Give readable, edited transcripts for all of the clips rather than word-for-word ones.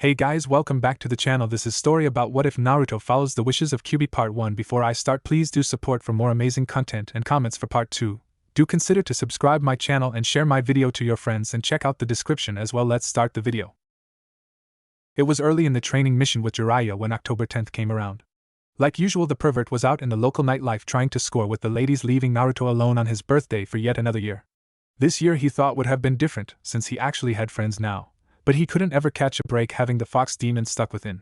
Hey guys, welcome back to the channel. This is story about what if Naruto follows the wishes of Kyuubi part 1. Before I start, please do support for more amazing content and comments for part 2. Do consider to subscribe my channel and share my video to your friends and check out the description as well. Let's start the video. It was early in the training mission with Jiraiya when October 10th came around. Like usual, the pervert was out in the local nightlife trying to score with the ladies, leaving Naruto alone on his birthday for yet another year. This year he thought would have been different since he actually had friends now. But he couldn't ever catch a break having the fox demon stuck within.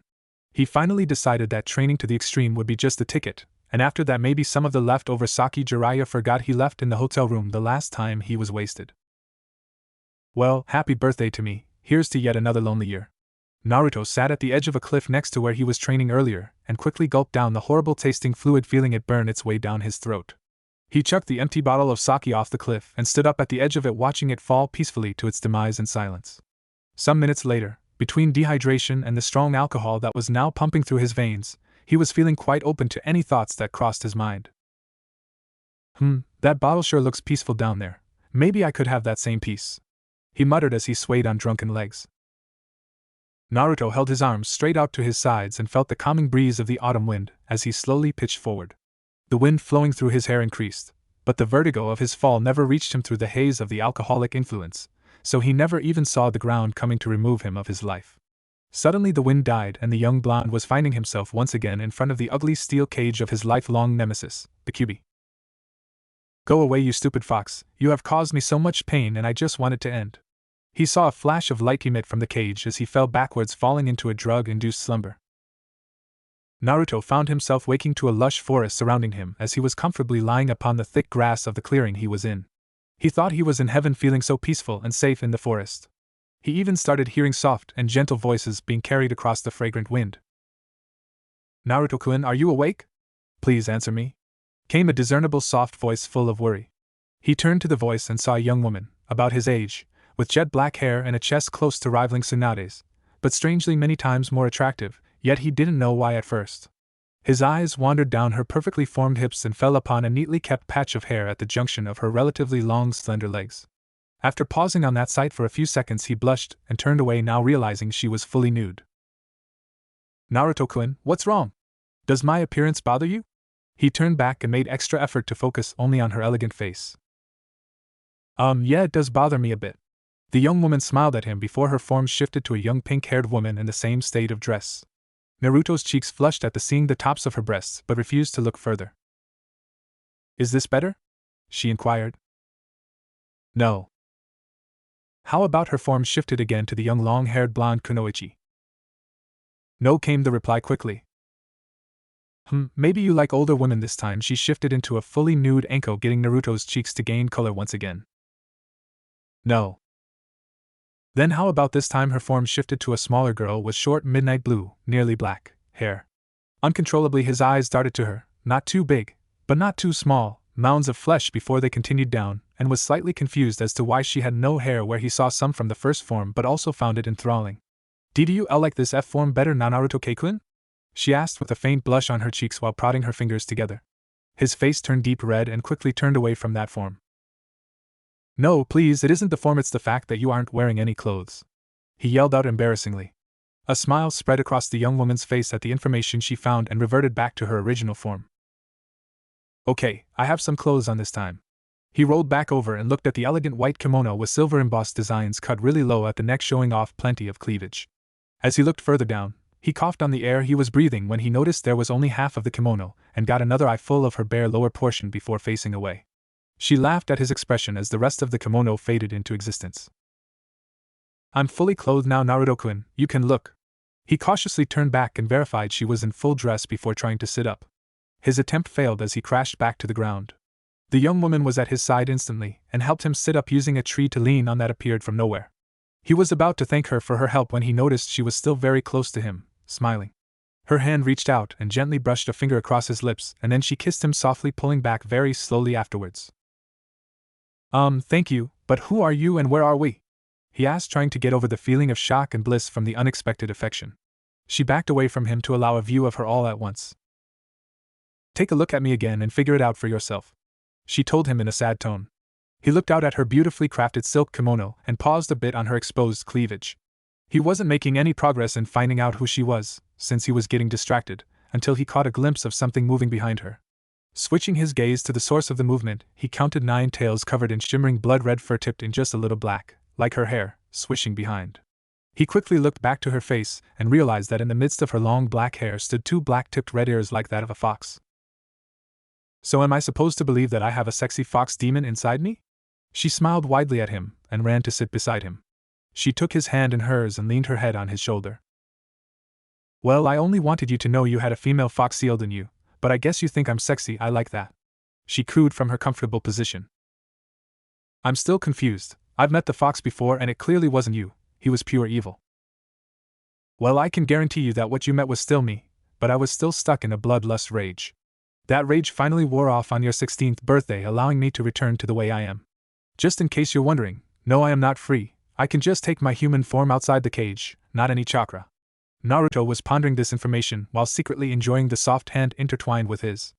He finally decided that training to the extreme would be just the ticket, and after that maybe some of the leftover sake Jiraiya forgot he left in the hotel room the last time he was wasted. Well, happy birthday to me, here's to yet another lonely year. Naruto sat at the edge of a cliff next to where he was training earlier, and quickly gulped down the horrible tasting fluid, feeling it burn its way down his throat. He chucked the empty bottle of sake off the cliff and stood up at the edge of it, watching it fall peacefully to its demise in silence. Some minutes later, between dehydration and the strong alcohol that was now pumping through his veins, he was feeling quite open to any thoughts that crossed his mind. That bottle sure looks peaceful down there. Maybe I could have that same peace, he muttered as he swayed on drunken legs. Naruto held his arms straight out to his sides and felt the calming breeze of the autumn wind as he slowly pitched forward. The wind flowing through his hair increased, but the vertigo of his fall never reached him through the haze of the alcoholic influence, so he never even saw the ground coming to remove him of his life. Suddenly the wind died and the young blonde was finding himself once again in front of the ugly steel cage of his lifelong nemesis, the Kyuubi. Go away, you stupid fox, you have caused me so much pain and I just want it to end. He saw a flash of light emit from the cage as he fell backwards, falling into a drug-induced slumber. Naruto found himself waking to a lush forest surrounding him as he was comfortably lying upon the thick grass of the clearing he was in. He thought he was in heaven, feeling so peaceful and safe in the forest. He even started hearing soft and gentle voices being carried across the fragrant wind. Naruto-kun, are you awake? Please answer me, came a discernible soft voice full of worry. He turned to the voice and saw a young woman, about his age, with jet black hair and a chest close to rivaling Tsunade's, but strangely many times more attractive, yet he didn't know why at first. His eyes wandered down her perfectly formed hips and fell upon a neatly kept patch of hair at the junction of her relatively long, slender legs. After pausing on that sight for a few seconds, he blushed and turned away, now realizing she was fully nude. Naruto-kun, what's wrong? Does my appearance bother you? He turned back and made extra effort to focus only on her elegant face. Yeah, it does bother me a bit. The young woman smiled at him before her form shifted to a young pink-haired woman in the same state of dress. Naruto's cheeks flushed at seeing the tops of her breasts but refused to look further. Is this better? She inquired. No. How about her form shifted again to the young long-haired blonde Kunoichi? No, came the reply quickly. Maybe you like older women this time. She shifted into a fully nude Anko, getting Naruto's cheeks to gain color once again. No. Then how about this time her form shifted to a smaller girl with short midnight blue, nearly black, hair. Uncontrollably his eyes darted to her, not too big, but not too small, mounds of flesh before they continued down, and was slightly confused as to why she had no hair where he saw some from the first form but also found it enthralling. Did you like this F form better, Naruto-kun? She asked with a faint blush on her cheeks while prodding her fingers together. His face turned deep red and quickly turned away from that form. No, please, it isn't the form, it's the fact that you aren't wearing any clothes, he yelled out embarrassingly. A smile spread across the young woman's face at the information she found and reverted back to her original form. Okay, I have some clothes on this time. He rolled back over and looked at the elegant white kimono with silver embossed designs cut really low at the neck, showing off plenty of cleavage. As he looked further down, he coughed on the air he was breathing when he noticed there was only half of the kimono, and got another eye full of her bare lower portion before facing away. She laughed at his expression as the rest of the kimono faded into existence. I'm fully clothed now, Naruto-kun, you can look. He cautiously turned back and verified she was in full dress before trying to sit up. His attempt failed as he crashed back to the ground. The young woman was at his side instantly and helped him sit up using a tree to lean on that appeared from nowhere. He was about to thank her for her help when he noticed she was still very close to him, smiling. Her hand reached out and gently brushed a finger across his lips, and then she kissed him softly, pulling back very slowly afterwards. Thank you, but who are you and where are we? He asked, trying to get over the feeling of shock and bliss from the unexpected affection. She backed away from him to allow a view of her all at once. Take a look at me again and figure it out for yourself, she told him in a sad tone. He looked out at her beautifully crafted silk kimono and paused a bit on her exposed cleavage. He wasn't making any progress in finding out who she was, since he was getting distracted, until he caught a glimpse of something moving behind her. Switching his gaze to the source of the movement, he counted 9 tails covered in shimmering blood-red fur tipped in just a little black, like her hair, swishing behind. He quickly looked back to her face and realized that in the midst of her long black hair stood 2 black-tipped red ears like that of a fox. So am I supposed to believe that I have a sexy fox demon inside me? She smiled widely at him and ran to sit beside him. She took his hand in hers and leaned her head on his shoulder. Well, I only wanted you to know you had a female fox sealed in you, but I guess you think I'm sexy. I like that. She cooed from her comfortable position. I'm still confused. I've met the fox before and it clearly wasn't you. He was pure evil. Well, I can guarantee you that what you met was still me, but I was still stuck in a bloodlust rage. That rage finally wore off on your 16th birthday, allowing me to return to the way I am. Just in case you're wondering, no, I am not free. I can just take my human form outside the cage, not any chakra. Naruto was pondering this information while secretly enjoying the soft hand intertwined with his.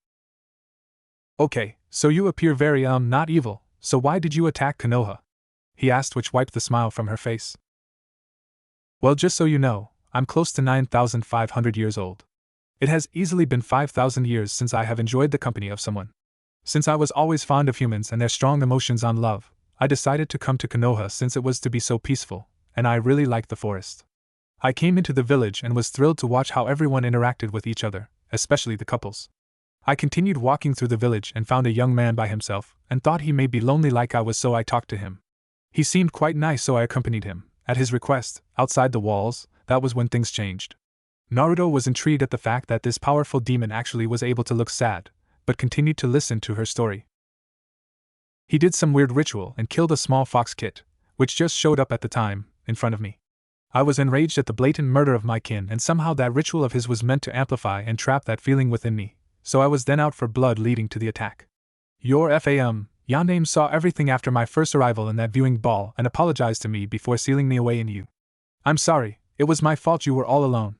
Okay, so you appear very not evil, so why did you attack Konoha? He asked, which wiped the smile from her face. Well, just so you know, I'm close to 9,500 years old. It has easily been 5,000 years since I have enjoyed the company of someone. Since I was always fond of humans and their strong emotions on love, I decided to come to Konoha since it was to be so peaceful, and I really liked the forest. I came into the village and was thrilled to watch how everyone interacted with each other, especially the couples. I continued walking through the village and found a young man by himself, and thought he may be lonely like I was, so I talked to him. He seemed quite nice, so I accompanied him. At his request, outside the walls, that was when things changed. Naruto was intrigued at the fact that this powerful demon actually was able to look sad, but continued to listen to her story. He did some weird ritual and killed a small fox kit, which just showed up at the time, in front of me. I was enraged at the blatant murder of my kin, and somehow that ritual of his was meant to amplify and trap that feeling within me, so I was then out for blood, leading to the attack. Your Yandame saw everything after my first arrival in that viewing ball and apologized to me before sealing me away in you. I'm sorry, it was my fault, you were all alone.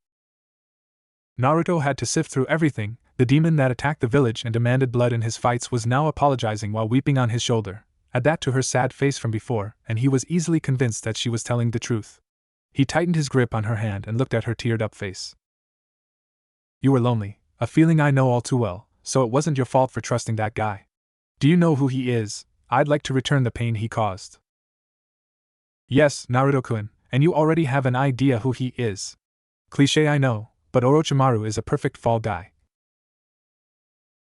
Naruto had to sift through everything. The demon that attacked the village and demanded blood in his fights was now apologizing while weeping on his shoulder. Add that to her sad face from before, and he was easily convinced that she was telling the truth. He tightened his grip on her hand and looked at her teared-up face. You were lonely, a feeling I know all too well, so it wasn't your fault for trusting that guy. Do you know who he is? I'd like to return the pain he caused. Yes, Naruto-kun, and you already have an idea who he is. Cliché, I know, but Orochimaru is a perfect fall guy.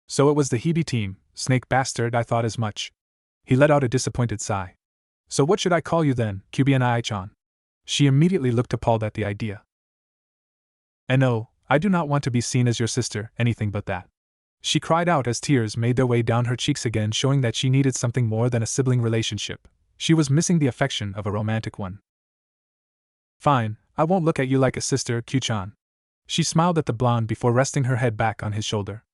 So it was the Hibi team, snake bastard, I thought as much. He let out a disappointed sigh. So what should I call you then, Kyuubi and Ai-chan? She immediately looked appalled at the idea. And no, I do not want to be seen as your sister, anything but that. She cried out as tears made their way down her cheeks again, showing that she needed something more than a sibling relationship. She was missing the affection of a romantic one. Fine, I won't look at you like a sister, Kyu-chan. She smiled at the blonde before resting her head back on his shoulder.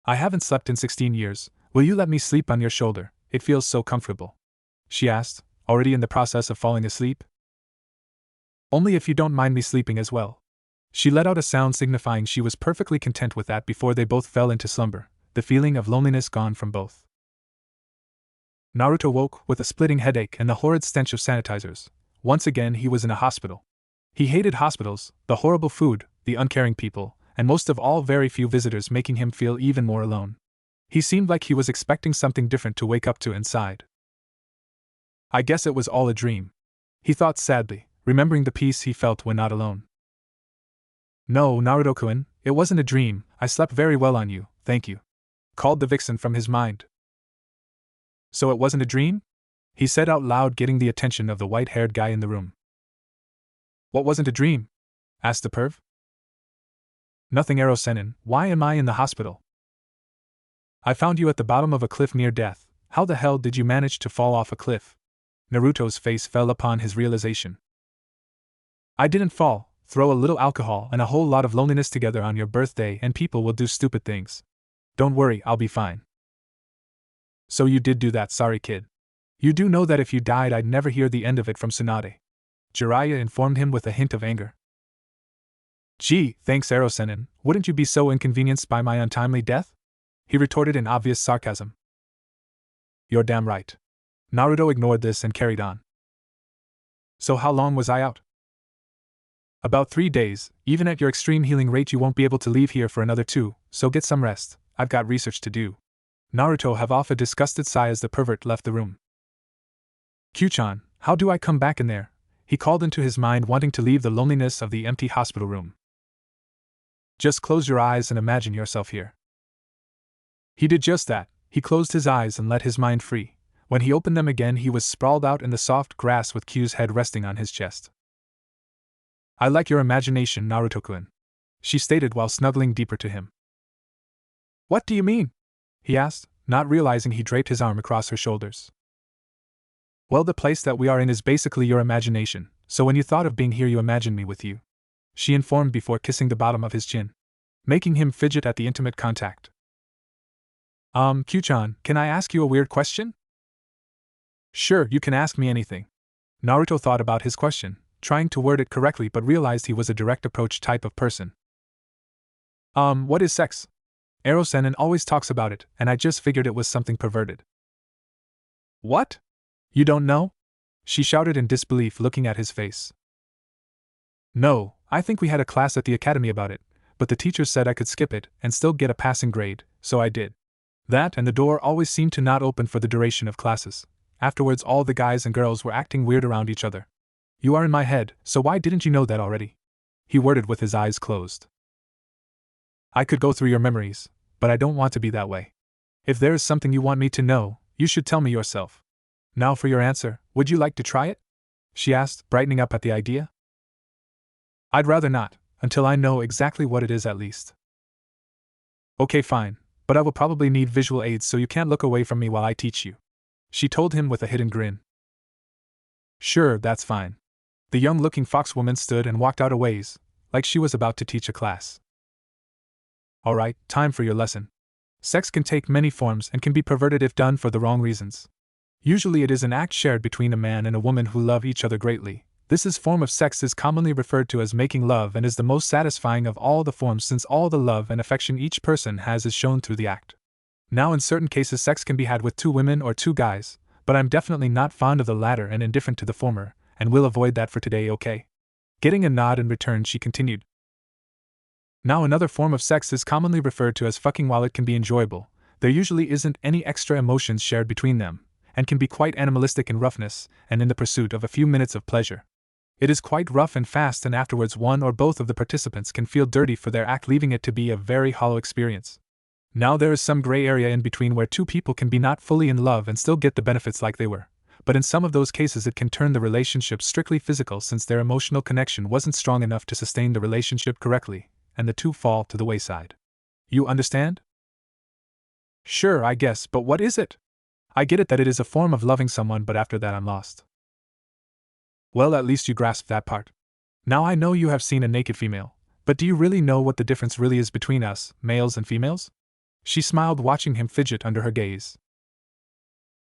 I haven't slept in 16 years, will you let me sleep on your shoulder? It feels so comfortable. She asked, already in the process of falling asleep. Only if you don't mind me sleeping as well. She let out a sound signifying she was perfectly content with that before they both fell into slumber, the feeling of loneliness gone from both. Naruto woke with a splitting headache and the horrid stench of sanitizers. Once again he was in a hospital. He hated hospitals, the horrible food, the uncaring people, and most of all very few visitors, making him feel even more alone. He seemed like he was expecting something different to wake up to inside. I guess it was all a dream. He thought sadly, remembering the peace he felt when not alone. No, Naruto-kun, it wasn't a dream, I slept very well on you, thank you. Called the vixen from his mind. So it wasn't a dream? He said out loud, getting the attention of the white-haired guy in the room. What wasn't a dream? Asked the perv. Nothing, Ero-sennin, why am I in the hospital? I found you at the bottom of a cliff near death. How the hell did you manage to fall off a cliff? Naruto's face fell upon his realization. I didn't fall. Throw a little alcohol and a whole lot of loneliness together on your birthday and people will do stupid things. Don't worry, I'll be fine. So you did do that, sorry kid. You do know that if you died I'd never hear the end of it from Tsunade. Jiraiya informed him with a hint of anger. Gee, thanks Ero-sennin, wouldn't you be so inconvenienced by my untimely death? He retorted in obvious sarcasm. You're damn right. Naruto ignored this and carried on. So how long was I out? About 3 days, even at your extreme healing rate you won't be able to leave here for another 2, so get some rest, I've got research to do. Naruto have off a disgusted sigh as the pervert left the room. Kyuchan, how do I come back in there? He called into his mind, wanting to leave the loneliness of the empty hospital room. Just close your eyes and imagine yourself here. He did just that. He closed his eyes and let his mind free. When he opened them again, he was sprawled out in the soft grass with Kyu's head resting on his chest. I like your imagination, Naruto-kun, she stated while snuggling deeper to him. What do you mean? He asked, not realizing he draped his arm across her shoulders. Well, the place that we are in is basically your imagination, so when you thought of being here you imagined me with you, she informed before kissing the bottom of his chin, making him fidget at the intimate contact. Kyuchan, can I ask you a weird question? Sure, you can ask me anything. Naruto thought about his question, trying to word it correctly but realized he was a direct approach type of person. What is sex? Ero-senin always talks about it, and I just figured it was something perverted. What? You don't know? She shouted in disbelief, looking at his face. No, I think we had a class at the academy about it, but the teachers said I could skip it and still get a passing grade, so I did. That and the door always seemed to not open for the duration of classes. Afterwards all the guys and girls were acting weird around each other. You are in my head, so why didn't you know that already? He worded with his eyes closed. I could go through your memories, but I don't want to be that way. If there is something you want me to know, you should tell me yourself. Now for your answer, would you like to try it? She asked, brightening up at the idea. I'd rather not, until I know exactly what it is at least. Okay, fine, but I will probably need visual aids so you can't look away from me while I teach you, she told him with a hidden grin. Sure, that's fine. The young-looking foxwoman stood and walked out a ways, like she was about to teach a class. Alright, time for your lesson. Sex can take many forms and can be perverted if done for the wrong reasons. Usually it is an act shared between a man and a woman who love each other greatly. This form of sex is commonly referred to as making love and is the most satisfying of all the forms since all the love and affection each person has is shown through the act. Now in certain cases sex can be had with 2 women or 2 guys, but I'm definitely not fond of the latter and indifferent to the former, and we'll avoid that for today, okay? Getting a nod in return, she continued. Now another form of sex is commonly referred to as fucking. While it can be enjoyable, there usually isn't any extra emotions shared between them, and can be quite animalistic in roughness and in the pursuit of a few minutes of pleasure. It is quite rough and fast, and afterwards one or both of the participants can feel dirty for their act, leaving it to be a very hollow experience. Now there is some gray area in between where 2 people can be not fully in love and still get the benefits like they were, but in some of those cases it can turn the relationship strictly physical since their emotional connection wasn't strong enough to sustain the relationship correctly, and the 2 fall to the wayside. You understand? Sure, I guess, but what is it? I get it that it is a form of loving someone, but after that I'm lost. Well, at least you grasp that part. Now I know you have seen a naked female, but do you really know what the difference really is between us, males and females? She smiled, watching him fidget under her gaze.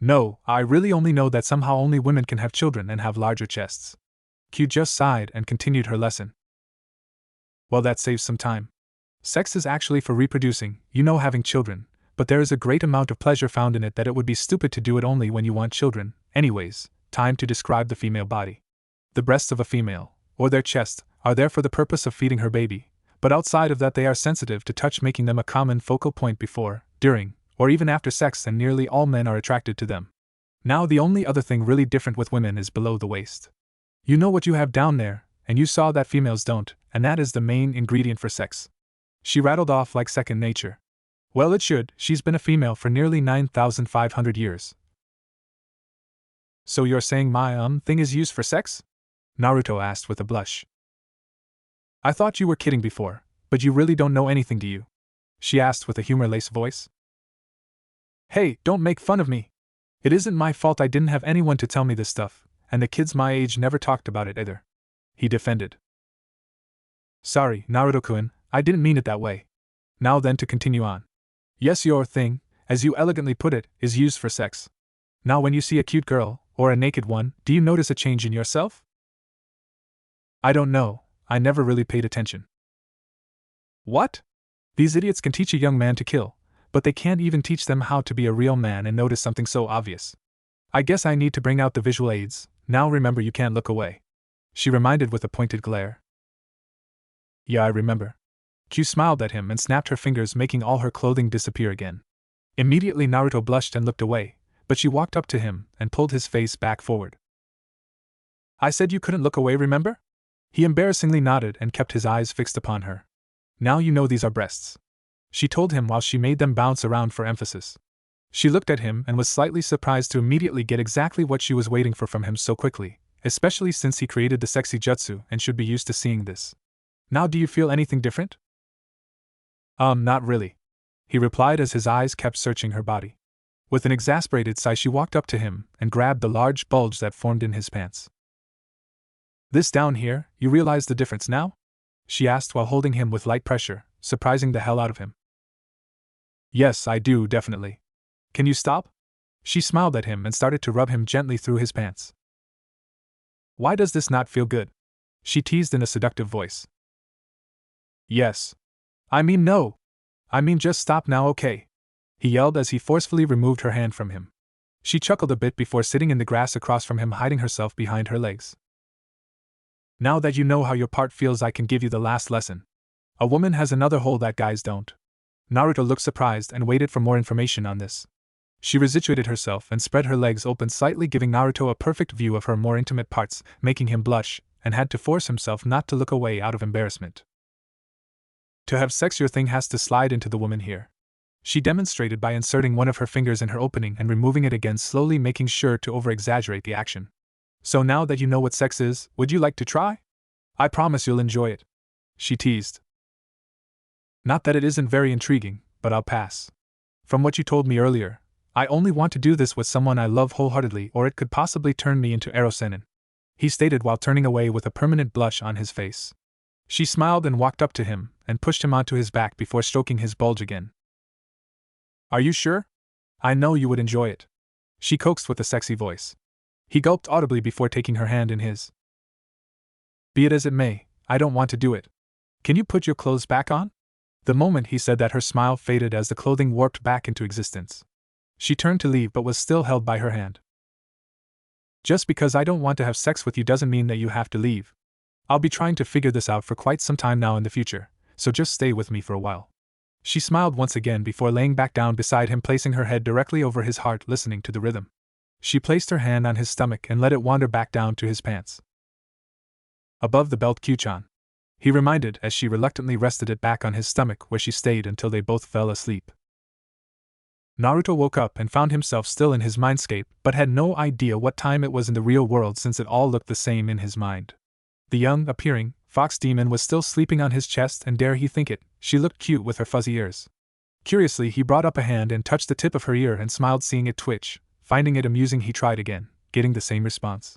No, I really only know that somehow only women can have children and have larger chests. Kyu just sighed and continued her lesson. Well, that saves some time. Sex is actually for reproducing, having children, but there is a great amount of pleasure found in it that it would be stupid to do it only when you want children. Anyways, time to describe the female body. The breasts of a female, or their chest, are there for the purpose of feeding her baby, but outside of that they are sensitive to touch, making them a common focal point before, during, or even after sex, and nearly all men are attracted to them. Now the only other thing really different with women is below the waist. You know what you have down there, and you saw that females don't, and that is the main ingredient for sex. She rattled off like second nature. Well, it should, she's been a female for nearly 9,500 years. So you're saying my thing is used for sex? Naruto asked with a blush. I thought you were kidding before, but you really don't know anything, do you? She asked with a humor-laced voice. Hey, don't make fun of me. It isn't my fault I didn't have anyone to tell me this stuff, and the kids my age never talked about it either, he defended. Sorry, Naruto-kun, I didn't mean it that way. Now then, to continue on. Yes, your thing, as you elegantly put it, is used for sex. Now when you see a cute girl, or a naked one, do you notice a change in yourself? I don't know, I never really paid attention. What? These idiots can teach a young man to kill, but they can't even teach them how to be a real man and notice something so obvious. I guess I need to bring out the visual aids. Now remember, you can't look away, she reminded with a pointed glare. Yeah, I remember. Q smiled at him and snapped her fingers, making all her clothing disappear again. Immediately Naruto blushed and looked away, but she walked up to him and pulled his face back forward. I said you couldn't look away, remember? He embarrassingly nodded and kept his eyes fixed upon her. Now you know these are breasts, she told him while she made them bounce around for emphasis. She looked at him and was slightly surprised to immediately get exactly what she was waiting for from him so quickly, especially since he created the sexy jutsu and should be used to seeing this. Now do you feel anything different? Not really, he replied as his eyes kept searching her body. With an exasperated sigh, she walked up to him and grabbed the large bulge that formed in his pants. This down here, you realize the difference now? She asked while holding him with light pressure, surprising the hell out of him. Yes, I do, definitely. Can you stop? She smiled at him and started to rub him gently through his pants. Why does this not feel good? She teased in a seductive voice. Yes. I mean no. I mean just stop now, okay? He yelled as he forcefully removed her hand from him. She chuckled a bit before sitting in the grass across from him, hiding herself behind her legs. Now that you know how your part feels, I can give you the last lesson. A woman has another hole that guys don't. Naruto looked surprised and waited for more information on this. She resituated herself and spread her legs open slightly, giving Naruto a perfect view of her more intimate parts, making him blush, and had to force himself not to look away out of embarrassment. To have sex, your thing has to slide into the woman here. She demonstrated by inserting one of her fingers in her opening and removing it again slowly, making sure to over-exaggerate the action. So now that you know what sex is, would you like to try? I promise you'll enjoy it. She teased. Not that it isn't very intriguing, but I'll pass. From what you told me earlier, I only want to do this with someone I love wholeheartedly, or it could possibly turn me into erosenin, he stated while turning away with a permanent blush on his face. She smiled and walked up to him and pushed him onto his back before stroking his bulge again. Are you sure? I know you would enjoy it, she coaxed with a sexy voice. He gulped audibly before taking her hand in his. Be it as it may, I don't want to do it. Can you put your clothes back on? The moment he said that, her smile faded as the clothing warped back into existence. She turned to leave but was still held by her hand. Just because I don't want to have sex with you doesn't mean that you have to leave. I'll be trying to figure this out for quite some time now in the future, so just stay with me for a while. She smiled once again before laying back down beside him, placing her head directly over his heart, listening to the rhythm. She placed her hand on his stomach and let it wander back down to his pants. Above the belt, Q-chan, he reminded as she reluctantly rested it back on his stomach, where she stayed until they both fell asleep. Naruto woke up and found himself still in his mindscape, but had no idea what time it was in the real world since it all looked the same in his mind. The young, appearing, fox demon was still sleeping on his chest, and dare he think it, she looked cute with her fuzzy ears. Curiously, he brought up a hand and touched the tip of her ear and smiled, seeing it twitch. Finding it amusing, he tried again, getting the same response.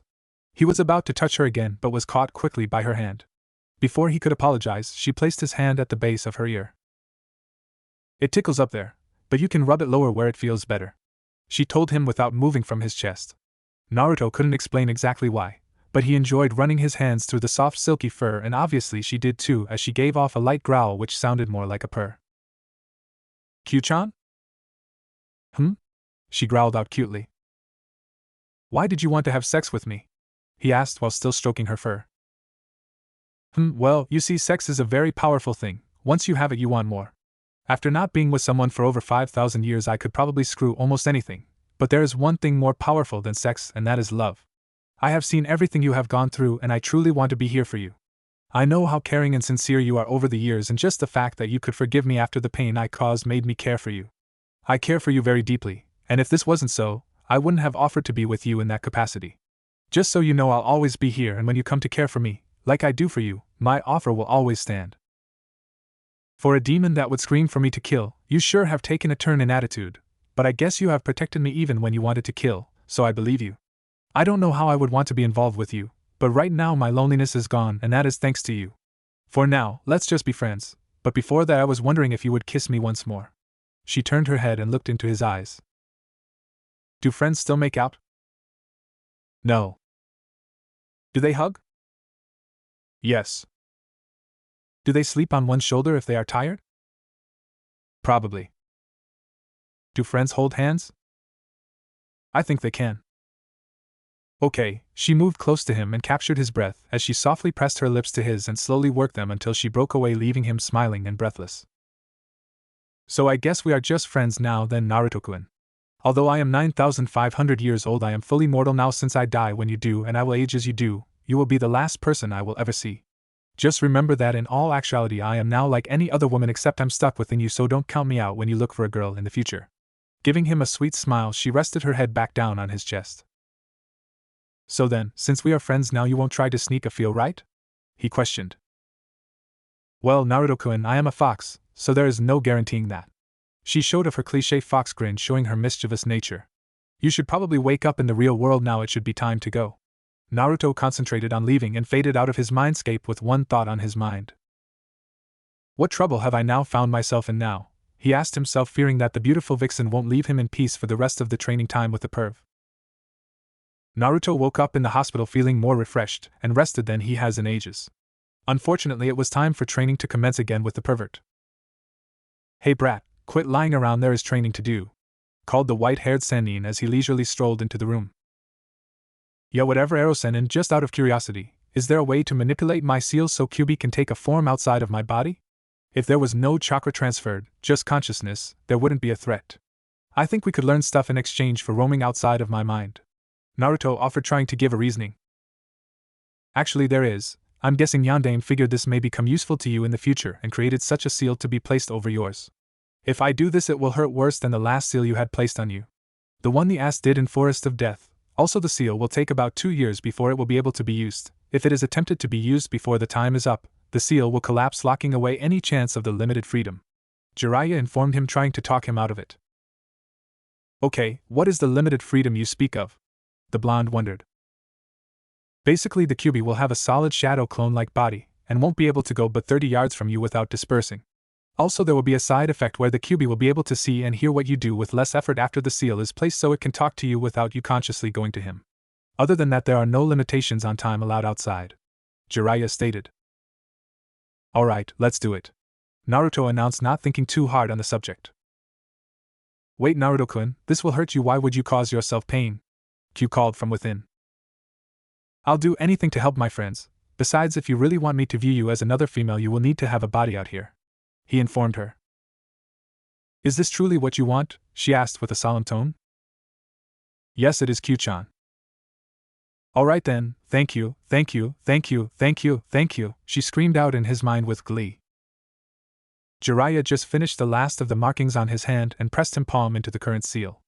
He was about to touch her again but was caught quickly by her hand. Before he could apologize, she placed his hand at the base of her ear. It tickles up there, but you can rub it lower where it feels better, she told him without moving from his chest. Naruto couldn't explain exactly why, but he enjoyed running his hands through the soft silky fur, and obviously she did too, as she gave off a light growl which sounded more like a purr. Q-chan? She growled out cutely. Why did you want to have sex with me? He asked while still stroking her fur. Well, you see, sex is a very powerful thing. Once you have it, you want more. After not being with someone for over 5,000 years, I could probably screw almost anything, but there is one thing more powerful than sex, and that is love. I have seen everything you have gone through, and I truly want to be here for you. I know how caring and sincere you are over the years, and just the fact that you could forgive me after the pain I caused made me care for you. I care for you very deeply, and if this wasn't so, I wouldn't have offered to be with you in that capacity. Just so you know, I'll always be here, and when you come to care for me, like I do for you, my offer will always stand. For a demon that would scream for me to kill, you sure have taken a turn in attitude, but I guess you have protected me even when you wanted to kill, so I believe you. I don't know how I would want to be involved with you, but right now my loneliness is gone, and that is thanks to you. For now, let's just be friends, but before that I was wondering if you would kiss me once more. She turned her head and looked into his eyes. Do friends still make out? No. Do they hug? Yes. Do they sleep on one shoulder if they are tired? Probably. Do friends hold hands? I think they can. Okay, she moved close to him and captured his breath as she softly pressed her lips to his and slowly worked them until she broke away, leaving him smiling and breathless. So I guess we are just friends now then, Naruto-kun. Although I am 9,500 years old, I am fully mortal now since I die when you do, and I will age as you do. You will be the last person I will ever see. Just remember that in all actuality I am now like any other woman except I'm stuck within you, so don't count me out when you look for a girl in the future. Giving him a sweet smile, she rested her head back down on his chest. So then, since we are friends now, you won't try to sneak a feel, right? He questioned. Well, Naruto-kun, I am a fox, so there is no guaranteeing that. She showed off her cliché fox grin, showing her mischievous nature. You should probably wake up in the real world now, it should be time to go. Naruto concentrated on leaving and faded out of his mindscape with one thought on his mind. What trouble have I now found myself in now? He asked himself, fearing that the beautiful vixen won't leave him in peace for the rest of the training time with the perv. Naruto woke up in the hospital feeling more refreshed and rested than he has in ages. Unfortunately, it was time for training to commence again with the pervert. Hey brat, quit lying around, there is training to do, called the white-haired Sannin as he leisurely strolled into the room. Yeah, whatever, Ero Sannin, just out of curiosity, is there a way to manipulate my seal so Kyuubi can take a form outside of my body? If there was no chakra transferred, just consciousness, there wouldn't be a threat. I think we could learn stuff in exchange for roaming outside of my mind. Naruto offered, trying to give a reasoning. Actually there is. I'm guessing Yandane figured this may become useful to you in the future and created such a seal to be placed over yours. If I do this, it will hurt worse than the last seal you had placed on you. The one the ass did in Forest of Death. Also, the seal will take about 2 years before it will be able to be used. If it is attempted to be used before the time is up, the seal will collapse, locking away any chance of the limited freedom. Jiraiya informed him, trying to talk him out of it. Okay, what is the limited freedom you speak of? The blonde wondered. Basically, the Kyuubi will have a solid shadow clone-like body, and won't be able to go but 30 yards from you without dispersing. Also, there will be a side effect where the Kyuubi will be able to see and hear what you do with less effort after the seal is placed, so it can talk to you without you consciously going to him. Other than that, there are no limitations on time allowed outside, Jiraiya stated. Alright, let's do it, Naruto announced, not thinking too hard on the subject. Wait, Naruto-kun, this will hurt you. Why would you cause yourself pain? Q called from within. I'll do anything to help my friends. Besides, if you really want me to view you as another female, you will need to have a body out here, he informed her. Is this truly what you want? She asked with a solemn tone. Yes, it is, Q-chan. Alright then, thank you, thank you, thank you, thank you, thank you, she screamed out in his mind with glee. Jiraiya just finished the last of the markings on his hand and pressed him palm into the current seal.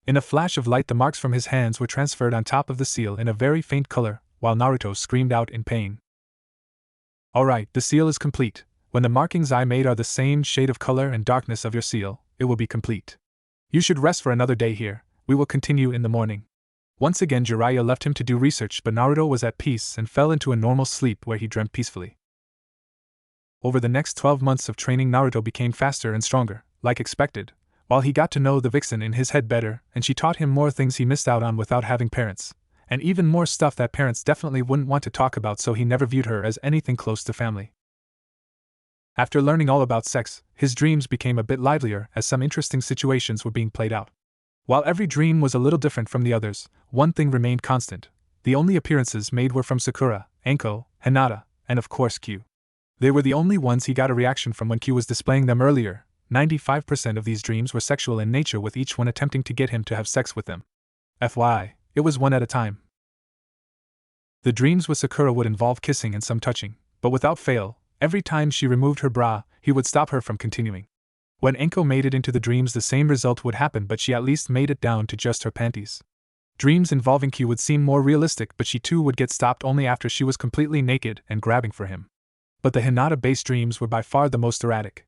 In a flash of light, the marks from his hands were transferred on top of the seal in a very faint color, while Naruto screamed out in pain. Alright, the seal is complete. When the markings I made are the same shade of color and darkness of your seal, it will be complete. You should rest for another day here. We will continue in the morning. Once again, Jiraiya left him to do research, but Naruto was at peace and fell into a normal sleep where he dreamt peacefully. Over the next 12 months of training, Naruto became faster and stronger, like expected, while he got to know the vixen in his head better, and she taught him more things he missed out on without having parents, and even more stuff that parents definitely wouldn't want to talk about, so he never viewed her as anything close to family. After learning all about sex, his dreams became a bit livelier as some interesting situations were being played out. While every dream was a little different from the others, one thing remained constant. The only appearances made were from Sakura, Anko, Hinata, and of course Q. They were the only ones he got a reaction from when Q was displaying them earlier. 95% of these dreams were sexual in nature, with each one attempting to get him to have sex with them. FYI, it was one at a time. The dreams with Sakura would involve kissing and some touching, but without fail, every time she removed her bra, he would stop her from continuing. When Anko made it into the dreams, the same result would happen, but she at least made it down to just her panties. Dreams involving Q would seem more realistic, but she too would get stopped only after she was completely naked and grabbing for him. But the Hinata-based dreams were by far the most erratic.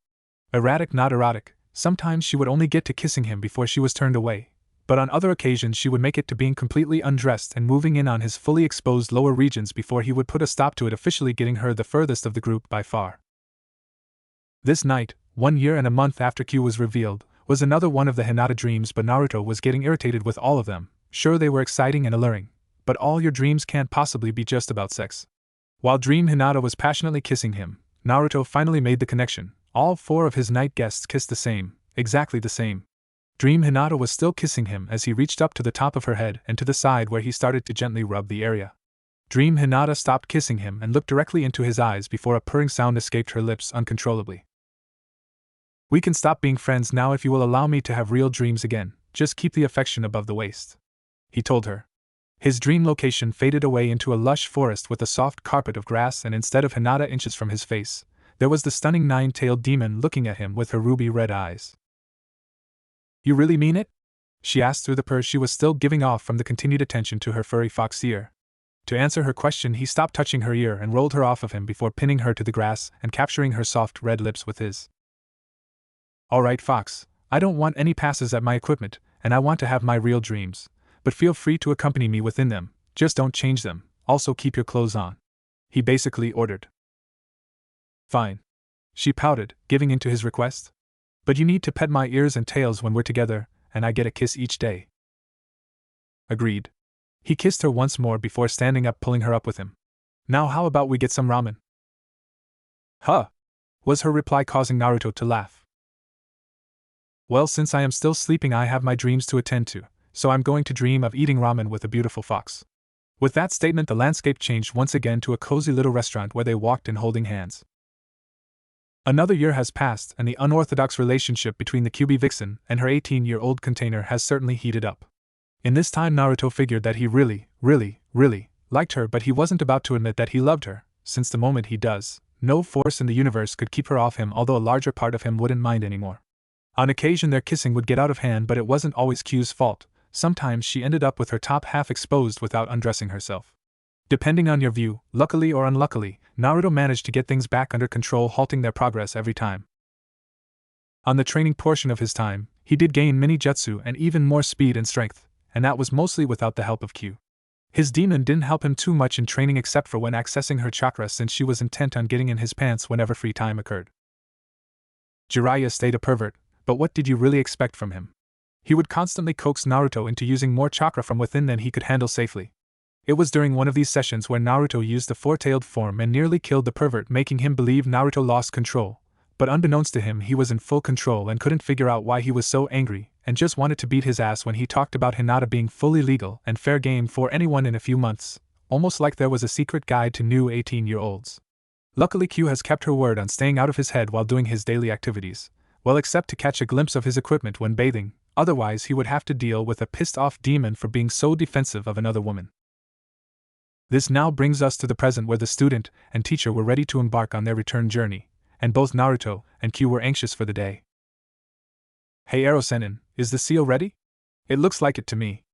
Erratic, not erotic. Sometimes she would only get to kissing him before she was turned away, but on other occasions she would make it to being completely undressed and moving in on his fully exposed lower regions before he would put a stop to it, officially getting her the furthest of the group by far. This night, 1 year and a month after Q was revealed, was another one of the Hinata dreams, but Naruto was getting irritated with all of them. Sure, they were exciting and alluring, but all your dreams can't possibly be just about sex. While Dream Hinata was passionately kissing him, Naruto finally made the connection. All 4 of his night guests kissed the same, exactly the same. Dream Hinata was still kissing him as he reached up to the top of her head and to the side where he started to gently rub the area. Dream Hinata stopped kissing him and looked directly into his eyes before a purring sound escaped her lips uncontrollably. We can stop being friends now if you will allow me to have real dreams again, just keep the affection above the waist, he told her. His dream location faded away into a lush forest with a soft carpet of grass, and instead of Hinata inches from his face, there was the stunning nine-tailed demon looking at him with her ruby-red eyes. You really mean it? She asked through the purr she was still giving off from the continued attention to her furry fox ear. To answer her question, he stopped touching her ear and rolled her off of him before pinning her to the grass and capturing her soft red lips with his. All right, Fox, I don't want any passes at my equipment, and I want to have my real dreams, but feel free to accompany me within them, just don't change them, also keep your clothes on, he basically ordered. Fine. She pouted, giving in to his request. But you need to pet my ears and tails when we're together, and I get a kiss each day. Agreed. He kissed her once more before standing up, pulling her up with him. Now how about we get some ramen? Huh, was her reply, causing Naruto to laugh. Well, since I am still sleeping, I have my dreams to attend to, so I'm going to dream of eating ramen with a beautiful fox. With that statement, the landscape changed once again to a cozy little restaurant where they walked in holding hands. Another year has passed, and the unorthodox relationship between the Kyuubi vixen and her 18-year-old container has certainly heated up. In this time, Naruto figured that he really liked her, but he wasn't about to admit that he loved her, since the moment he does, no force in the universe could keep her off him, although a larger part of him wouldn't mind anymore. On occasion their kissing would get out of hand, but it wasn't always Kyu's fault. Sometimes she ended up with her top half exposed without undressing herself. Depending on your view, luckily or unluckily, Naruto managed to get things back under control, halting their progress every time. On the training portion of his time, he did gain many jutsu and even more speed and strength, and that was mostly without the help of Kyu. His demon didn't help him too much in training except for when accessing her chakra, since she was intent on getting in his pants whenever free time occurred. Jiraiya stayed a pervert, but what did you really expect from him? He would constantly coax Naruto into using more chakra from within than he could handle safely. It was during one of these sessions where Naruto used the four-tailed form and nearly killed the pervert, making him believe Naruto lost control, but unbeknownst to him he was in full control and couldn't figure out why he was so angry, and just wanted to beat his ass when he talked about Hinata being fully legal and fair game for anyone in a few months, almost like there was a secret guide to new 18-year-olds. Luckily Kyu has kept her word on staying out of his head while doing his daily activities, well except to catch a glimpse of his equipment when bathing, otherwise he would have to deal with a pissed-off demon for being so defensive of another woman. This now brings us to the present, where the student and teacher were ready to embark on their return journey, and both Naruto and Kyu were anxious for the day. Hey Ero-sennin, is the seal ready? It looks like it to me.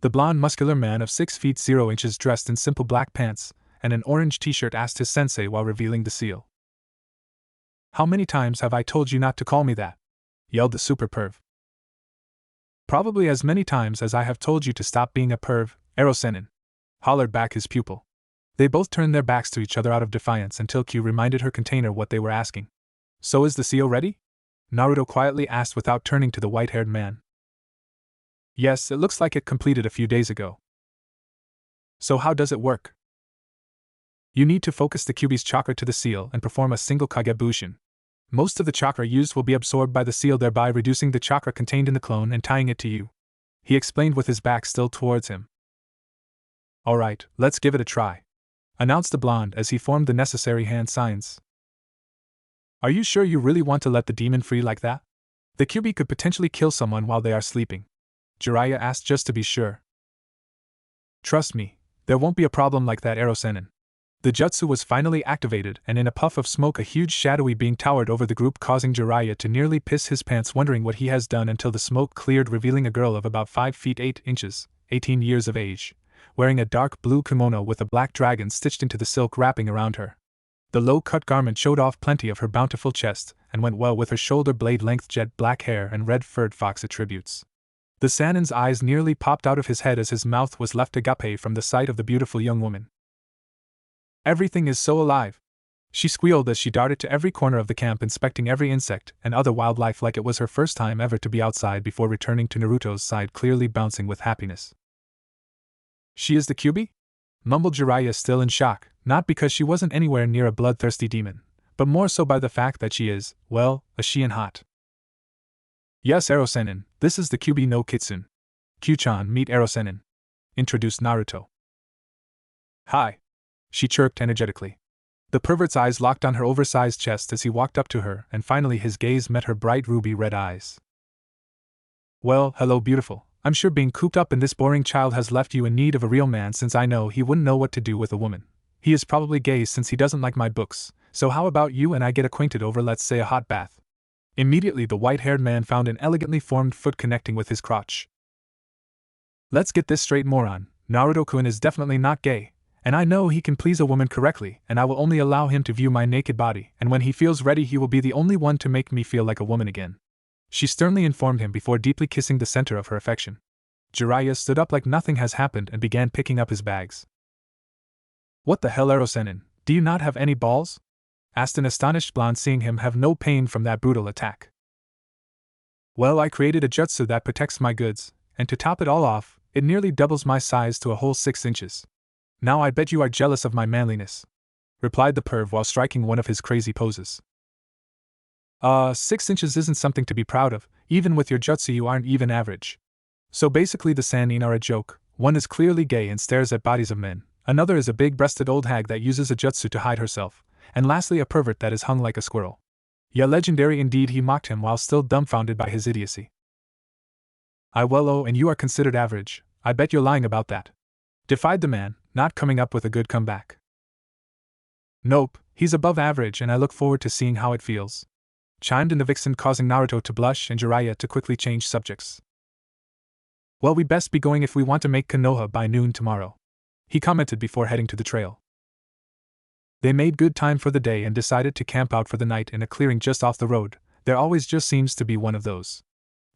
The blond muscular man of 6 feet 0 inches dressed in simple black pants and an orange t-shirt asked his sensei while revealing the seal. How many times have I told you not to call me that? Yelled the super perv. Probably as many times as I have told you to stop being a perv, Ero-sennin, hollered back his pupil. They both turned their backs to each other out of defiance until Kyu reminded her container what they were asking. So is the seal ready? Naruto quietly asked without turning to the white-haired man. Yes, it looks like it completed a few days ago. So how does it work? You need to focus the Kyuubi's chakra to the seal and perform a single Kagebushin. Most of the chakra used will be absorbed by the seal, thereby reducing the chakra contained in the clone and tying it to you. He explained with his back still towards him. Alright, let's give it a try, announced the blonde as he formed the necessary hand signs. Are you sure you really want to let the demon free like that? The Kyuubi could potentially kill someone while they are sleeping, Jiraiya asked just to be sure. Trust me, there won't be a problem like that, Ero-sennin. The jutsu was finally activated, and in a puff of smoke a huge shadowy being towered over the group, causing Jiraiya to nearly piss his pants wondering what he has done, until the smoke cleared, revealing a girl of about 5 feet 8 inches, 18 years of age, wearing a dark blue kimono with a black dragon stitched into the silk wrapping around her. The low-cut garment showed off plenty of her bountiful chest, and went well with her shoulder-blade-length jet black hair and red-furred fox attributes. The Sannin's eyes nearly popped out of his head as his mouth was left agape from the sight of the beautiful young woman. Everything is so alive, she squealed as she darted to every corner of the camp, inspecting every insect and other wildlife like it was her first time ever to be outside, before returning to Naruto's side, clearly bouncing with happiness. She is the Kyuubi? Mumbled Jiraiya, still in shock, not because she wasn't anywhere near a bloodthirsty demon, but more so by the fact that she is, well, a she and hot. Yes, Ero-sennin, this is the Kyuubi no Kitsune. Kyu-chan, meet Ero-sennin, introduced Naruto. Hi, she chirped energetically. The pervert's eyes locked on her oversized chest as he walked up to her, and finally his gaze met her bright ruby-red eyes. Well, hello beautiful, I'm sure being cooped up in this boring child has left you in need of a real man, since I know he wouldn't know what to do with a woman. He is probably gay since he doesn't like my books, so how about you and I get acquainted over, let's say, a hot bath? Immediately the white-haired man found an elegantly formed foot connecting with his crotch. Let's get this straight, moron, Naruto-kun is definitely not gay, and I know he can please a woman correctly, and I will only allow him to view my naked body, and when he feels ready he will be the only one to make me feel like a woman again. She sternly informed him before deeply kissing the center of her affection. Jiraiya stood up like nothing has happened and began picking up his bags. What the hell, Ero-sennin, do you not have any balls? Asked an astonished blonde, seeing him have no pain from that brutal attack. Well, I created a jutsu that protects my goods, and to top it all off, it nearly doubles my size to a whole 6 inches. Now I bet you are jealous of my manliness, replied the perv while striking one of his crazy poses. 6 inches isn't something to be proud of, even with your jutsu you aren't even average. So basically the Sannin are a joke, one is clearly gay and stares at bodies of men, another is a big-breasted old hag that uses a jutsu to hide herself, and lastly a pervert that is hung like a squirrel. Yeah, legendary indeed, he mocked him while still dumbfounded by his idiocy. And you are considered average, I bet you're lying about that, defied the man, not coming up with a good comeback. Nope, he's above average and I look forward to seeing how it feels, chimed in the vixen, causing Naruto to blush and Jiraiya to quickly change subjects. Well, we best be going if we want to make Konoha by noon tomorrow, he commented before heading to the trail. They made good time for the day and decided to camp out for the night in a clearing just off the road. There always just seems to be one of those.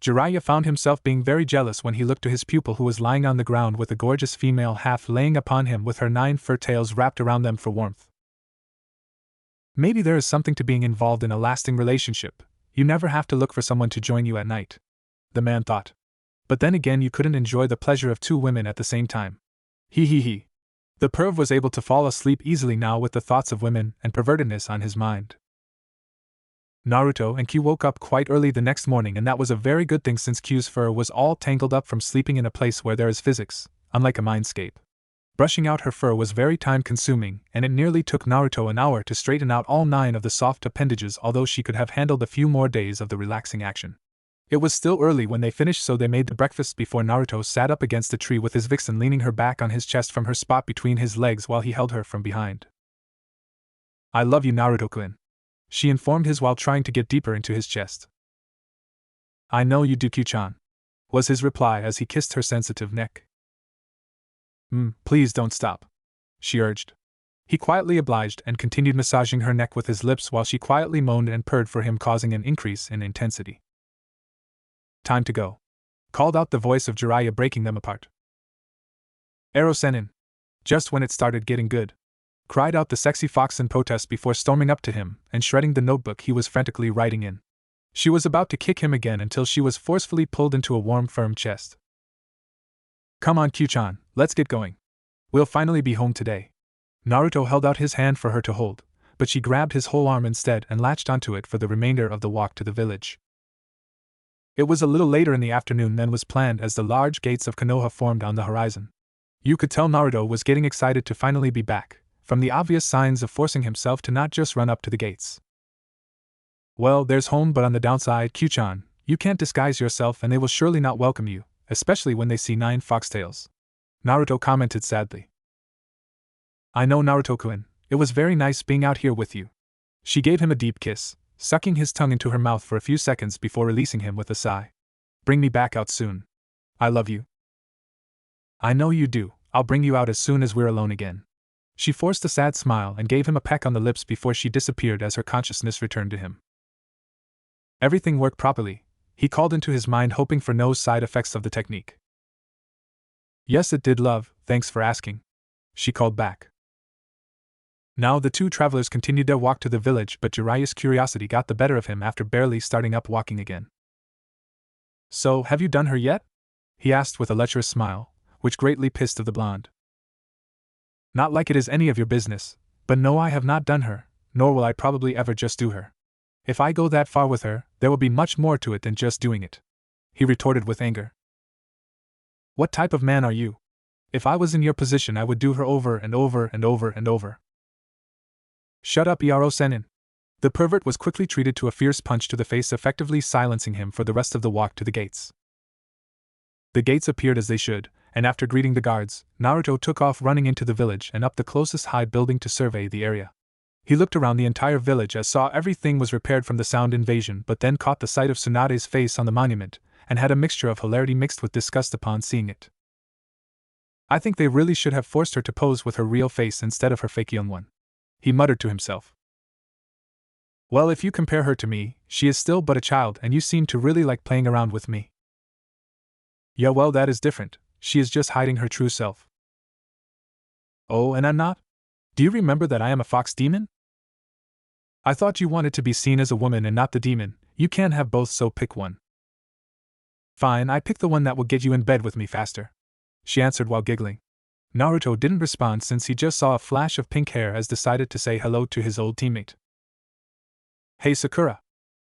Jiraiya found himself being very jealous when he looked to his pupil, who was lying on the ground with a gorgeous female half laying upon him with her 9 fur tails wrapped around them for warmth. Maybe there is something to being involved in a lasting relationship. You never have to look for someone to join you at night, the man thought. But then again, you couldn't enjoy the pleasure of 2 women at the same time. He. The perv was able to fall asleep easily now with the thoughts of women and pervertedness on his mind. Naruto and Kyu woke up quite early the next morning, and that was a very good thing since Kyu's fur was all tangled up from sleeping in a place where there is physics, unlike a mindscape. Brushing out her fur was very time-consuming, and it nearly took Naruto an hour to straighten out all 9 of the soft appendages, although she could have handled a few more days of the relaxing action. It was still early when they finished, so they made the breakfast before Naruto sat up against a tree with his vixen leaning her back on his chest from her spot between his legs while he held her from behind. I love you, Naruto-kun, she informed his while trying to get deeper into his chest. I know you do, Kyu-chan, was his reply as he kissed her sensitive neck. Please don't stop, she urged. He quietly obliged and continued massaging her neck with his lips while she quietly moaned and purred for him, causing an increase in intensity. Time to go, called out the voice of Jiraiya, breaking them apart. Ero-sennin, just when it started getting good, cried out the sexy fox in protest before storming up to him and shredding the notebook he was frantically writing in. She was about to kick him again until she was forcefully pulled into a warm, firm chest. Come on, Kyu-chan, let's get going. We'll finally be home today. Naruto held out his hand for her to hold, but she grabbed his whole arm instead and latched onto it for the remainder of the walk to the village. It was a little later in the afternoon than was planned as the large gates of Konoha formed on the horizon. You could tell Naruto was getting excited to finally be back, from the obvious signs of forcing himself to not just run up to the gates. Well, there's home, but on the downside, Kyu-chan, you can't disguise yourself and they will surely not welcome you, especially when they see 9 foxtails, Naruto commented sadly. I know, Naruto-kun, it was very nice being out here with you. She gave him a deep kiss, sucking his tongue into her mouth for a few seconds before releasing him with a sigh. Bring me back out soon. I love you. I know you do, I'll bring you out as soon as we're alone again. She forced a sad smile and gave him a peck on the lips before she disappeared as her consciousness returned to him. Everything worked properly, he called into his mind, hoping for no side effects of the technique. Yes, it did, love, thanks for asking, she called back. Now the 2 travelers continued their walk to the village, but Jiraiya's curiosity got the better of him after barely starting up walking again. So, have you done her yet? He asked with a lecherous smile, which greatly pissed of the blonde. Not like it is any of your business, but no, I have not done her, nor will I probably ever just do her. If I go that far with her, there will be much more to it than just doing it," he retorted with anger. "What type of man are you? If I was in your position, I would do her over and over and over and over." "Shut up, Iaro-senin." The pervert was quickly treated to a fierce punch to the face, effectively silencing him for the rest of the walk to the gates. The gates appeared as they should, and after greeting the guards, Naruto took off running into the village and up the closest high building to survey the area. He looked around the entire village as saw everything was repaired from the sound invasion, but then caught the sight of Tsunade's face on the monument, and had a mixture of hilarity mixed with disgust upon seeing it. "I think they really should have forced her to pose with her real face instead of her fake young one," he muttered to himself. "Well, if you compare her to me, she is still but a child, and you seem to really like playing around with me." "Yeah, well, that is different. She is just hiding her true self." "Oh, and I'm not? Do you remember that I am a fox demon?" "I thought you wanted to be seen as a woman and not the demon. You can't have both, so pick one." "Fine, I pick the one that will get you in bed with me faster," she answered while giggling. Naruto didn't respond since he just saw a flash of pink hair as decided to say hello to his old teammate. "Hey Sakura!"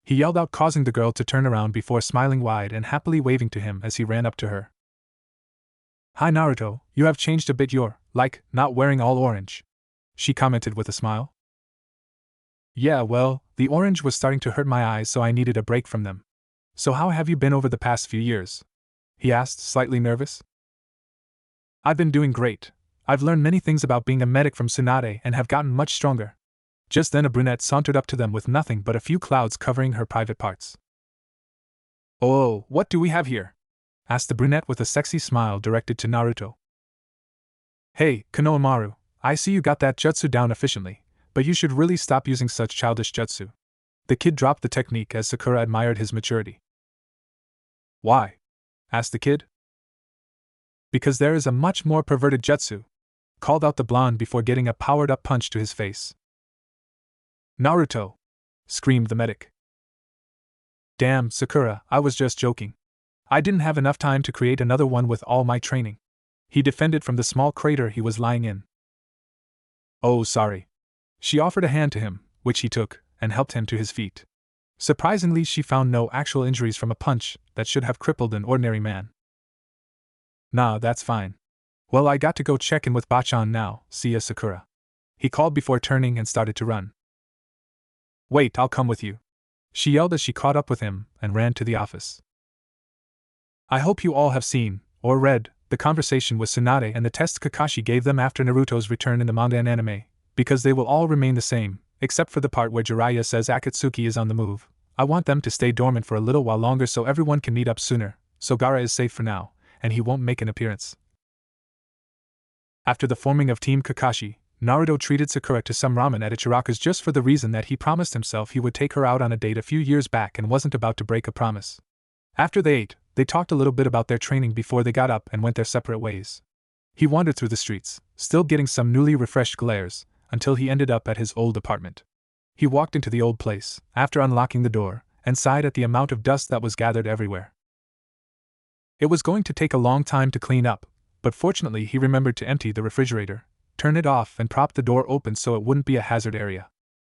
he yelled out, causing the girl to turn around before smiling wide and happily waving to him as he ran up to her. "Hi Naruto, you have changed a bit, you're, like, not wearing all orange," she commented with a smile. "Yeah, well, the orange was starting to hurt my eyes, so I needed a break from them. So how have you been over the past few years?" he asked, slightly nervous. "I've been doing great. I've learned many things about being a medic from Tsunade and have gotten much stronger." Just then a brunette sauntered up to them with nothing but a few clouds covering her private parts. "Oh, what do we have here?" asked the brunette with a sexy smile directed to Naruto. "Hey, Konohamaru, I see you got that jutsu down efficiently, but you should really stop using such childish jutsu." The kid dropped the technique as Sakura admired his maturity. "Why?" asked the kid. "Because there is a much more perverted jutsu," called out the blonde before getting a powered-up punch to his face. "Naruto!" screamed the medic. "Damn, Sakura, I was just joking. I didn't have enough time to create another one with all my training," he defended from the small crater he was lying in. "Oh, sorry." She offered a hand to him, which he took, and helped him to his feet. Surprisingly, she found no actual injuries from a punch that should have crippled an ordinary man. "Nah, that's fine. Well, I got to go check in with Bachan now, see ya Sakura," he called before turning and started to run. "Wait, I'll come with you," she yelled as she caught up with him and ran to the office. I hope you all have seen, or read, the conversation with Tsunade and the test Kakashi gave them after Naruto's return in the manga and anime, because they will all remain the same, except for the part where Jiraiya says Akatsuki is on the move. I want them to stay dormant for a little while longer so everyone can meet up sooner, so Gaara is safe for now, and he won't make an appearance. After the forming of Team Kakashi, Naruto treated Sakura to some ramen at Ichiraka's just for the reason that he promised himself he would take her out on a date a few years back and wasn't about to break a promise. After they ate, they talked a little bit about their training before they got up and went their separate ways. He wandered through the streets, still getting some newly refreshed glares, until he ended up at his old apartment. He walked into the old place, after unlocking the door, and sighed at the amount of dust that was gathered everywhere. It was going to take a long time to clean up, but fortunately he remembered to empty the refrigerator, turn it off and prop the door open so it wouldn't be a hazard area.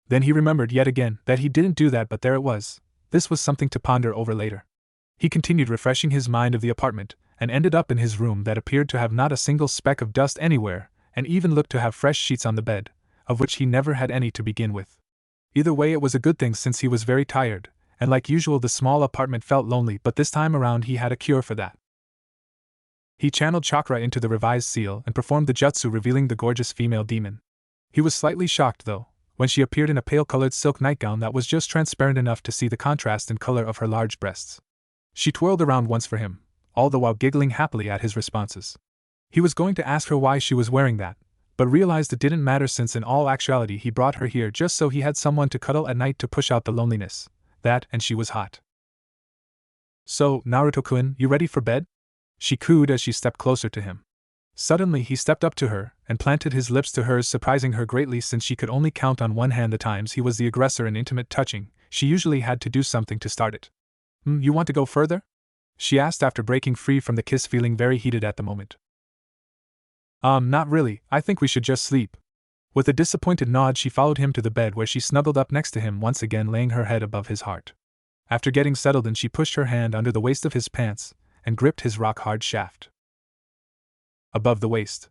Then he remembered yet again that he didn't do that, but there it was. This was something to ponder over later. He continued refreshing his mind of the apartment, and ended up in his room that appeared to have not a single speck of dust anywhere, and even looked to have fresh sheets on the bed, of which he never had any to begin with. Either way, it was a good thing since he was very tired, and like usual the small apartment felt lonely, but this time around he had a cure for that. He channeled chakra into the revised seal and performed the jutsu revealing the gorgeous female demon. He was slightly shocked, though, when she appeared in a pale-colored silk nightgown that was just transparent enough to see the contrast in color of her large breasts. She twirled around once for him, all the while giggling happily at his responses. He was going to ask her why she was wearing that, but realized it didn't matter since in all actuality he brought her here just so he had someone to cuddle at night to push out the loneliness. That, and she was hot. "So, Naruto-kun, you ready for bed?" she cooed as she stepped closer to him. Suddenly he stepped up to her and planted his lips to hers, surprising her greatly since she could only count on one hand the times he was the aggressor in intimate touching. She usually had to do something to start it. You want to go further?" she asked after breaking free from the kiss, feeling very heated at the moment. Not really, I think we should just sleep. With a disappointed nod, she followed him to the bed where she snuggled up next to him, once again laying her head above his heart. After getting settled in, she pushed her hand under the waist of his pants and gripped his rock-hard shaft. Above the waist.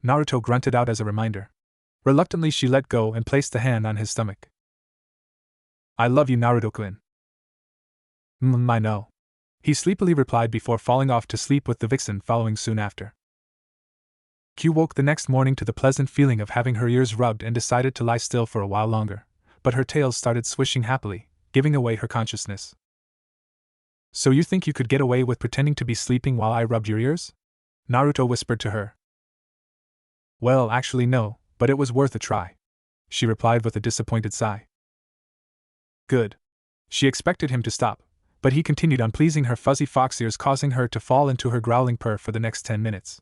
Naruto grunted out as a reminder. Reluctantly, she let go and placed the hand on his stomach. I love you, Naruto-kun. I know. He sleepily replied before falling off to sleep with the vixen following soon after. Q woke the next morning to the pleasant feeling of having her ears rubbed and decided to lie still for a while longer, but her tail started swishing happily, giving away her consciousness. So you think you could get away with pretending to be sleeping while I rubbed your ears? Naruto whispered to her. Well, actually no, but it was worth a try, she replied with a disappointed sigh. Good. She expected him to stop, but he continued on, pleasing her fuzzy fox ears, causing her to fall into her growling purr for the next 10 minutes.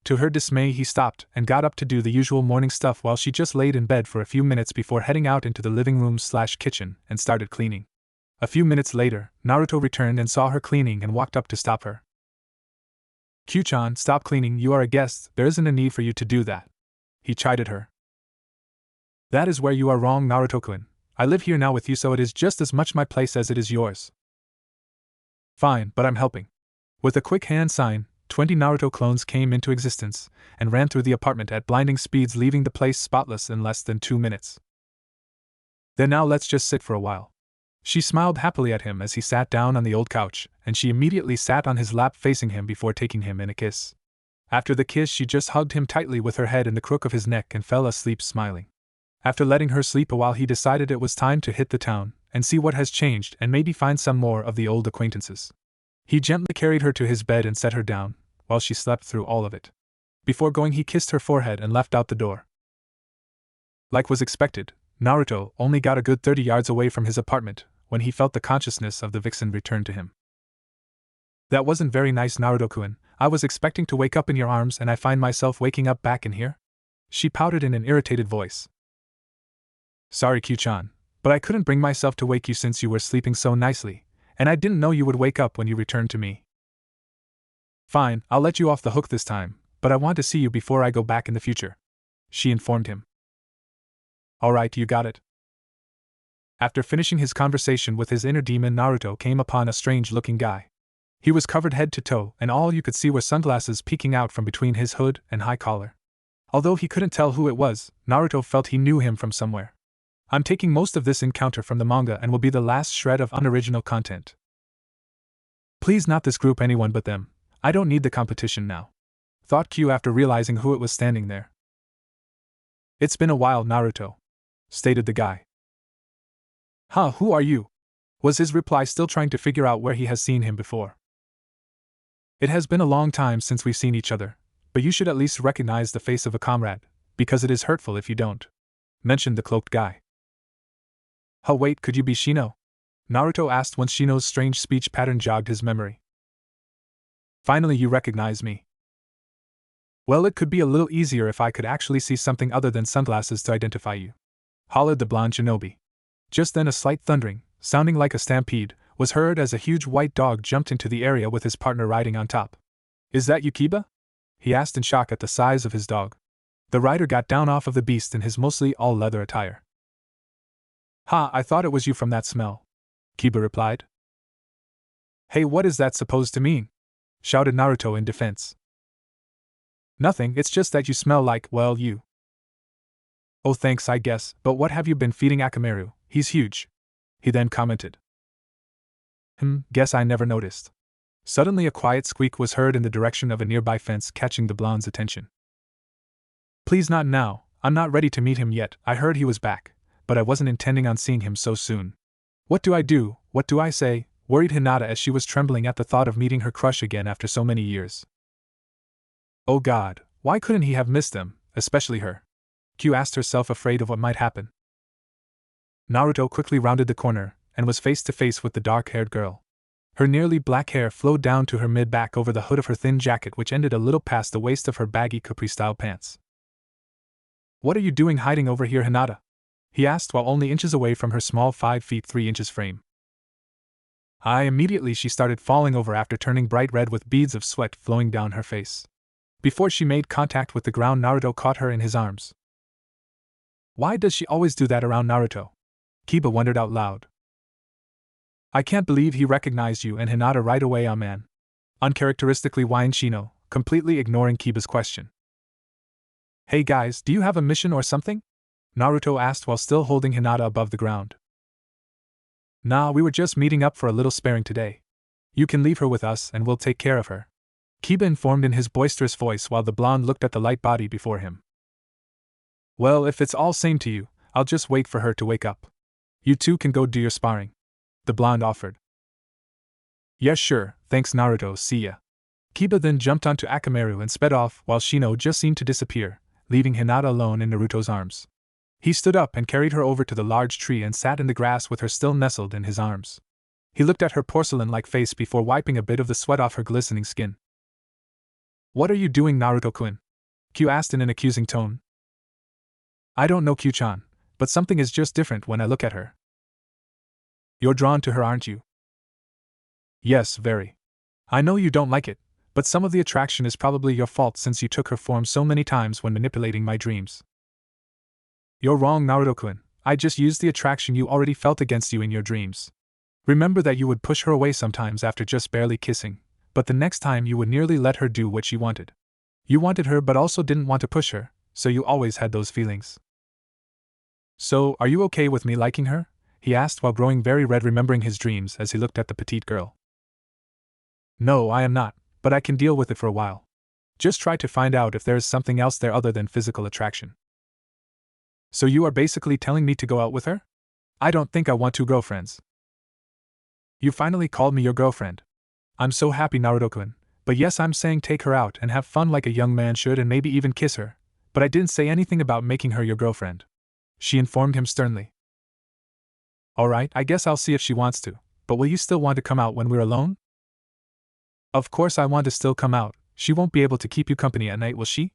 To her dismay, he stopped and got up to do the usual morning stuff while she just laid in bed for a few minutes before heading out into the living room/kitchen and started cleaning. A few minutes later, Naruto returned and saw her cleaning and walked up to stop her. Q-chan, stop cleaning, you are a guest, there isn't a need for you to do that. He chided her. That is where you are wrong, Naruto-kun. I live here now with you, so it is just as much my place as it is yours. Fine, but I'm helping. With a quick hand sign, 20 Naruto clones came into existence and ran through the apartment at blinding speeds, leaving the place spotless in less than 2 minutes. Then now let's just sit for a while. She smiled happily at him as he sat down on the old couch, and she immediately sat on his lap facing him before taking him in a kiss. After the kiss, she just hugged him tightly with her head in the crook of his neck and fell asleep smiling. After letting her sleep a while, he decided it was time to hit the town and see what has changed and maybe find some more of the old acquaintances. He gently carried her to his bed and set her down, while she slept through all of it. Before going, he kissed her forehead and left out the door. Like was expected, Naruto only got a good 30 yards away from his apartment when he felt the consciousness of the vixen return to him. That wasn't very nice, Naruto-kun. I was expecting to wake up in your arms and I find myself waking up back in here? She pouted in an irritated voice. Sorry, Q-chan, but I couldn't bring myself to wake you since you were sleeping so nicely, and I didn't know you would wake up when you returned to me. Fine, I'll let you off the hook this time, but I want to see you before I go back in the future, she informed him. Alright, you got it. After finishing his conversation with his inner demon, Naruto came upon a strange-looking guy. He was covered head to toe, and all you could see were sunglasses peeking out from between his hood and high collar. Although he couldn't tell who it was, Naruto felt he knew him from somewhere. I'm taking most of this encounter from the manga and will be the last shred of unoriginal content. Please, not this group, anyone but them. I don't need the competition now, thought Q after realizing who it was standing there. It's been a while, Naruto, stated the guy. Huh, who are you? Was his reply, still trying to figure out where he has seen him before. It has been a long time since we've seen each other, but you should at least recognize the face of a comrade, because it is hurtful if you don't, mentioned the cloaked guy. Oh wait, could you be Shino? Naruto asked once Shino's strange speech pattern jogged his memory. Finally you recognize me. Well, it could be a little easier if I could actually see something other than sunglasses to identify you, hollered the blonde shinobi. Just then a slight thundering, sounding like a stampede, was heard as a huge white dog jumped into the area with his partner riding on top. Is that Yukiba? He asked in shock at the size of his dog. The rider got down off of the beast in his mostly all-leather attire. Ha, I thought it was you from that smell, Kiba replied. Hey, what is that supposed to mean? Shouted Naruto in defense. Nothing, it's just that you smell like, well, you. Oh thanks, I guess, but what have you been feeding Akamaru? He's huge, he then commented. Guess I never noticed. Suddenly a quiet squeak was heard in the direction of a nearby fence, catching the blonde's attention. Please, not now, I'm not ready to meet him yet. I heard he was back, but I wasn't intending on seeing him so soon. What do I do, what do I say? Worried Hinata as she was trembling at the thought of meeting her crush again after so many years. Oh God, why couldn't he have missed them, especially her? Q asked herself, afraid of what might happen. Naruto quickly rounded the corner and was face to face with the dark-haired girl. Her nearly black hair flowed down to her mid-back over the hood of her thin jacket, which ended a little past the waist of her baggy capri-style pants. What are you doing hiding over here, Hinata? He asked while only inches away from her small 5 feet 3 inches frame. Immediately she started falling over after turning bright red with beads of sweat flowing down her face. Before she made contact with the ground, Naruto caught her in his arms. Why does she always do that around Naruto? Kiba wondered out loud. I can't believe he recognized you and Hinata right away, ah man. Uncharacteristically whined Shino, completely ignoring Kiba's question. Hey guys, do you have a mission or something? Naruto asked while still holding Hinata above the ground. Nah, we were just meeting up for a little sparring today. You can leave her with us and we'll take care of her. Kiba informed in his boisterous voice while the blonde looked at the light body before him. Well, if it's all same to you, I'll just wait for her to wake up. You two can go do your sparring. The blonde offered. Yes, sure, thanks Naruto, see ya. Kiba then jumped onto Akamaru and sped off while Shino just seemed to disappear, leaving Hinata alone in Naruto's arms. He stood up and carried her over to the large tree and sat in the grass with her still nestled in his arms. He looked at her porcelain-like face before wiping a bit of the sweat off her glistening skin. What are you doing, Naruto-kun? Kyu asked in an accusing tone. I don't know, Kyu-chan, but something is just different when I look at her. You're drawn to her, aren't you? Yes, very. I know you don't like it, but some of the attraction is probably your fault since you took her form so many times when manipulating my dreams. You're wrong, Naruto-kun. I just used the attraction you already felt against you in your dreams. Remember that you would push her away sometimes after just barely kissing, but the next time you would nearly let her do what she wanted. You wanted her but also didn't want to push her, so you always had those feelings. So, are you okay with me liking her? He asked while growing very red, remembering his dreams as he looked at the petite girl. No, I am not, but I can deal with it for a while. Just try to find out if there is something else there other than physical attraction. So you are basically telling me to go out with her? I don't think I want two girlfriends. You finally called me your girlfriend. I'm so happy, Naruto-kun, but yes, I'm saying take her out and have fun like a young man should and maybe even kiss her, but I didn't say anything about making her your girlfriend. She informed him sternly. Alright, I guess I'll see if she wants to, but will you still want to come out when we're alone? Of course I want to still come out. She won't be able to keep you company at night, will she?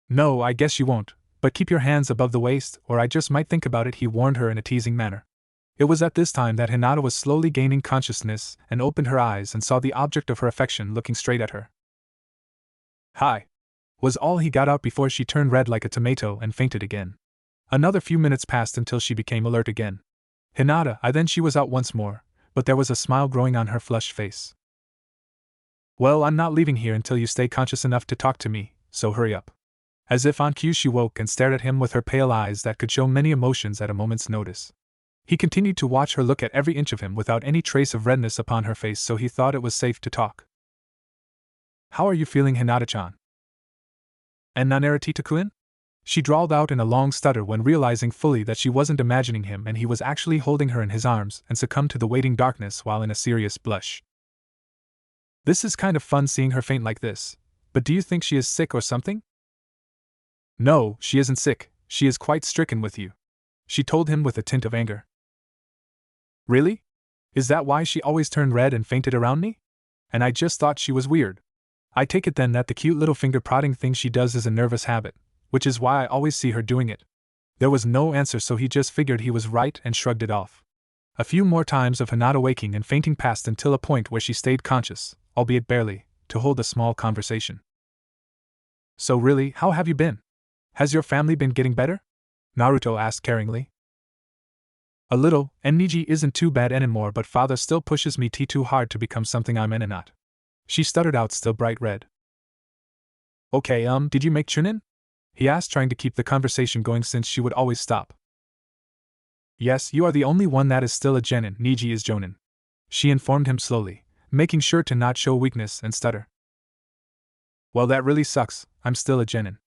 No, I guess she won't, but keep your hands above the waist or I just might think about it, he warned her in a teasing manner. It was at this time that Hinata was slowly gaining consciousness and opened her eyes and saw the object of her affection looking straight at her. Hi! Was all he got out before she turned red like a tomato and fainted again. Another few minutes passed until she became alert again. Hinata, then she was out once more, but there was a smile growing on her flushed face. Well, I'm not leaving here until you stay conscious enough to talk to me, so hurry up. As if on cue, she woke and stared at him with her pale eyes that could show many emotions at a moment's notice. He continued to watch her look at every inch of him without any trace of redness upon her face, so he thought it was safe to talk. How are you feeling, Hinata-chan? And Nanerati-kun? She drawled out in a long stutter when realizing fully that she wasn't imagining him and he was actually holding her in his arms, and succumbed to the waiting darkness while in a serious blush. This is kind of fun seeing her faint like this, but do you think she is sick or something? No, she isn't sick, she is quite stricken with you, she told him with a tint of anger. Really? Is that why she always turned red and fainted around me? And I just thought she was weird. I take it then that the cute little finger prodding thing she does is a nervous habit, which is why I always see her doing it. There was no answer, so he just figured he was right and shrugged it off. A few more times of Hinata waking and fainting passed until a point where she stayed conscious, albeit barely, to hold a small conversation. So really, how have you been? Has your family been getting better? Naruto asked caringly. A little, and Niji isn't too bad anymore, but father still pushes me too hard to become something I'm not. She stuttered out, still bright red. Okay, did you make chunin? He asked, trying to keep the conversation going since she would always stop. Yes, you are the only one that is still a genin, Niji is jonin. She informed him slowly, making sure to not show weakness and stutter. Well, that really sucks, I'm still a genin,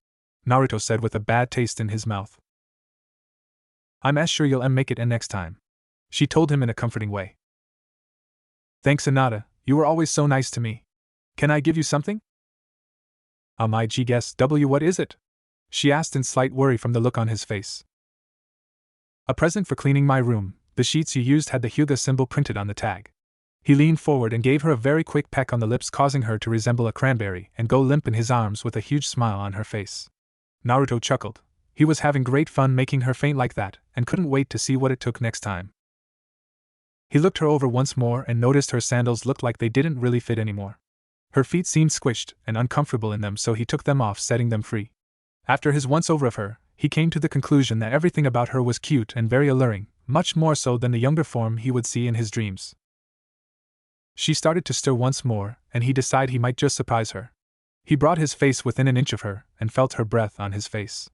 Naruto said with a bad taste in his mouth. I'm as sure you'll make it next time, she told him in a comforting way. Thanks, Hinata, you were always so nice to me. Can I give you something? I guess, what is it? She asked in slight worry from the look on his face. A present for cleaning my room. The sheets you used had the Hyuga symbol printed on the tag. He leaned forward and gave her a very quick peck on the lips, causing her to resemble a cranberry and go limp in his arms with a huge smile on her face. Naruto chuckled. He was having great fun making her faint like that, and couldn't wait to see what it took next time. He looked her over once more and noticed her sandals looked like they didn't really fit anymore. Her feet seemed squished and uncomfortable in them, so he took them off, setting them free. After his once-over of her, he came to the conclusion that everything about her was cute and very alluring, much more so than the younger form he would see in his dreams. She started to stir once more, and he decided he might just surprise her. He brought his face within an inch of her and felt her breath on his face.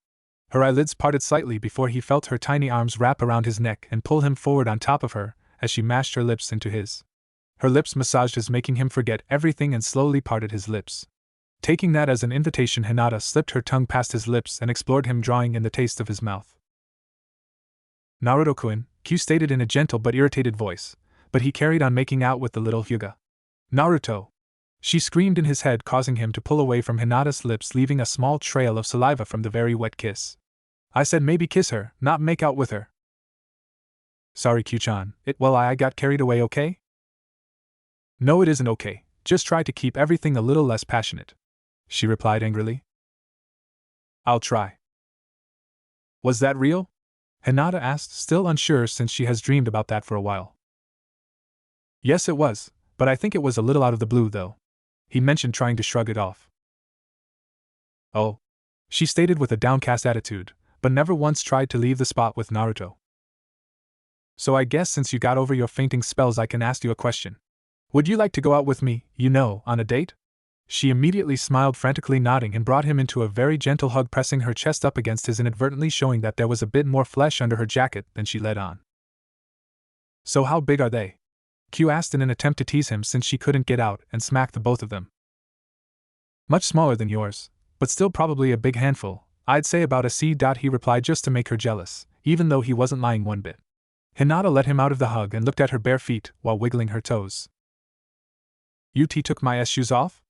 Her eyelids parted slightly before he felt her tiny arms wrap around his neck and pull him forward on top of her as she mashed her lips into his. Her lips massaged his, making him forget everything, and slowly parted his lips. Taking that as an invitation, Hinata slipped her tongue past his lips and explored him, drawing in the taste of his mouth. Naruto-kun, Q stated in a gentle but irritated voice, but he carried on making out with the little Hyuga. Naruto! She screamed in his head, causing him to pull away from Hinata's lips, leaving a small trail of saliva from the very wet kiss. I said maybe kiss her, not make out with her. Sorry, Q-chan, I got carried away, okay? No, it isn't okay, just try to keep everything a little less passionate, she replied angrily. I'll try. Was that real? Hinata asked, still unsure since she has dreamed about that for a while. Yes, it was, but I think it was a little out of the blue though, he mentioned, trying to shrug it off. Oh, she stated with a downcast attitude, but never once tried to leave the spot with Naruto. So I guess since you got over your fainting spells, I can ask you a question. Would you like to go out with me, on a date? She immediately smiled, frantically nodding, and brought him into a very gentle hug, pressing her chest up against his, inadvertently showing that there was a bit more flesh under her jacket than she let on. So how big are they? Q asked in an attempt to tease him, since she couldn't get out and smack the both of them. Much smaller than yours, but still probably a big handful. I'd say about a C. He replied, just to make her jealous, even though he wasn't lying one bit. Hinata let him out of the hug and looked at her bare feet while wiggling her toes. UT took my shoes off?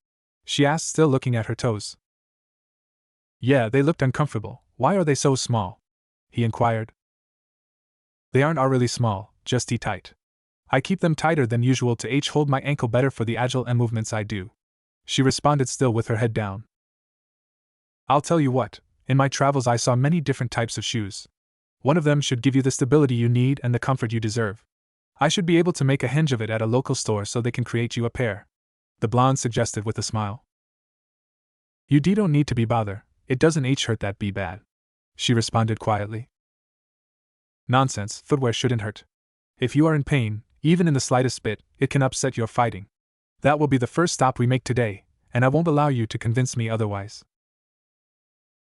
She asked, still looking at her toes. Yeah, they looked uncomfortable. Why are they so small? He inquired. They aren't really small, just tight. I keep them tighter than usual to hold my ankle better for the agile and movements I do. She responded, still with her head down. I'll tell you what, in my travels I saw many different types of shoes. One of them should give you the stability you need and the comfort you deserve. I should be able to make a hinge of it at a local store so they can create you a pair, the blonde suggested with a smile. You don't need to be bother, it doesn't hurt that be bad, she responded quietly. Nonsense, footwear shouldn't hurt. If you are in pain, even in the slightest bit, it can upset your fighting. That will be the first stop we make today, and I won't allow you to convince me otherwise.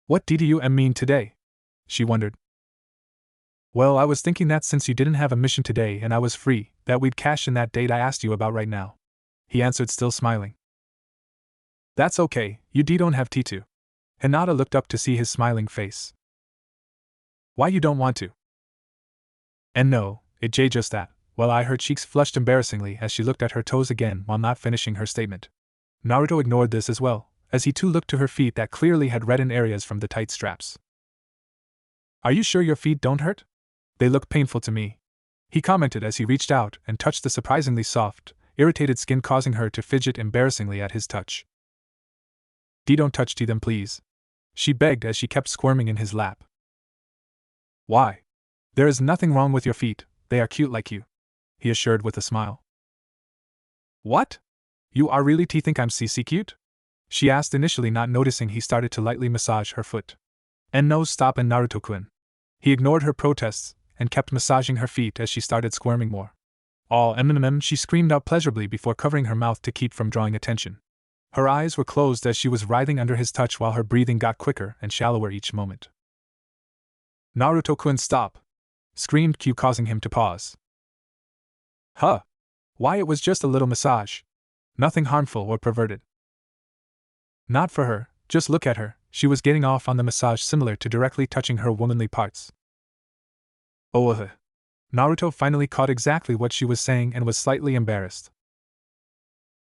What do you mean today? She wondered. Well, I was thinking that since you didn't have a mission today and I was free, that we'd cash in that date I asked you about right now, he answered, still smiling. That's okay, you don't have to. Hinata looked up to see his smiling face. Why you don't want to? And no, it just that. Her cheeks flushed embarrassingly as she looked at her toes again while not finishing her statement. Naruto ignored this as well, as he too looked to her feet that clearly had reddened areas from the tight straps. Are you sure your feet don't hurt? They look painful to me, he commented as he reached out and touched the surprisingly soft, irritated skin, causing her to fidget embarrassingly at his touch. Don't touch them, please, she begged as she kept squirming in his lap. Why? There is nothing wrong with your feet, they are cute like you, he assured with a smile. What? You are really think I'm CC cute? She asked, initially not noticing he started to lightly massage her foot. And no, stop, and Naruto-kun. He ignored her protests and kept massaging her feet as she started squirming more. She screamed out pleasurably before covering her mouth to keep from drawing attention. Her eyes were closed as she was writhing under his touch while her breathing got quicker and shallower each moment. Naruto-kun, stop! Screamed Q, causing him to pause. Huh? Why, it was just a little massage. Nothing harmful or perverted. Not for her, just look at her, she was getting off on the massage similar to directly touching her womanly parts. Naruto finally caught exactly what she was saying and was slightly embarrassed.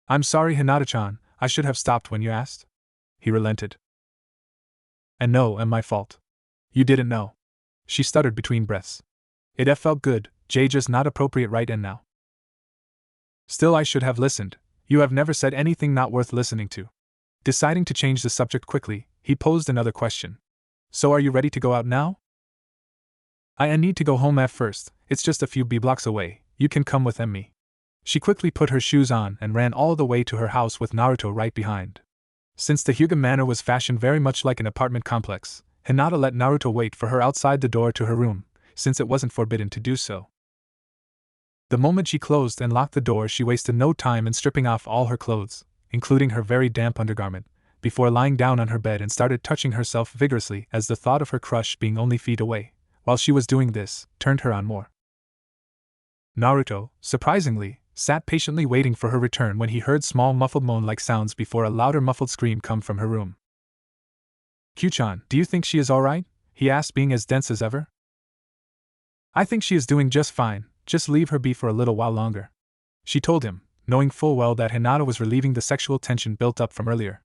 I'm sorry, Hinata-chan, I should have stopped when you asked. He relented. And no, my fault. You didn't know. She stuttered between breaths. It felt good, just not appropriate right now. Still, I should have listened. You have never said anything not worth listening to. Deciding to change the subject quickly, he posed another question. So are you ready to go out now? I need to go home at first, it's just a few blocks away, you can come with me. She quickly put her shoes on and ran all the way to her house with Naruto right behind. Since the Hyuga Manor was fashioned very much like an apartment complex, Hinata let Naruto wait for her outside the door to her room, since it wasn't forbidden to do so. The moment she closed and locked the door, she wasted no time in stripping off all her clothes, including her very damp undergarment, before lying down on her bed and started touching herself vigorously, as the thought of her crush being only feet away, while she was doing this, turned her on more. Naruto, surprisingly, sat patiently waiting for her return when he heard small muffled moan-like sounds before a louder muffled scream come from her room. "Q-chan, do you think she is alright?" he asked, being as dense as ever. "I think she is doing just fine, just leave her be for a little while longer," she told him, knowing full well that Hinata was relieving the sexual tension built up from earlier.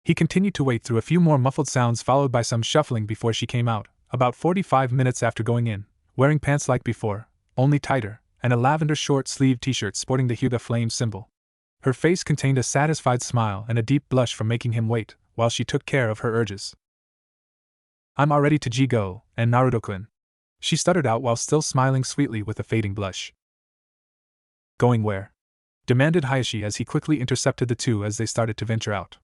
He continued to wait through a few more muffled sounds followed by some shuffling before she came out, about 45 minutes after going in, wearing pants like before, only tighter, and a lavender short-sleeved t-shirt sporting the Hyuga flame symbol. Her face contained a satisfied smile and a deep blush from making him wait, while she took care of her urges. "I'm all ready to go, and Naruto-kun," she stuttered out while still smiling sweetly with a fading blush. "Going where?" demanded Hayashi as he quickly intercepted the two as they started to venture out.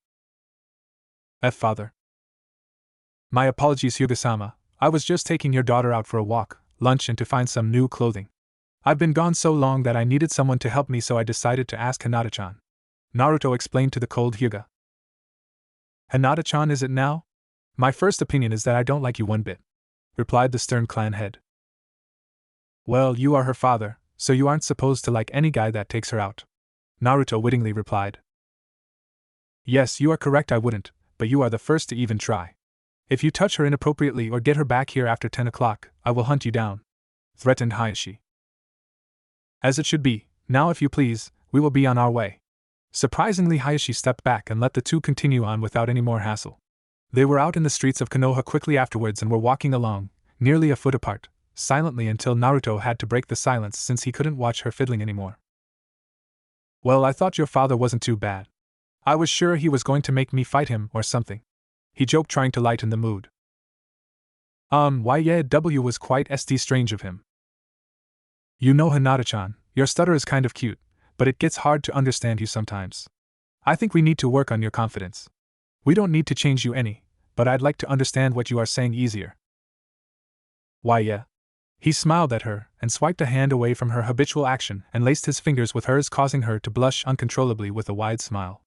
"Father." "My apologies, Hyuga-sama. I was just taking your daughter out for a walk, lunch, and to find some new clothing. I've been gone so long that I needed someone to help me, so I decided to ask Hinata-chan," Naruto explained to the cold Hyuga. "Hinata-chan is it now? My first opinion is that I don't like you one bit," replied the stern clan head. "Well, you are her father, so you aren't supposed to like any guy that takes her out," Naruto wittingly replied. "Yes, you are correct, I wouldn't, but you are the first to even try. If you touch her inappropriately or get her back here after 10 o'clock, I will hunt you down," threatened Hayashi. "As it should be. Now, if you please, we will be on our way." Surprisingly, Hayashi stepped back and let the two continue on without any more hassle. They were out in the streets of Konoha quickly afterwards and were walking along, nearly a foot apart, silently, until Naruto had to break the silence since he couldn't watch her fiddling anymore. "Well, I thought your father wasn't too bad. I was sure he was going to make me fight him or something," he joked, trying to lighten the mood. Why yeah, W was quite strange of him. "You know, Hinata-chan, your stutter is kind of cute, but it gets hard to understand you sometimes. I think we need to work on your confidence. We don't need to change you any, but I'd like to understand what you are saying easier." "Why yeah." He smiled at her and swiped a hand away from her habitual action and laced his fingers with hers, causing her to blush uncontrollably with a wide smile.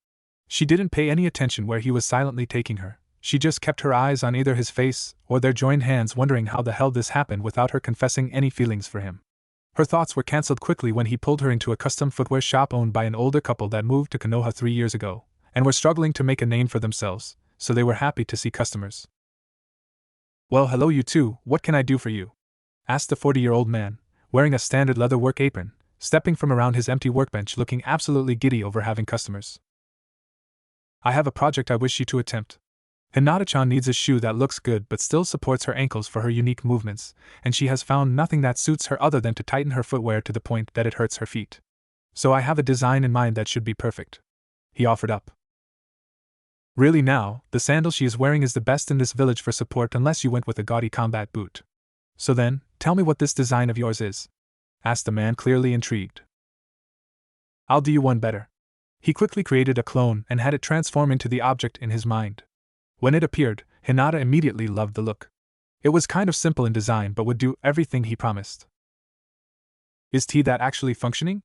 She didn't pay any attention where he was silently taking her. She just kept her eyes on either his face or their joined hands, wondering how the hell this happened without her confessing any feelings for him. Her thoughts were cancelled quickly when he pulled her into a custom footwear shop owned by an older couple that moved to Konoha 3 years ago, and were struggling to make a name for themselves, so they were happy to see customers. "Well, hello you two, what can I do for you?" asked the 40-year-old man, wearing a standard leather work apron, stepping from around his empty workbench looking absolutely giddy over having customers. "I have a project I wish you to attempt. Hinata-chan needs a shoe that looks good but still supports her ankles for her unique movements, and she has found nothing that suits her other than to tighten her footwear to the point that it hurts her feet. So I have a design in mind that should be perfect," he offered up. "Really now, the sandal she is wearing is the best in this village for support unless you went with a gaudy combat boot. So then, tell me what this design of yours is?" asked the man, clearly intrigued. "I'll do you one better." He quickly created a clone and had it transform into the object in his mind. When it appeared, Hinata immediately loved the look. It was kind of simple in design but would do everything he promised. "Is that actually functioning?"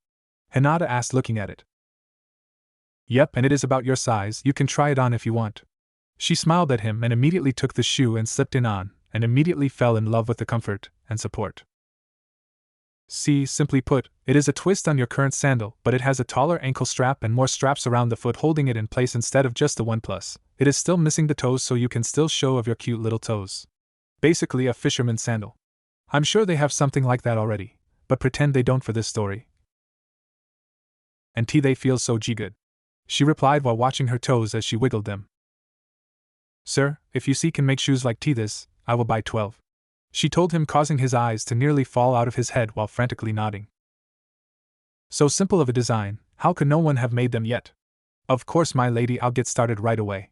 Hinata asked, looking at it. "Yep, and it is about your size, you can try it on if you want." She smiled at him and immediately took the shoe and slipped it on, and immediately fell in love with the comfort and support. "See, simply put, it is a twist on your current sandal, but it has a taller ankle strap and more straps around the foot holding it in place instead of just the one, plus it is still missing the toes so you can still show of your cute little toes. Basically a fisherman's sandal. I'm sure they have something like that already, but pretend they don't for this story. And they feel so good," she replied while watching her toes as she wiggled them. "Sir, if you can make shoes like this, I will buy 12. She told him, causing his eyes to nearly fall out of his head while frantically nodding. So simple of a design, how could no one have made them yet? "Of course, my lady, I'll get started right away."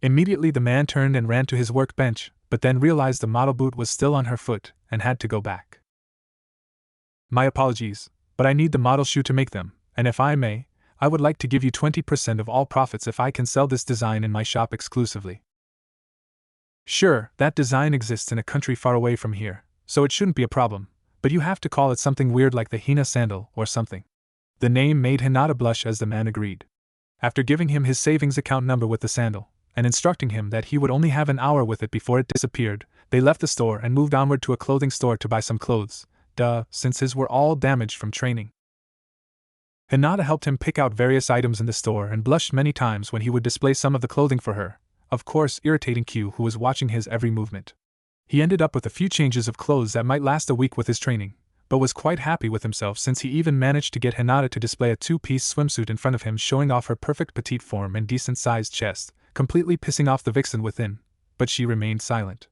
Immediately the man turned and ran to his workbench, but then realized the model boot was still on her foot and had to go back. "My apologies, but I need the model shoe to make them, and if I may, I would like to give you 20% of all profits if I can sell this design in my shop exclusively." Sure, that design exists in a country far away from here, so it shouldn't be a problem, but you have to call it something weird like the Hina sandal or something. The name made Hinata blush as the man agreed. After giving him his savings account number with the sandal, and instructing him that he would only have an hour with it before it disappeared, they left the store and moved onward to a clothing store to buy some clothes, since his were all damaged from training. Hinata helped him pick out various items in the store and blushed many times when he would display some of the clothing for her, of course irritating Q, who was watching his every movement. He ended up with a few changes of clothes that might last a week with his training, but was quite happy with himself since he even managed to get Hinata to display a two-piece swimsuit in front of him showing off her perfect petite form and decent-sized chest, completely pissing off the vixen within, but she remained silent.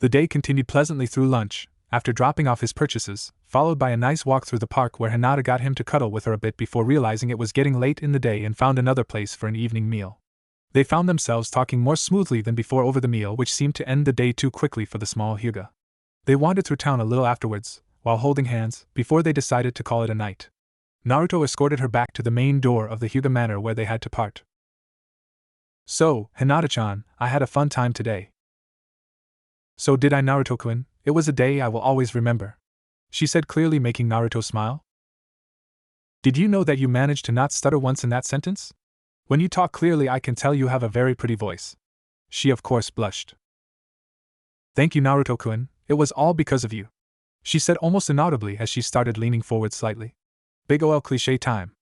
The day continued pleasantly through lunch, after dropping off his purchases, followed by a nice walk through the park where Hinata got him to cuddle with her a bit before realizing it was getting late in the day and found another place for an evening meal. They found themselves talking more smoothly than before over the meal, which seemed to end the day too quickly for the small Hyuga. They wandered through town a little afterwards, while holding hands, before they decided to call it a night. Naruto escorted her back to the main door of the Hyuga manor where they had to part. So, Hinata-chan, I had a fun time today. So did I, Naruto-kun. It was a day I will always remember. She said, clearly making Naruto smile. Did you know that you managed to not stutter once in that sentence? When you talk clearly, I can tell you have a very pretty voice. She of course blushed. Thank you, Naruto-kun, it was all because of you. She said almost inaudibly as she started leaning forward slightly. Big ol' cliché time.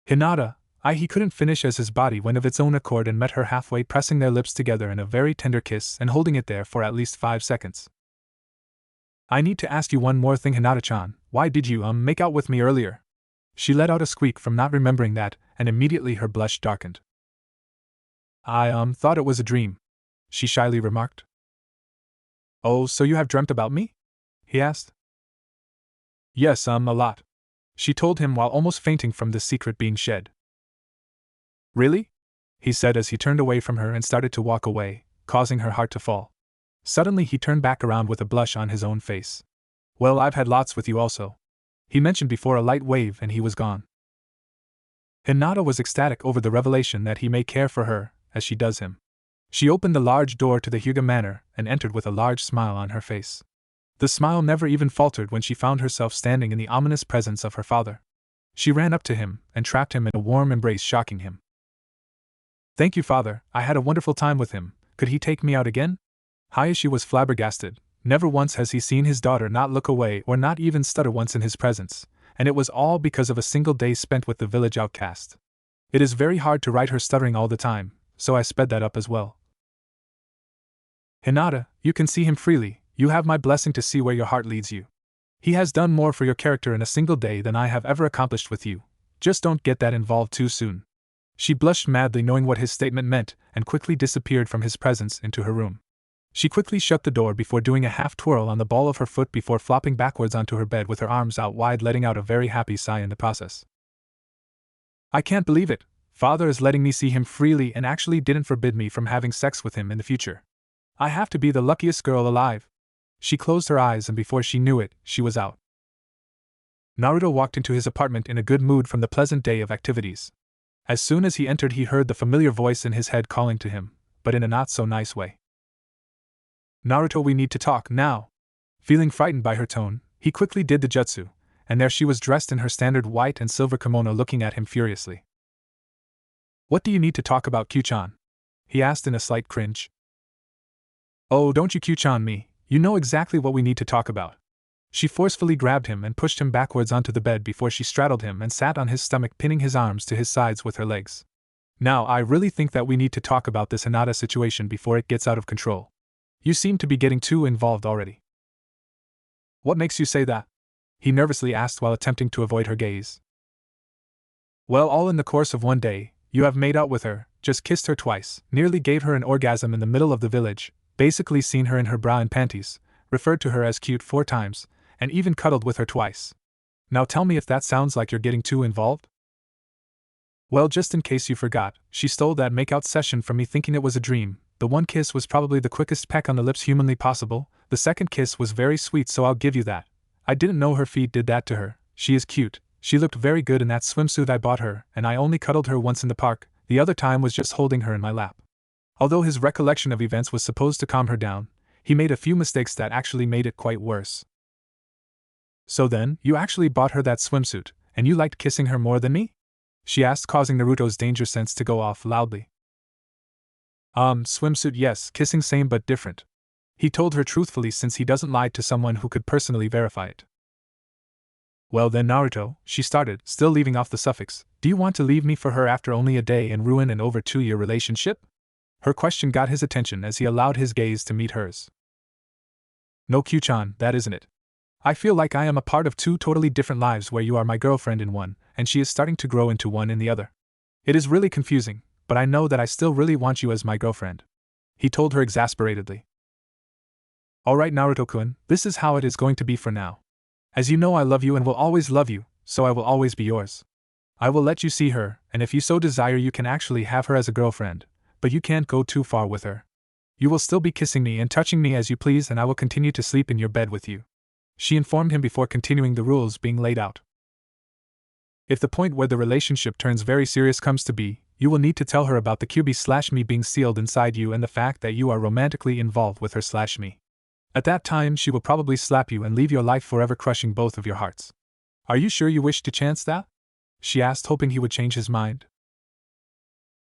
Hinata, he couldn't finish as his body went of its own accord and met her halfway, pressing their lips together in a very tender kiss and holding it there for at least 5 seconds. I need to ask you one more thing, Hinata-chan, why did you, make out with me earlier? She let out a squeak from not remembering that, and immediately her blush darkened. I, thought it was a dream, she shyly remarked. Oh, so you have dreamt about me? He asked. Yes, a lot. She told him while almost fainting from the secret being shed. Really? He said as he turned away from her and started to walk away, causing her heart to fall. Suddenly he turned back around with a blush on his own face. Well, I've had lots with you also. He mentioned before a light wave and he was gone. Hinata was ecstatic over the revelation that he may care for her, as she does him. She opened the large door to the Hyuga manor and entered with a large smile on her face. The smile never even faltered when she found herself standing in the ominous presence of her father. She ran up to him and trapped him in a warm embrace, shocking him. Thank you, father, I had a wonderful time with him, could he take me out again? Hayashi was flabbergasted. Never once has he seen his daughter not look away or not even stutter once in his presence, and it was all because of a single day spent with the village outcast. It is very hard to write her stuttering all the time, so I sped that up as well. Hinata, you can see him freely, you have my blessing to see where your heart leads you. He has done more for your character in a single day than I have ever accomplished with you, just don't get that involved too soon. She blushed madly knowing what his statement meant and quickly disappeared from his presence into her room. She quickly shut the door before doing a half twirl on the ball of her foot before flopping backwards onto her bed with her arms out wide, letting out a very happy sigh in the process. I can't believe it. Father is letting me see him freely and actually didn't forbid me from having sex with him in the future. I have to be the luckiest girl alive. She closed her eyes and before she knew it, she was out. Naruto walked into his apartment in a good mood from the pleasant day of activities. As soon as he entered, he heard the familiar voice in his head calling to him, but in a not-so-nice way. Naruto, we need to talk now. Feeling frightened by her tone, he quickly did the jutsu, and there she was dressed in her standard white and silver kimono looking at him furiously. What do you need to talk about, Q-chan? He asked in a slight cringe. Oh, don't you Q-chan me, you know exactly what we need to talk about. She forcefully grabbed him and pushed him backwards onto the bed before she straddled him and sat on his stomach, pinning his arms to his sides with her legs. Now I really think that we need to talk about this Hinata situation before it gets out of control. You seem to be getting too involved already. What makes you say that? He nervously asked while attempting to avoid her gaze. Well, all in the course of one day, you have made out with her, just kissed her twice, nearly gave her an orgasm in the middle of the village, basically seen her in her bra and panties, referred to her as cute 4 times, and even cuddled with her twice. Now tell me if that sounds like you're getting too involved? Well, just in case you forgot, she stole that makeout session from me thinking it was a dream. The one kiss was probably the quickest peck on the lips humanly possible, the second kiss was very sweet, so I'll give you that. I didn't know her feet did that to her. She is cute, she looked very good in that swimsuit I bought her, and I only cuddled her once in the park, the other time was just holding her in my lap. Although his recollection of events was supposed to calm her down, he made a few mistakes that actually made it quite worse. So then, you actually bought her that swimsuit, and you liked kissing her more than me? She asked, causing Naruto's danger sense to go off loudly. Swimsuit yes, kissing same but different. He told her truthfully since he doesn't lie to someone who could personally verify it. Well then Naruto, she started, still leaving off the suffix, do you want to leave me for her after only a day and ruin an over 2-year relationship? Her question got his attention as he allowed his gaze to meet hers. No Q-chan, that isn't it. I feel like I am a part of 2 totally different lives where you are my girlfriend in one, and she is starting to grow into one in the other. It is really confusing, but I know that I still really want you as my girlfriend. He told her exasperatedly. Alright Naruto-kun, this is how it is going to be for now. As you know I love you and will always love you, so I will always be yours. I will let you see her, and if you so desire you can actually have her as a girlfriend, but you can't go too far with her. You will still be kissing me and touching me as you please and I will continue to sleep in your bed with you. She informed him before continuing the rules being laid out. If the point where the relationship turns very serious comes to be, you will need to tell her about the Kyuubi/me being sealed inside you and the fact that you are romantically involved with her/me. At that time she will probably slap you and leave your life forever, crushing both of your hearts. Are you sure you wish to chance that? She asked, hoping he would change his mind.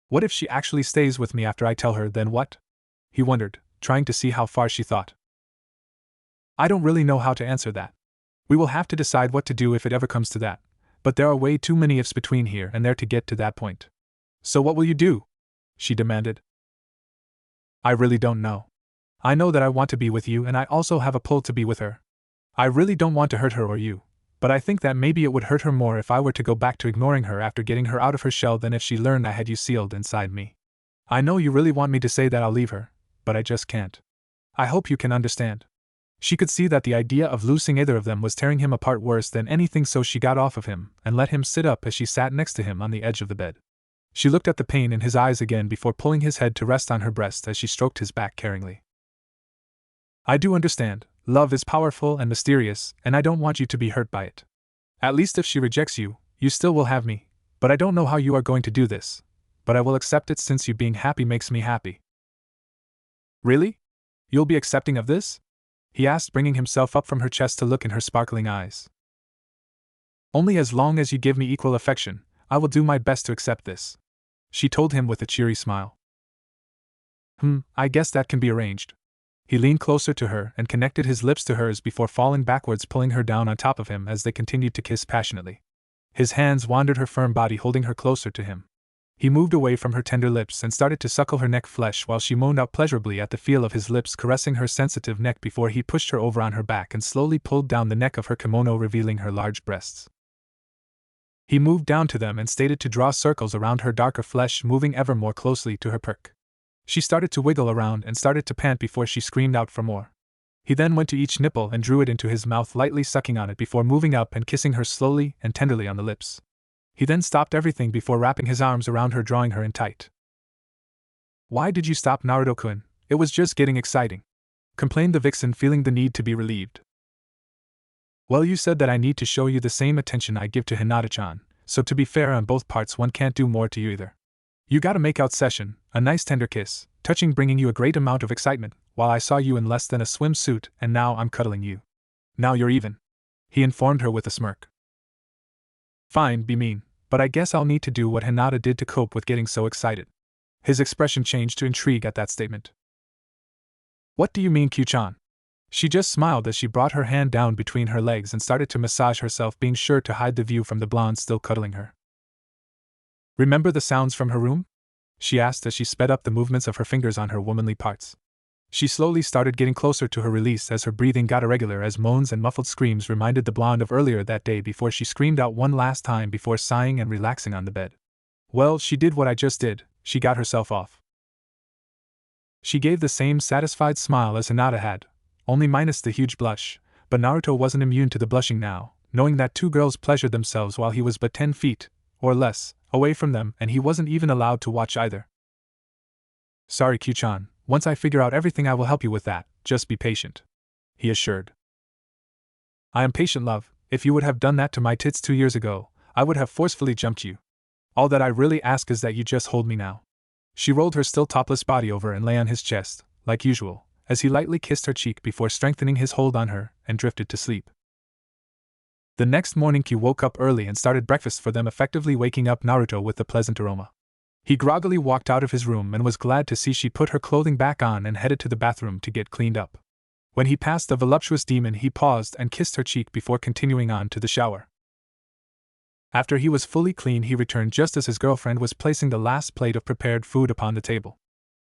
What if she actually stays with me after I tell her, then what? He wondered, trying to see how far she thought. I don't really know how to answer that. We will have to decide what to do if it ever comes to that, but there are way too many ifs between here and there to get to that point. So what will you do? She demanded. I really don't know. I know that I want to be with you and I also have a pull to be with her. I really don't want to hurt her or you, but I think that maybe it would hurt her more if I were to go back to ignoring her after getting her out of her shell than if she learned I had you sealed inside me. I know you really want me to say that I'll leave her, but I just can't. I hope you can understand. She could see that the idea of losing either of them was tearing him apart worse than anything, so she got off of him and let him sit up as she sat next to him on the edge of the bed. She looked at the pain in his eyes again before pulling his head to rest on her breast as she stroked his back caringly. I do understand, love is powerful and mysterious, and I don't want you to be hurt by it. At least if she rejects you, you still will have me, but I don't know how you are going to do this, but I will accept it since you being happy makes me happy. Really? You'll be accepting of this? He asked, bringing himself up from her chest to look in her sparkling eyes. Only as long as you give me equal affection, I will do my best to accept this. She told him with a cheery smile. I guess that can be arranged. He leaned closer to her and connected his lips to hers before falling backwards, pulling her down on top of him as they continued to kiss passionately. His hands wandered her firm body, holding her closer to him. He moved away from her tender lips and started to suckle her neck flesh while she moaned out pleasurably at the feel of his lips caressing her sensitive neck before he pushed her over on her back and slowly pulled down the neck of her kimono, revealing her large breasts. He moved down to them and started to draw circles around her darker flesh, moving ever more closely to her perk. She started to wiggle around and started to pant before she screamed out for more. He then went to each nipple and drew it into his mouth, lightly sucking on it before moving up and kissing her slowly and tenderly on the lips. He then stopped everything before wrapping his arms around her, drawing her in tight. Why did you stop, Naruto-kun? It was just getting exciting, complained the vixen, feeling the need to be relieved. Well, you said that I need to show you the same attention I give to Hinata-chan, so to be fair on both parts, one can't do more to you either. You got a make-out session, a nice tender kiss, touching, bringing you a great amount of excitement, while I saw you in less than a swimsuit and now I'm cuddling you. Now you're even, he informed her with a smirk. Fine, be mean, but I guess I'll need to do what Hinata did to cope with getting so excited. His expression changed to intrigue at that statement. What do you mean, Q-chan? She just smiled as she brought her hand down between her legs and started to massage herself, being sure to hide the view from the blonde still cuddling her. Remember the sounds from her room? She asked as she sped up the movements of her fingers on her womanly parts. She slowly started getting closer to her release as her breathing got irregular, as moans and muffled screams reminded the blonde of earlier that day before she screamed out one last time before sighing and relaxing on the bed. Well, she did what I just did, she got herself off. She gave the same satisfied smile as Hinata had, only minus the huge blush, but Naruto wasn't immune to the blushing now, knowing that 2 girls pleasured themselves while he was but 10 feet, or less, away from them, and he wasn't even allowed to watch either. Sorry, Q-chan. Once I figure out everything I will help you with that, just be patient, he assured. I am patient, love. If you would have done that to my tits 2 years ago, I would have forcefully jumped you. All that I really ask is that you just hold me now. She rolled her still topless body over and lay on his chest, like usual, as he lightly kissed her cheek before strengthening his hold on her and drifted to sleep. The next morning Kyu woke up early and started breakfast for them, effectively waking up Naruto with the pleasant aroma. He groggily walked out of his room and was glad to see she put her clothing back on and headed to the bathroom to get cleaned up. When he passed the voluptuous demon, he paused and kissed her cheek before continuing on to the shower. After he was fully clean, he returned just as his girlfriend was placing the last plate of prepared food upon the table.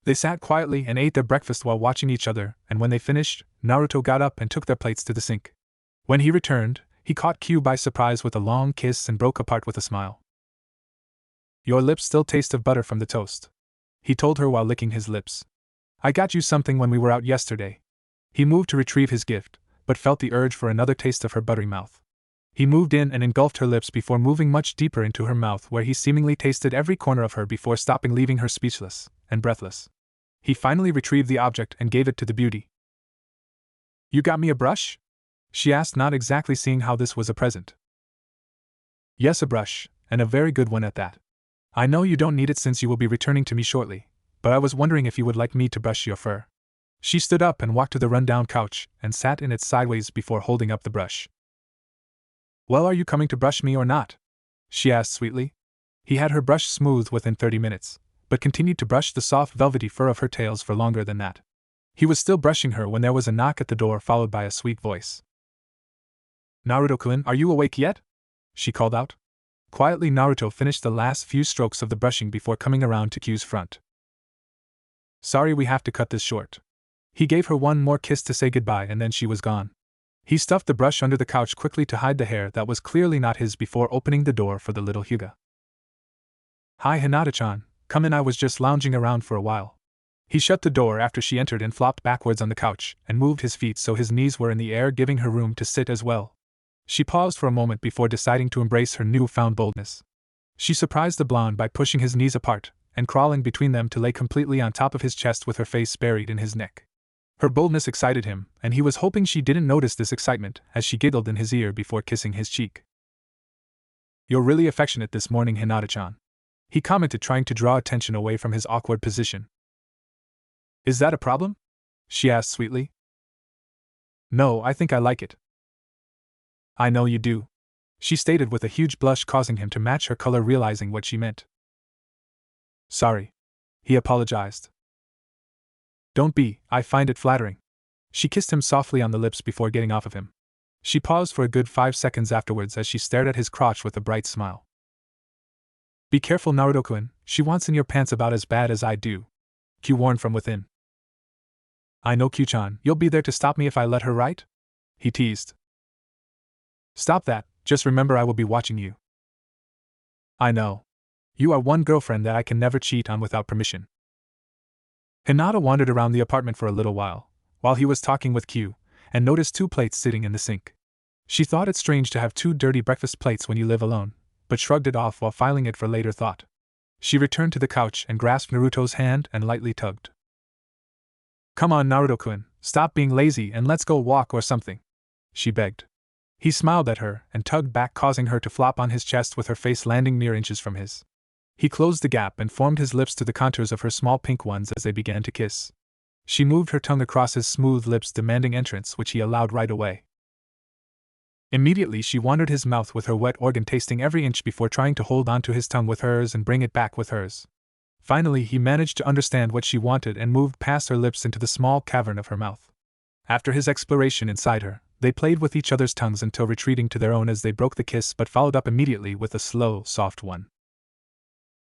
They sat quietly and ate their breakfast while watching each other, and when they finished, Naruto got up and took their plates to the sink. When he returned, he caught Kyu by surprise with a long kiss and broke apart with a smile. "Your lips still taste of butter from the toast," he told her while licking his lips. "I got you something when we were out yesterday." He moved to retrieve his gift, but felt the urge for another taste of her buttery mouth. He moved in and engulfed her lips before moving much deeper into her mouth, where he seemingly tasted every corner of her before stopping, leaving her speechless and breathless. He finally retrieved the object and gave it to the beauty. "You got me a brush?" she asked, not exactly seeing how this was a present. "Yes, a brush, and a very good one at that. I know you don't need it since you will be returning to me shortly, but I was wondering if you would like me to brush your fur." She stood up and walked to the run-down couch and sat in it sideways before holding up the brush. "Well, are you coming to brush me or not?" she asked sweetly. He had her brush smooth within 30 minutes, but continued to brush the soft velvety fur of her tails for longer than that. He was still brushing her when there was a knock at the door, followed by a sweet voice. "Naruto-kun, are you awake yet?" she called out. Quietly, Naruto finished the last few strokes of the brushing before coming around to Kyu's front. "Sorry, we have to cut this short." He gave her one more kiss to say goodbye, and then she was gone. He stuffed the brush under the couch quickly to hide the hair that was clearly not his before opening the door for the little Hyuga. "Hi, Hinata-chan, come in, I was just lounging around for a while." He shut the door after she entered and flopped backwards on the couch and moved his feet so his knees were in the air, giving her room to sit as well. She paused for a moment before deciding to embrace her newfound boldness. She surprised the blonde by pushing his knees apart and crawling between them to lay completely on top of his chest with her face buried in his neck. Her boldness excited him, and he was hoping she didn't notice this excitement as she giggled in his ear before kissing his cheek. "You're really affectionate this morning, Hinata-chan," he commented, trying to draw attention away from his awkward position. "Is that a problem?" she asked sweetly. "No, I think I like it." "I know you do," she stated with a huge blush causing him to match her color, realizing what she meant. "Sorry," he apologized. "Don't be, I find it flattering." She kissed him softly on the lips before getting off of him. She paused for a good 5 seconds afterwards as she stared at his crotch with a bright smile. "Be careful, Naruto-kun, she wants in your pants about as bad as I do," Kyu warned from within. "I know, Kyu-chan, you'll be there to stop me if I let her, right?" he teased. "Stop that, just remember I will be watching you." "I know. You are one girlfriend that I can never cheat on without permission." Hinata wandered around the apartment for a little while he was talking with Kyu, and noticed 2 plates sitting in the sink. She thought it strange to have 2 dirty breakfast plates when you live alone, but shrugged it off while filing it for later thought. She returned to the couch and grasped Naruto's hand and lightly tugged. "Come on, Naruto-kun, stop being lazy and let's go walk or something," she begged. He smiled at her and tugged back, causing her to flop on his chest with her face landing mere inches from his. He closed the gap and formed his lips to the contours of her small pink ones as they began to kiss. She moved her tongue across his smooth lips, demanding entrance, which he allowed right away. Immediately she wandered his mouth with her wet organ, tasting every inch before trying to hold onto his tongue with hers and bring it back with hers. Finally he managed to understand what she wanted and moved past her lips into the small cavern of her mouth. After his exploration inside her, they played with each other's tongues until retreating to their own as they broke the kiss, but followed up immediately with a slow, soft one.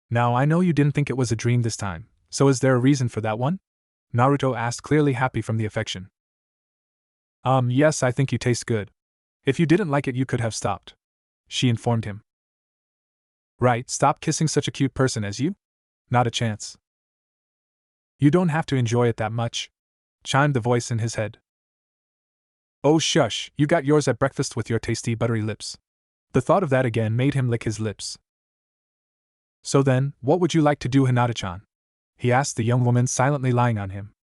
"Now I know you didn't think it was a dream this time, so is there a reason for that one?" Naruto asked, clearly happy from the affection. Yes, I think you taste good. If you didn't like it you could have stopped," she informed him. "Right, stop kissing such a cute person as you? Not a chance." "You don't have to enjoy it that much," chimed the voice in his head. "Oh shush, you got yours at breakfast with your tasty buttery lips." The thought of that again made him lick his lips. "So then, what would you like to do, Hinata-chan?" he asked the young woman silently lying on him.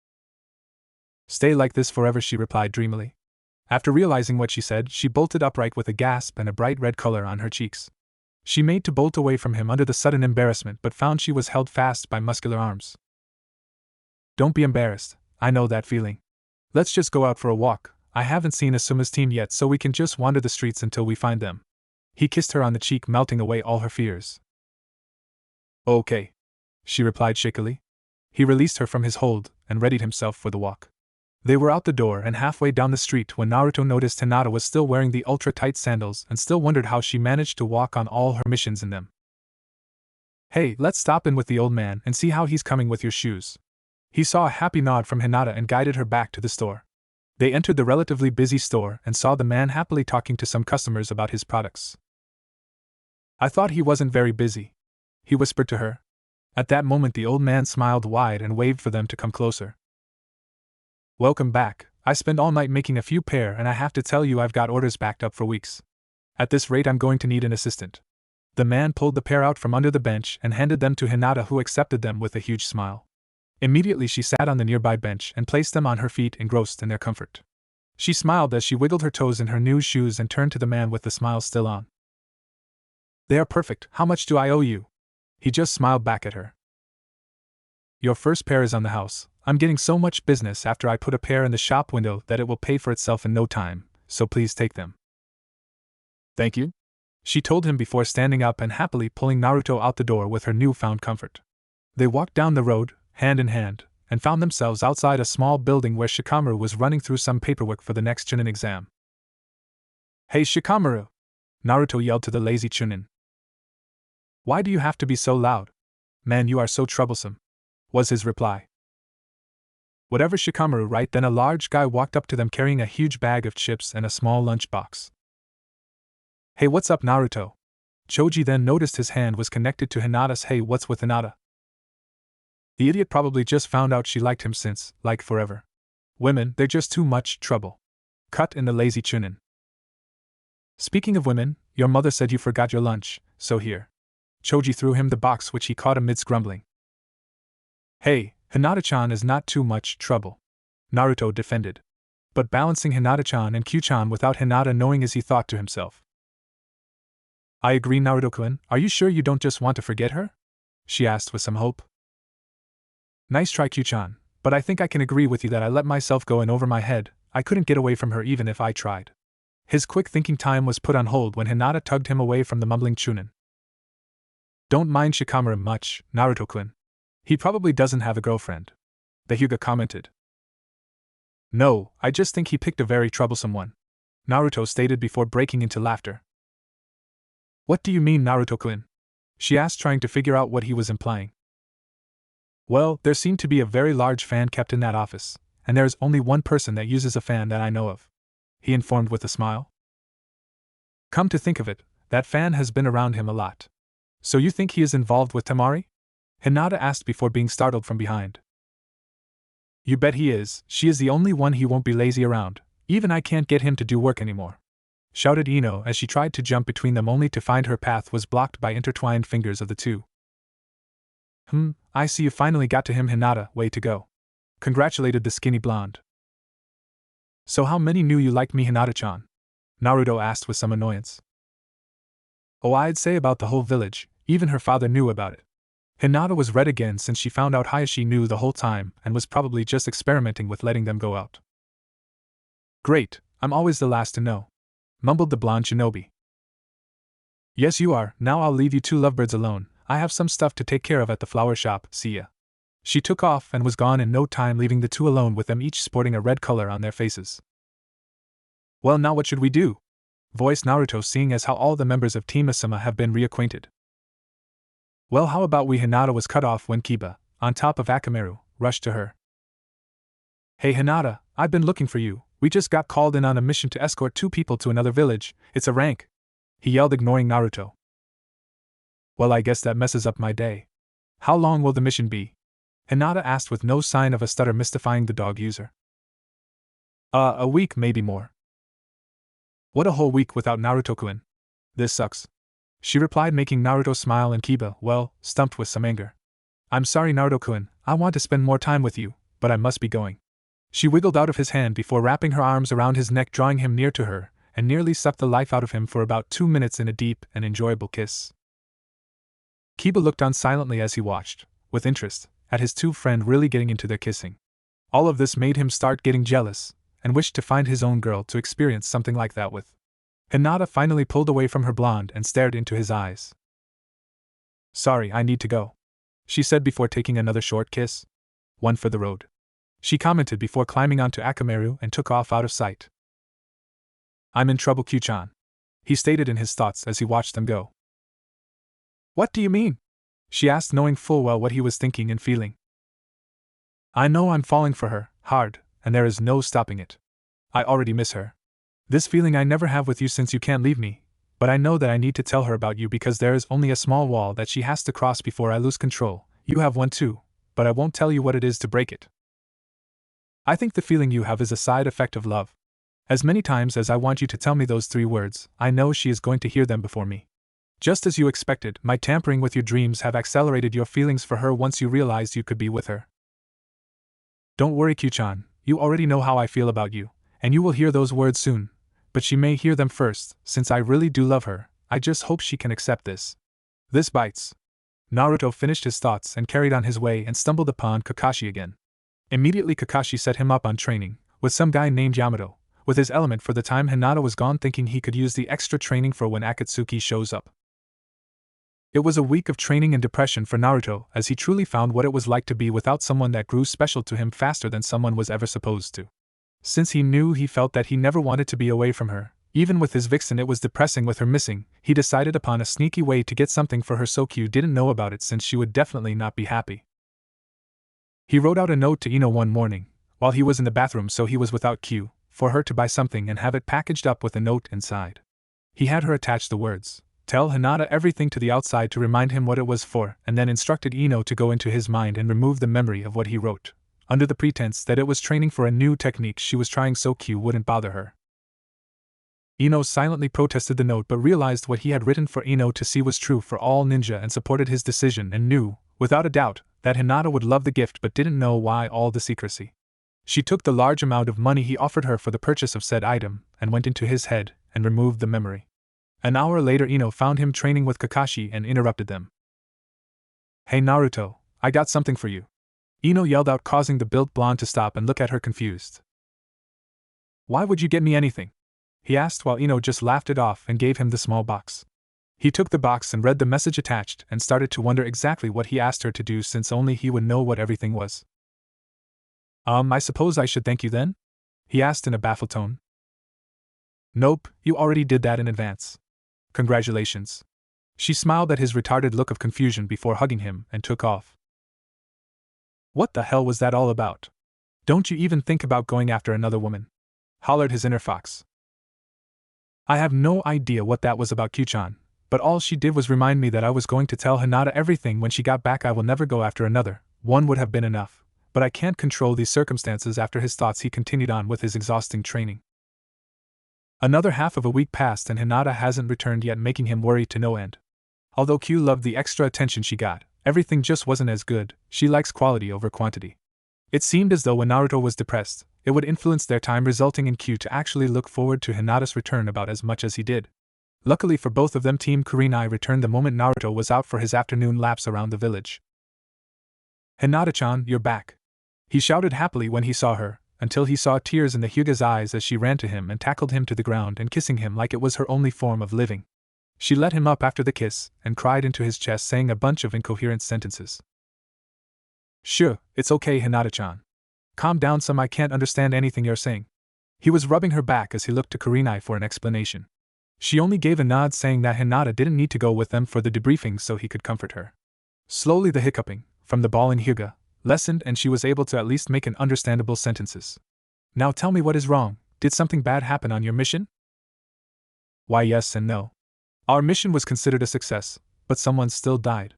"Stay like this forever," she replied dreamily. After realizing what she said, she bolted upright with a gasp and a bright red color on her cheeks. She made to bolt away from him under the sudden embarrassment but found she was held fast by muscular arms. Don't be embarrassed, I know that feeling. Let's just go out for a walk. I haven't seen Asuma's team yet, so we can just wander the streets until we find them. He kissed her on the cheek, melting away all her fears. Okay, she replied shakily. He released her from his hold and readied himself for the walk. They were out the door and halfway down the street when Naruto noticed Hinata was still wearing the ultra-tight sandals and still wondered how she managed to walk on all her missions in them. Hey, let's stop in with the old man and see how he's coming with your shoes. He saw a happy nod from Hinata and guided her back to the store. They entered the relatively busy store and saw the man happily talking to some customers about his products. I thought he wasn't very busy, he whispered to her. At that moment the old man smiled wide and waved for them to come closer. Welcome back. I spent all night making a few pair and I have to tell you I've got orders backed up for weeks. At this rate I'm going to need an assistant. The man pulled the pair out from under the bench and handed them to Hinata, who accepted them with a huge smile. Immediately she sat on the nearby bench and placed them on her feet, engrossed in their comfort. She smiled as she wiggled her toes in her new shoes and turned to the man with the smile still on. They are perfect. How much do I owe you? He just smiled back at her. Your first pair is on the house. I'm getting so much business after I put a pair in the shop window that it will pay for itself in no time, so please take them. Thank you, she told him before standing up and happily pulling Naruto out the door with her newfound comfort. They walked down the road, hand in hand, and found themselves outside a small building where Shikamaru was running through some paperwork for the next Chunin exam. Hey Shikamaru! Naruto yelled to the lazy Chunin. Why do you have to be so loud? Man, you are so troublesome, was his reply. Whatever, Shikamaru. Right then a large guy walked up to them carrying a huge bag of chips and a small lunchbox. Hey, what's up, Naruto? Choji then noticed his hand was connected to Hinata's. Hey, what's with Hinata? The idiot probably just found out she liked him since, like forever. Women, they're just too much trouble. Cut in the lazy Chunin. Speaking of women, your mother said you forgot your lunch, so here. Choji threw him the box, which he caught amidst grumbling. Hey, Hinata-chan is not too much trouble, Naruto defended. But balancing Hinata-chan and Q-chan without Hinata knowing, as he thought to himself. I agree, Naruto-kun. Are you sure you don't just want to forget her? She asked with some hope. Nice try, Q-chan, but I think I can agree with you that I let myself go in over my head. I couldn't get away from her even if I tried. His quick thinking time was put on hold when Hinata tugged him away from the mumbling Chunin. Don't mind Shikamaru much, Naruto-kun. He probably doesn't have a girlfriend, the Hyuga commented. No, I just think he picked a very troublesome one, Naruto stated before breaking into laughter. What do you mean, Naruto-kun? She asked, trying to figure out what he was implying. Well, there seemed to be a very large fan kept in that office, and there is only one person that uses a fan that I know of, he informed with a smile. Come to think of it, that fan has been around him a lot. So you think he is involved with Temari? Hinata asked before being startled from behind. You bet he is. She is the only one he won't be lazy around. Even I can't get him to do work anymore, shouted Ino as she tried to jump between them, only to find her path was blocked by intertwined fingers of the two. I see you finally got to him, Hinata. Way to go, congratulated the skinny blonde. So how many knew you liked me, Hinata-chan? Naruto asked with some annoyance. Oh, I'd say about the whole village. Even her father knew about it. Hinata was red again since she found out Hayashi knew the whole time and was probably just experimenting with letting them go out. Great, I'm always the last to know, mumbled the blonde shinobi. Yes, you are. Now I'll leave you two lovebirds alone. I have some stuff to take care of at the flower shop. See ya. She took off and was gone in no time, leaving the two alone with them each sporting a red color on their faces. Well, now what should we do? Voiced Naruto, seeing as how all the members of Team Asuma have been reacquainted. Well, how about we? Hinata was cut off when Kiba, on top of Akamaru, rushed to her. Hey Hinata, I've been looking for you. We just got called in on a mission to escort 2 people to another village. It's a rank, he yelled, ignoring Naruto. Well, I guess that messes up my day. How long will the mission be? Hinata asked with no sign of a stutter, mystifying the dog user. A week, maybe more. What, a whole week without Naruto-kun? This sucks, she replied, making Naruto smile and Kiba, well, stumped with some anger. I'm sorry, Naruto-kun, I want to spend more time with you, but I must be going. She wiggled out of his hand before wrapping her arms around his neck, drawing him near to her, and nearly sucked the life out of him for about 2 minutes in a deep and enjoyable kiss. Kiba looked on silently as he watched, with interest, at his two friends really getting into their kissing. All of this made him start getting jealous, and wished to find his own girl to experience something like that with. Hinata finally pulled away from her blonde and stared into his eyes. "Sorry, I need to go," she said before taking another short kiss. "One for the road," she commented before climbing onto Akamaru and took off out of sight. "I'm in trouble, Kyu-chan," he stated in his thoughts as he watched them go. "What do you mean?" she asked, knowing full well what he was thinking and feeling. "I know I'm falling for her, hard, and there is no stopping it. I already miss her. This feeling I never have with you since you can't leave me, but I know that I need to tell her about you because there is only a small wall that she has to cross before I lose control. You have one too, but I won't tell you what it is to break it. I think the feeling you have is a side effect of love. As many times as I want you to tell me those 3 words, I know she is going to hear them before me. Just as you expected, my tampering with your dreams have accelerated your feelings for her once you realized you could be with her. Don't worry, Kyu-chan, you already know how I feel about you, and you will hear those words soon, but she may hear them first. Since I really do love her, I just hope she can accept this. This bites." Naruto finished his thoughts and carried on his way and stumbled upon Kakashi again. Immediately Kakashi set him up on training, with some guy named Yamato, with his element for the time Hinata was gone, thinking he could use the extra training for when Akatsuki shows up. It was a week of training and depression for Naruto, as he truly found what it was like to be without someone that grew special to him faster than someone was ever supposed to. Since he felt that he never wanted to be away from her, even with his vixen it was depressing with her missing, he decided upon a sneaky way to get something for her so Kyu didn't know about it, since she would definitely not be happy. He wrote out a note to Ino one morning, while he was in the bathroom, so he was without Kyu, for her to buy something and have it packaged up with a note inside. He had her attach the words, "Tell Hinata everything" to the outside to remind him what it was for, and then instructed Ino to go into his mind and remove the memory of what he wrote, under the pretense that it was training for a new technique she was trying so Kyu wouldn't bother her. Ino silently protested the note but realized what he had written for Ino to see was true for all ninja and supported his decision and knew, without a doubt, that Hinata would love the gift but didn't know why all the secrecy. She took the large amount of money he offered her for the purchase of said item and went into his head and removed the memory. An hour later Ino found him training with Kakashi and interrupted them. "Hey Naruto, I got something for you," Ino yelled out, causing the built blonde to stop and look at her confused. "Why would you get me anything?" he asked, while Ino just laughed it off and gave him the small box. He took the box and read the message attached and started to wonder exactly what he asked her to do, since only he would know what everything was. I suppose I should thank you then?" he asked in a baffled tone. "Nope, you already did that in advance. Congratulations." She smiled at his retarded look of confusion before hugging him and took off. "What the hell was that all about? Don't you even think about going after another woman?" hollered his inner fox. "I have no idea what that was about, Kyu-chan, but all she did was remind me that I was going to tell Hinata everything when she got back. I will never go after another, one would have been enough, but I can't control these circumstances." After his thoughts he continued on with his exhausting training. Another half of a week passed and Hinata hasn't returned yet, making him worry to no end. Although Kyu loved the extra attention she got, everything just wasn't as good. She likes quality over quantity. It seemed as though when Naruto was depressed, it would influence their time, resulting in Kyu to actually look forward to Hinata's return about as much as he did. Luckily for both of them, Team Kurenai returned the moment Naruto was out for his afternoon laps around the village. "Hinata-chan, you're back," he shouted happily when he saw her, until he saw tears in the Hyuga's eyes as she ran to him and tackled him to the ground and kissing him like it was her only form of living. She let him up after the kiss and cried into his chest, saying a bunch of incoherent sentences. "Sure, it's okay, Hinata-chan. Calm down some, I can't understand anything you're saying." He was rubbing her back as he looked to Kurenai for an explanation. She only gave a nod, saying that Hinata didn't need to go with them for the debriefing so he could comfort her. Slowly the hiccuping, from the ball in Hyuga, lessened and she was able to at least make an understandable sentences. "Now tell me what is wrong. Did something bad happen on your mission?" "Why, yes and no. Our mission was considered a success, but someone still died.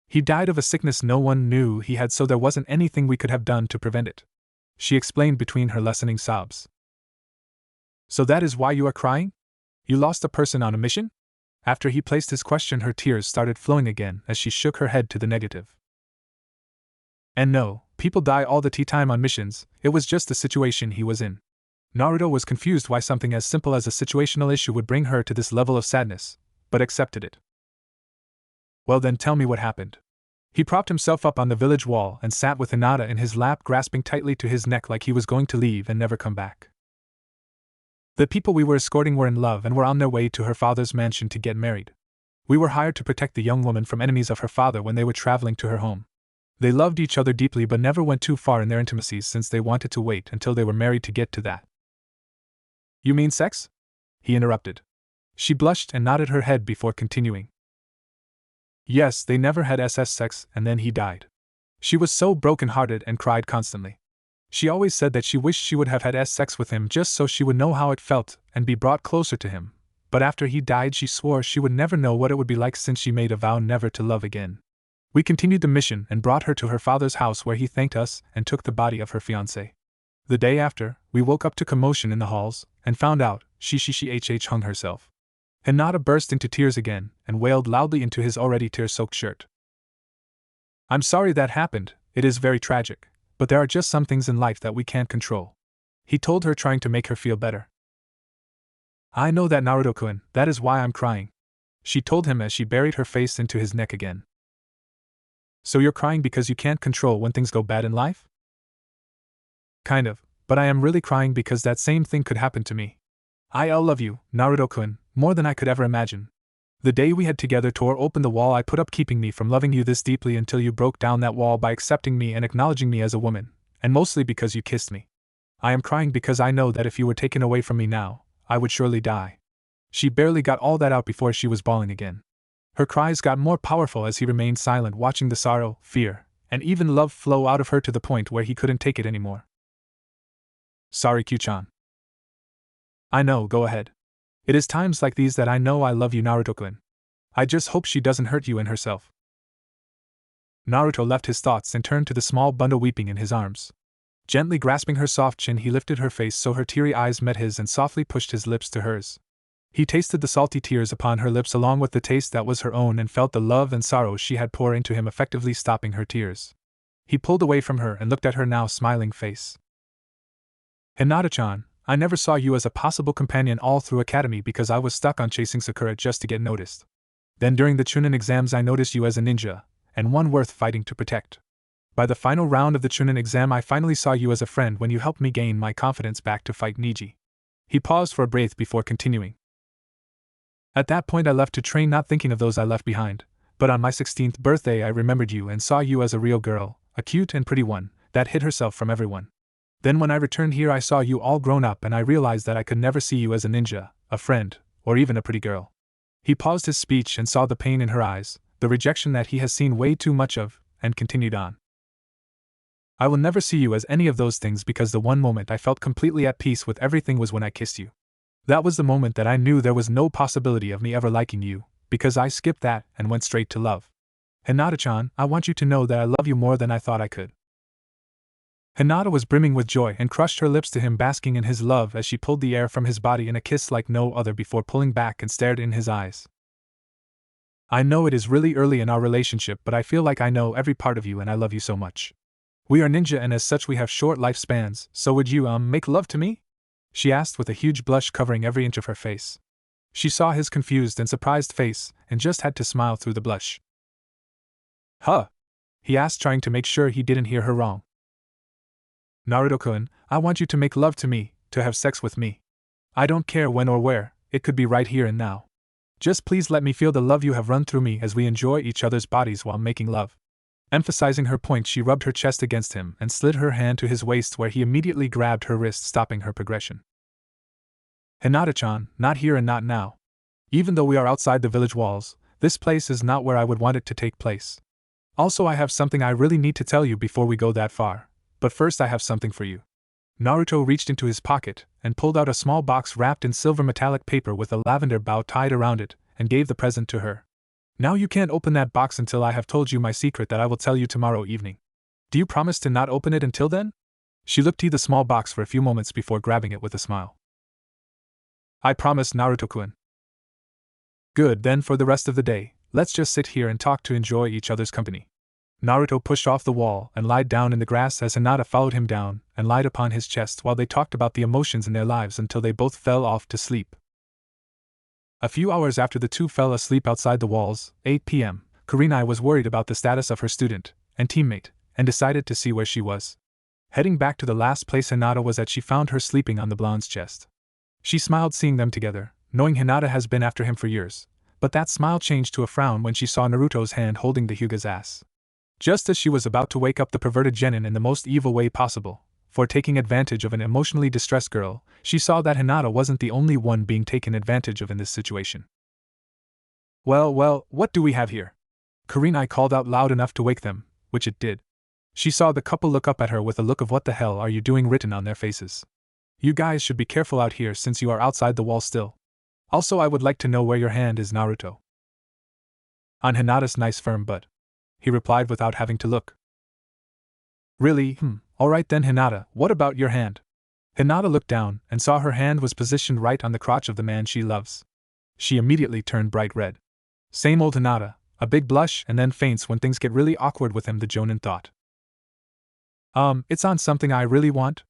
He died of a sickness no one knew he had, so there wasn't anything we could have done to prevent it," she explained between her lessening sobs. "So that is why you are crying? You lost a person on a mission?" After he placed his question, her tears started flowing again as she shook her head to the negative. "And no, people die all the time on missions, it was just the situation he was in." Naruto was confused why something as simple as a situational issue would bring her to this level of sadness, but accepted it. Well then tell me what happened. He propped himself up on the village wall and sat with Hinata in his lap, grasping tightly to his neck like he was going to leave and never come back. The people we were escorting were in love and were on their way to her father's mansion to get married. We were hired to protect the young woman from enemies of her father when they were traveling to her home. They loved each other deeply but never went too far in their intimacies since they wanted to wait until they were married to get to that. You mean sex? He interrupted. She blushed and nodded her head before continuing. Yes, they never had sex and then he died. She was so broken-hearted and cried constantly. She always said that she wished she would have had sex with him just so she would know how it felt and be brought closer to him, but after he died she swore she would never know what it would be like since she made a vow never to love again. We continued the mission and brought her to her father's house where he thanked us and took the body of her fiancé. The day after, we woke up to commotion in the halls and found out she hung herself. Hinata burst into tears again and wailed loudly into his already tear-soaked shirt. I'm sorry that happened, it is very tragic, but there are just some things in life that we can't control. He told her, trying to make her feel better. I know that, Naruto-kun, that is why I'm crying, she told him as she buried her face into his neck again. So you're crying because you can't control when things go bad in life? Kind of, but I am really crying because that same thing could happen to me. I love you, Naruto-kun, more than I could ever imagine. The day we had together tore open the wall I put up keeping me from loving you this deeply until you broke down that wall by accepting me and acknowledging me as a woman, and mostly because you kissed me. I am crying because I know that if you were taken away from me now, I would surely die. She barely got all that out before she was bawling again. Her cries got more powerful as he remained silent, watching the sorrow, fear, and even love flow out of her to the point where he couldn't take it anymore. Sorry, Kyu-chan. I know, go ahead. It is times like these that I know I love you, Naruto-kun. I just hope she doesn't hurt you and herself. Naruto left his thoughts and turned to the small bundle weeping in his arms. Gently grasping her soft chin, he lifted her face so her teary eyes met his and softly pushed his lips to hers. He tasted the salty tears upon her lips along with the taste that was her own and felt the love and sorrow she had poured into him, effectively stopping her tears. He pulled away from her and looked at her now smiling face. Hinata-chan, I never saw you as a possible companion all through academy because I was stuck on chasing Sakura just to get noticed. Then during the Chunin exams I noticed you as a ninja, and one worth fighting to protect. By the final round of the Chunin exam I finally saw you as a friend when you helped me gain my confidence back to fight Niji. He paused for a breath before continuing. At that point I left to train, not thinking of those I left behind, but on my 16th birthday I remembered you and saw you as a real girl, a cute and pretty one, that hid herself from everyone. Then when I returned here I saw you all grown up and I realized that I could never see you as a ninja, a friend, or even a pretty girl. He paused his speech and saw the pain in her eyes, the rejection that he has seen way too much of, and continued on. I will never see you as any of those things because the one moment I felt completely at peace with everything was when I kissed you. That was the moment that I knew there was no possibility of me ever liking you, because I skipped that and went straight to love. Hinata-chan, I want you to know that I love you more than I thought I could. Hinata was brimming with joy and crushed her lips to him, basking in his love as she pulled the air from his body in a kiss like no other before pulling back and stared in his eyes. I know it is really early in our relationship, but I feel like I know every part of you and I love you so much. We are ninja and as such we have short lifespans, so would you, make love to me? She asked with a huge blush covering every inch of her face. She saw his confused and surprised face and just had to smile through the blush. Huh? He asked, trying to make sure he didn't hear her wrong. Naruto-kun, I want you to make love to me, to have sex with me. I don't care when or where, it could be right here and now. Just please let me feel the love you have run through me as we enjoy each other's bodies while making love. Emphasizing her point, she rubbed her chest against him and slid her hand to his waist where he immediately grabbed her wrist, stopping her progression. Hinata-chan, not here and not now. Even though we are outside the village walls, this place is not where I would want it to take place. Also, I have something I really need to tell you before we go that far. But first I have something for you. Naruto reached into his pocket and pulled out a small box wrapped in silver metallic paper with a lavender bow tied around it and gave the present to her. Now you can't open that box until I have told you my secret that I will tell you tomorrow evening. Do you promise to not open it until then? She looked at the small box for a few moments before grabbing it with a smile. I promise, Naruto-kun. Good, then for the rest of the day, let's just sit here and talk to enjoy each other's company. Naruto pushed off the wall and lied down in the grass as Hinata followed him down and lied upon his chest while they talked about the emotions in their lives until they both fell off to sleep. A few hours after the two fell asleep outside the walls, 8 p.m., Kurenai was worried about the status of her student and teammate, and decided to see where she was. Heading back to the last place Hinata was at, she found her sleeping on the blonde's chest. She smiled seeing them together, knowing Hinata has been after him for years, but that smile changed to a frown when she saw Naruto's hand holding the Hyuga's ass. Just as she was about to wake up the perverted genin in the most evil way possible, for taking advantage of an emotionally distressed girl, she saw that Hinata wasn't the only one being taken advantage of in this situation. Well, what do we have here? Kurenai called out loud enough to wake them, which it did. She saw the couple look up at her with a look of "what the hell are you doing" written on their faces. You guys should be careful out here since you are outside the wall still. Also, I would like to know where your hand is, Naruto. On Hinata's nice firm butt. He replied without having to look. Really? Alright then, Hinata, what about your hand? Hinata looked down and saw her hand was positioned right on the crotch of the man she loves. She immediately turned bright red. Same old Hinata, a big blush and then faints when things get really awkward with him, the jonin thought. It's on something I really want?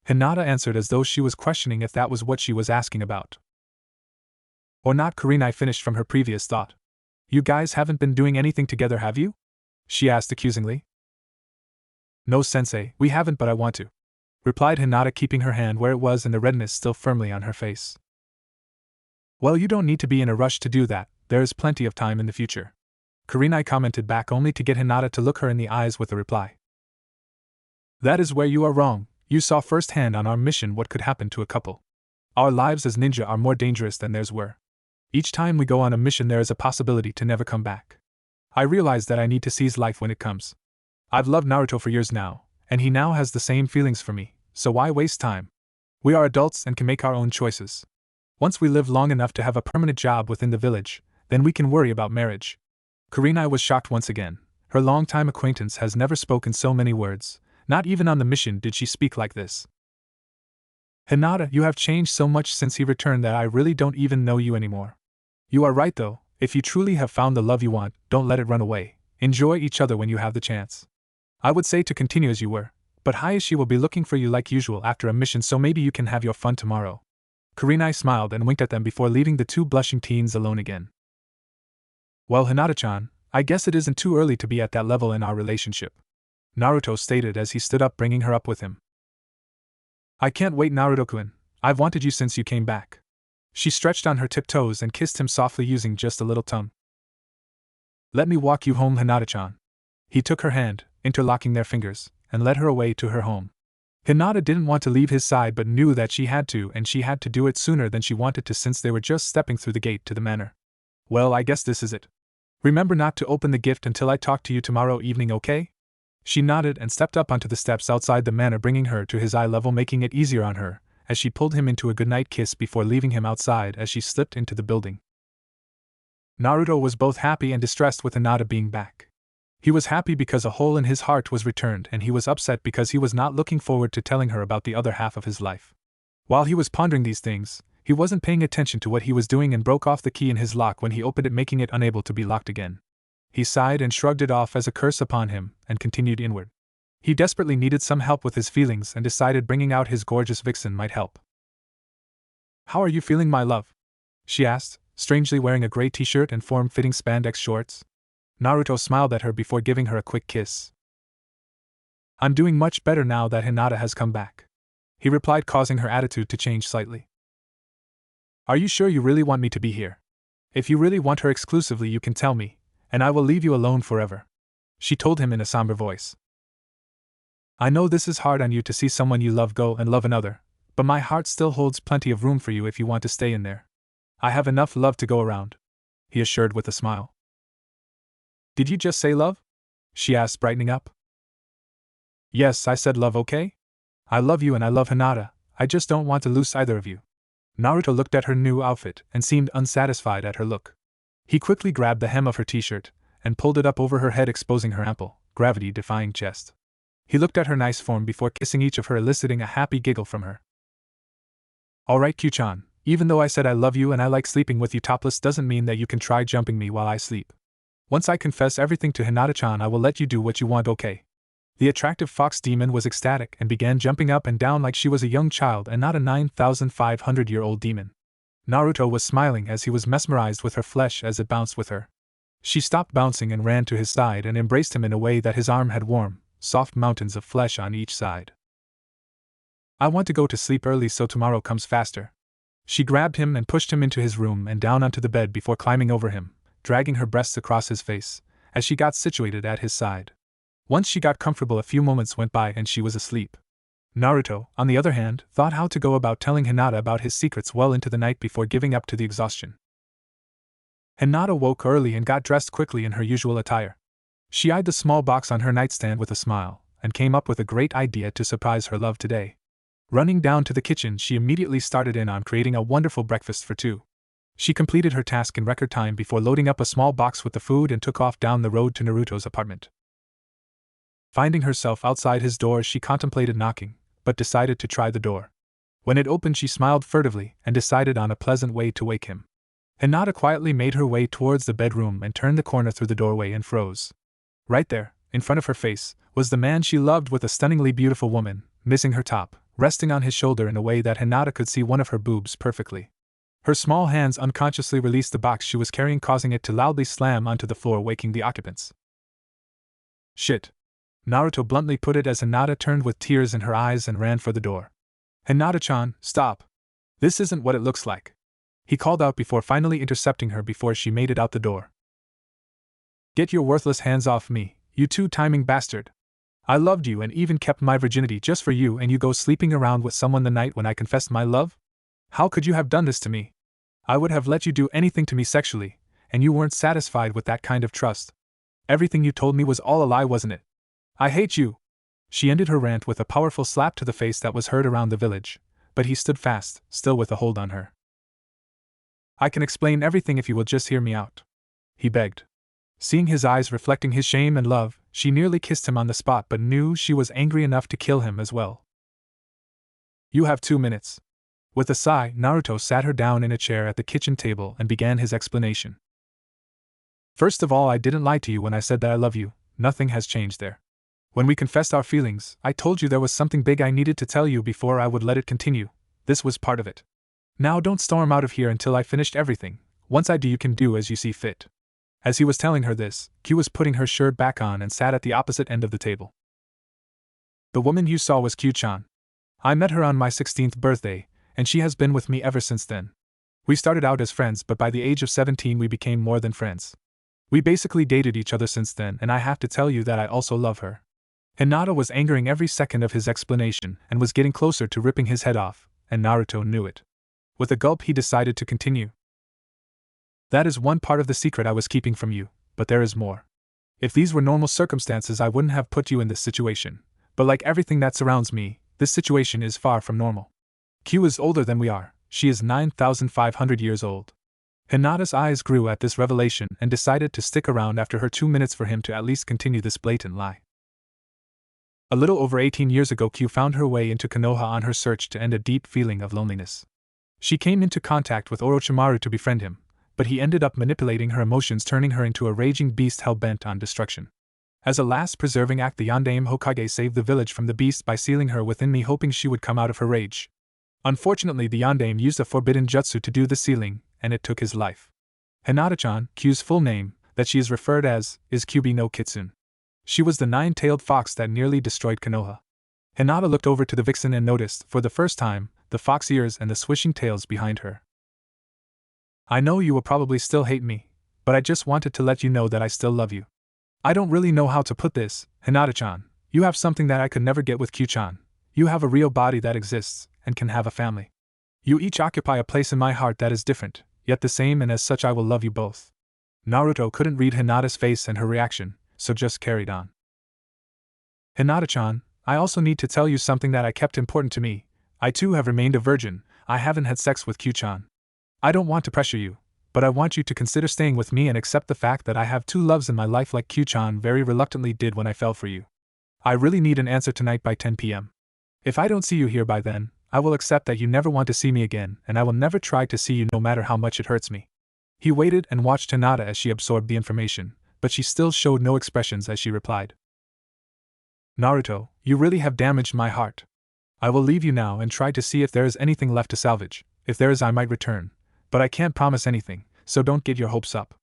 Hinata answered as though she was questioning if that was what she was asking about. Or not. Kurenai finished from her previous thought. You guys haven't been doing anything together, have you? She asked accusingly. No, sensei, we haven't, but I want to, replied Hinata, keeping her hand where it was and the redness still firmly on her face. Well, you don't need to be in a rush to do that, there is plenty of time in the future. Kurenai commented back, only to get Hinata to look her in the eyes with a reply. That is where you are wrong. You saw firsthand on our mission what could happen to a couple. Our lives as ninja are more dangerous than theirs were. Each time we go on a mission there is a possibility to never come back. I realize that I need to seize life when it comes. I've loved Naruto for years now, and he now has the same feelings for me, so why waste time? We are adults and can make our own choices. Once we live long enough to have a permanent job within the village, then we can worry about marriage. Kurenai was shocked once again. Her long-time acquaintance has never spoken so many words. Not even on the mission did she speak like this. Hinata, you have changed so much since he returned that I really don't even know you anymore. You are right though, if you truly have found the love you want, don't let it run away. Enjoy each other when you have the chance. I would say to continue as you were, but Hayashi will be looking for you like usual after a mission, so maybe you can have your fun tomorrow. Kurenai smiled and winked at them before leaving the two blushing teens alone again. Well, Hinata-chan, I guess it isn't too early to be at that level in our relationship, Naruto stated as he stood up, bringing her up with him. I can't wait, Naruto-kun, I've wanted you since you came back. She stretched on her tiptoes and kissed him softly using just a little tongue. Let me walk you home, Hinata-chan. He took her hand, interlocking their fingers, and led her away to her home. Hinata didn't want to leave his side but knew that she had to, and she had to do it sooner than she wanted to since they were just stepping through the gate to the manor. Well, I guess this is it. Remember not to open the gift until I talk to you tomorrow evening, okay? She nodded and stepped up onto the steps outside the manor, bringing her to his eye level, making it easier on her, as she pulled him into a goodnight kiss before leaving him outside as she slipped into the building. Naruto was both happy and distressed with Hinata being back. He was happy because a hole in his heart was returned, and he was upset because he was not looking forward to telling her about the other half of his life. While he was pondering these things, he wasn't paying attention to what he was doing and broke off the key in his lock when he opened it, making it unable to be locked again. He sighed and shrugged it off as a curse upon him, and continued inward. He desperately needed some help with his feelings and decided bringing out his gorgeous vixen might help. How are you feeling, my love? She asked, strangely wearing a gray t-shirt and form-fitting spandex shorts. Naruto smiled at her before giving her a quick kiss. I'm doing much better now that Hinata has come back, he replied, causing her attitude to change slightly. Are you sure you really want me to be here? If you really want her exclusively, you can tell me, and I will leave you alone forever, she told him in a somber voice. I know this is hard on you to see someone you love go and love another, but my heart still holds plenty of room for you if you want to stay in there. I have enough love to go around, he assured with a smile. Did you just say love? She asked, brightening up. Yes, I said love, okay? I love you and I love Hinata, I just don't want to lose either of you. Naruto looked at her new outfit and seemed unsatisfied at her look. He quickly grabbed the hem of her t-shirt and pulled it up over her head, exposing her ample, gravity-defying chest. He looked at her nice form before kissing each of her, eliciting a happy giggle from her. Alright, Q-chan, even though I said I love you and I like sleeping with you topless doesn't mean that you can try jumping me while I sleep. Once I confess everything to Hinata-chan, I will let you do what you want, okay? The attractive fox demon was ecstatic and began jumping up and down like she was a young child and not a 9,500-year-old demon. Naruto was smiling as he was mesmerized with her flesh as it bounced with her. She stopped bouncing and ran to his side and embraced him in a way that his arm had warm, soft mountains of flesh on each side. I want to go to sleep early so tomorrow comes faster. She grabbed him and pushed him into his room and down onto the bed before climbing over him, dragging her breasts across his face, as she got situated at his side. Once she got comfortable, a few moments went by and she was asleep. Naruto, on the other hand, thought how to go about telling Hinata about his secrets well into the night before giving up to the exhaustion. Hinata woke early and got dressed quickly in her usual attire. She eyed the small box on her nightstand with a smile, and came up with a great idea to surprise her love today. Running down to the kitchen, she immediately started in on creating a wonderful breakfast for two. She completed her task in record time before loading up a small box with the food and took off down the road to Naruto's apartment. Finding herself outside his door, she contemplated knocking, but decided to try the door. When it opened, she smiled furtively and decided on a pleasant way to wake him. Hinata quietly made her way towards the bedroom and turned the corner through the doorway and froze. Right there, in front of her face, was the man she loved, with a stunningly beautiful woman, missing her top, resting on his shoulder in a way that Hinata could see one of her boobs perfectly. Her small hands unconsciously released the box she was carrying, causing it to loudly slam onto the floor, waking the occupants. Shit. Naruto bluntly put it as Hinata turned with tears in her eyes and ran for the door. Hinata-chan, stop. This isn't what it looks like. He called out before finally intercepting her before she made it out the door. Get your worthless hands off me, you two-timing bastard. I loved you and even kept my virginity just for you, and you go sleeping around with someone the night when I confessed my love? How could you have done this to me? I would have let you do anything to me sexually, and you weren't satisfied with that kind of trust. Everything you told me was all a lie, wasn't it? I hate you. She ended her rant with a powerful slap to the face that was heard around the village, but he stood fast, still with a hold on her. I can explain everything if you will just hear me out, he begged. Seeing his eyes reflecting his shame and love, she nearly kissed him on the spot but knew she was angry enough to kill him as well. You have 2 minutes. With a sigh, Naruto sat her down in a chair at the kitchen table and began his explanation. First of all, I didn't lie to you when I said that I love you. Nothing has changed there. When we confessed our feelings, I told you there was something big I needed to tell you before I would let it continue. This was part of it. Now don't storm out of here until I finished everything. Once I do, you can do as you see fit. As he was telling her this, Q was putting her shirt back on and sat at the opposite end of the table. The woman you saw was Q-chan. I met her on my 16th birthday, and she has been with me ever since then. We started out as friends, but by the age of 17 we became more than friends. We basically dated each other since then, and I have to tell you that I also love her. Hinata was angering every second of his explanation and was getting closer to ripping his head off, and Naruto knew it. With a gulp, he decided to continue. That is one part of the secret I was keeping from you, but there is more. If these were normal circumstances, I wouldn't have put you in this situation, but like everything that surrounds me, this situation is far from normal. Q is older than we are. She is 9,500 years old. Hinata's eyes grew at this revelation and decided to stick around after her 2 minutes for him to at least continue this blatant lie. A little over 18 years ago, Q found her way into Konoha on her search to end a deep feeling of loneliness. She came into contact with Orochimaru to befriend him, but he ended up manipulating her emotions, turning her into a raging beast hell-bent on destruction. As a last preserving act, the Yondaime Hokage saved the village from the beast by sealing her within me, hoping she would come out of her rage. Unfortunately, the Yondaime used a forbidden jutsu to do the sealing, and it took his life. Hinata-chan, Q's full name, that she is referred as, is Kyuubi no Kitsune. She was the 9-tailed fox that nearly destroyed Konoha. Hinata looked over to the vixen and noticed, for the first time, the fox ears and the swishing tails behind her. I know you will probably still hate me, but I just wanted to let you know that I still love you. I don't really know how to put this, Hinata-chan. You have something that I could never get with Q-chan. You have a real body that exists, and can have a family. You each occupy a place in my heart that is different, yet the same, and as such I will love you both. Naruto couldn't read Hinata's face and her reaction, so just carried on. Hinata-chan, I also need to tell you something that I kept important to me. I too have remained a virgin. I haven't had sex with Q-chan. I don't want to pressure you, but I want you to consider staying with me and accept the fact that I have 2 loves in my life like Q-chan very reluctantly did when I fell for you. I really need an answer tonight by 10 p.m. If I don't see you here by then, I will accept that you never want to see me again, and I will never try to see you no matter how much it hurts me. He waited and watched Hinata as she absorbed the information, but she still showed no expressions as she replied. Naruto, you really have damaged my heart. I will leave you now and try to see if there is anything left to salvage. If there is, I might return, but I can't promise anything, so don't get your hopes up.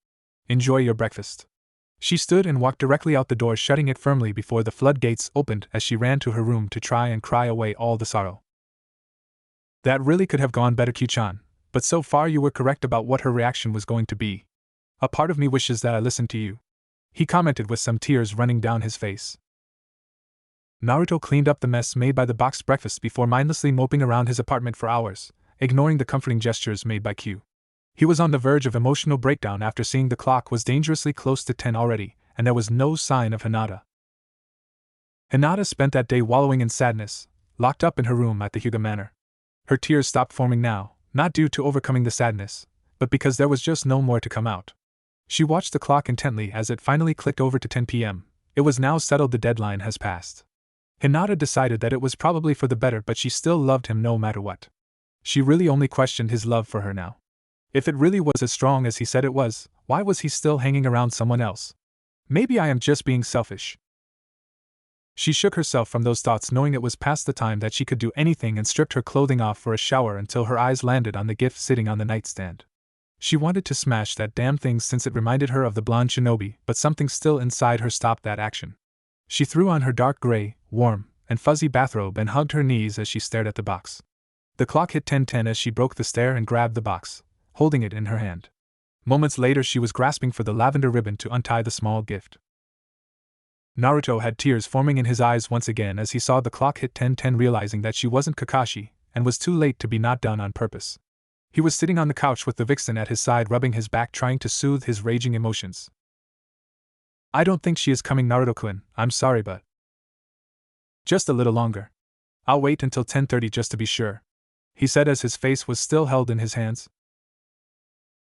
Enjoy your breakfast. She stood and walked directly out the door, shutting it firmly before the floodgates opened as she ran to her room to try and cry away all the sorrow. That really could have gone better, Kyu-chan, but so far you were correct about what her reaction was going to be. A part of me wishes that I listened to you, he commented with some tears running down his face. Naruto cleaned up the mess made by the boxed breakfast before mindlessly moping around his apartment for hours, ignoring the comforting gestures made by Q. He was on the verge of emotional breakdown after seeing the clock was dangerously close to 10 already, and there was no sign of Hinata. Hinata spent that day wallowing in sadness, locked up in her room at the Hyuga Manor. Her tears stopped forming now, not due to overcoming the sadness, but because there was just no more to come out. She watched the clock intently as it finally clicked over to 10 p.m. It was now settled the deadline has passed. Hinata decided that it was probably for the better, but she still loved him no matter what. She really only questioned his love for her now. If it really was as strong as he said it was, why was he still hanging around someone else? Maybe I am just being selfish. She shook herself from those thoughts, knowing it was past the time that she could do anything, and stripped her clothing off for a shower until her eyes landed on the gift sitting on the nightstand. She wanted to smash that damn thing since it reminded her of the blonde shinobi, but something still inside her stopped that action. She threw on her dark gray, warm, and fuzzy bathrobe and hugged her knees as she stared at the box. The clock hit 10:10 as she broke the stare and grabbed the box, holding it in her hand. Moments later she was grasping for the lavender ribbon to untie the small gift. Naruto had tears forming in his eyes once again as he saw the clock hit 10:10, realizing that she wasn't Kakashi, and was too late to be not done on purpose. He was sitting on the couch with the vixen at his side, rubbing his back, trying to soothe his raging emotions. I don't think she is coming, Naruto-kun, I'm sorry, but... Just a little longer. I'll wait until 10:30 just to be sure, he said as his face was still held in his hands.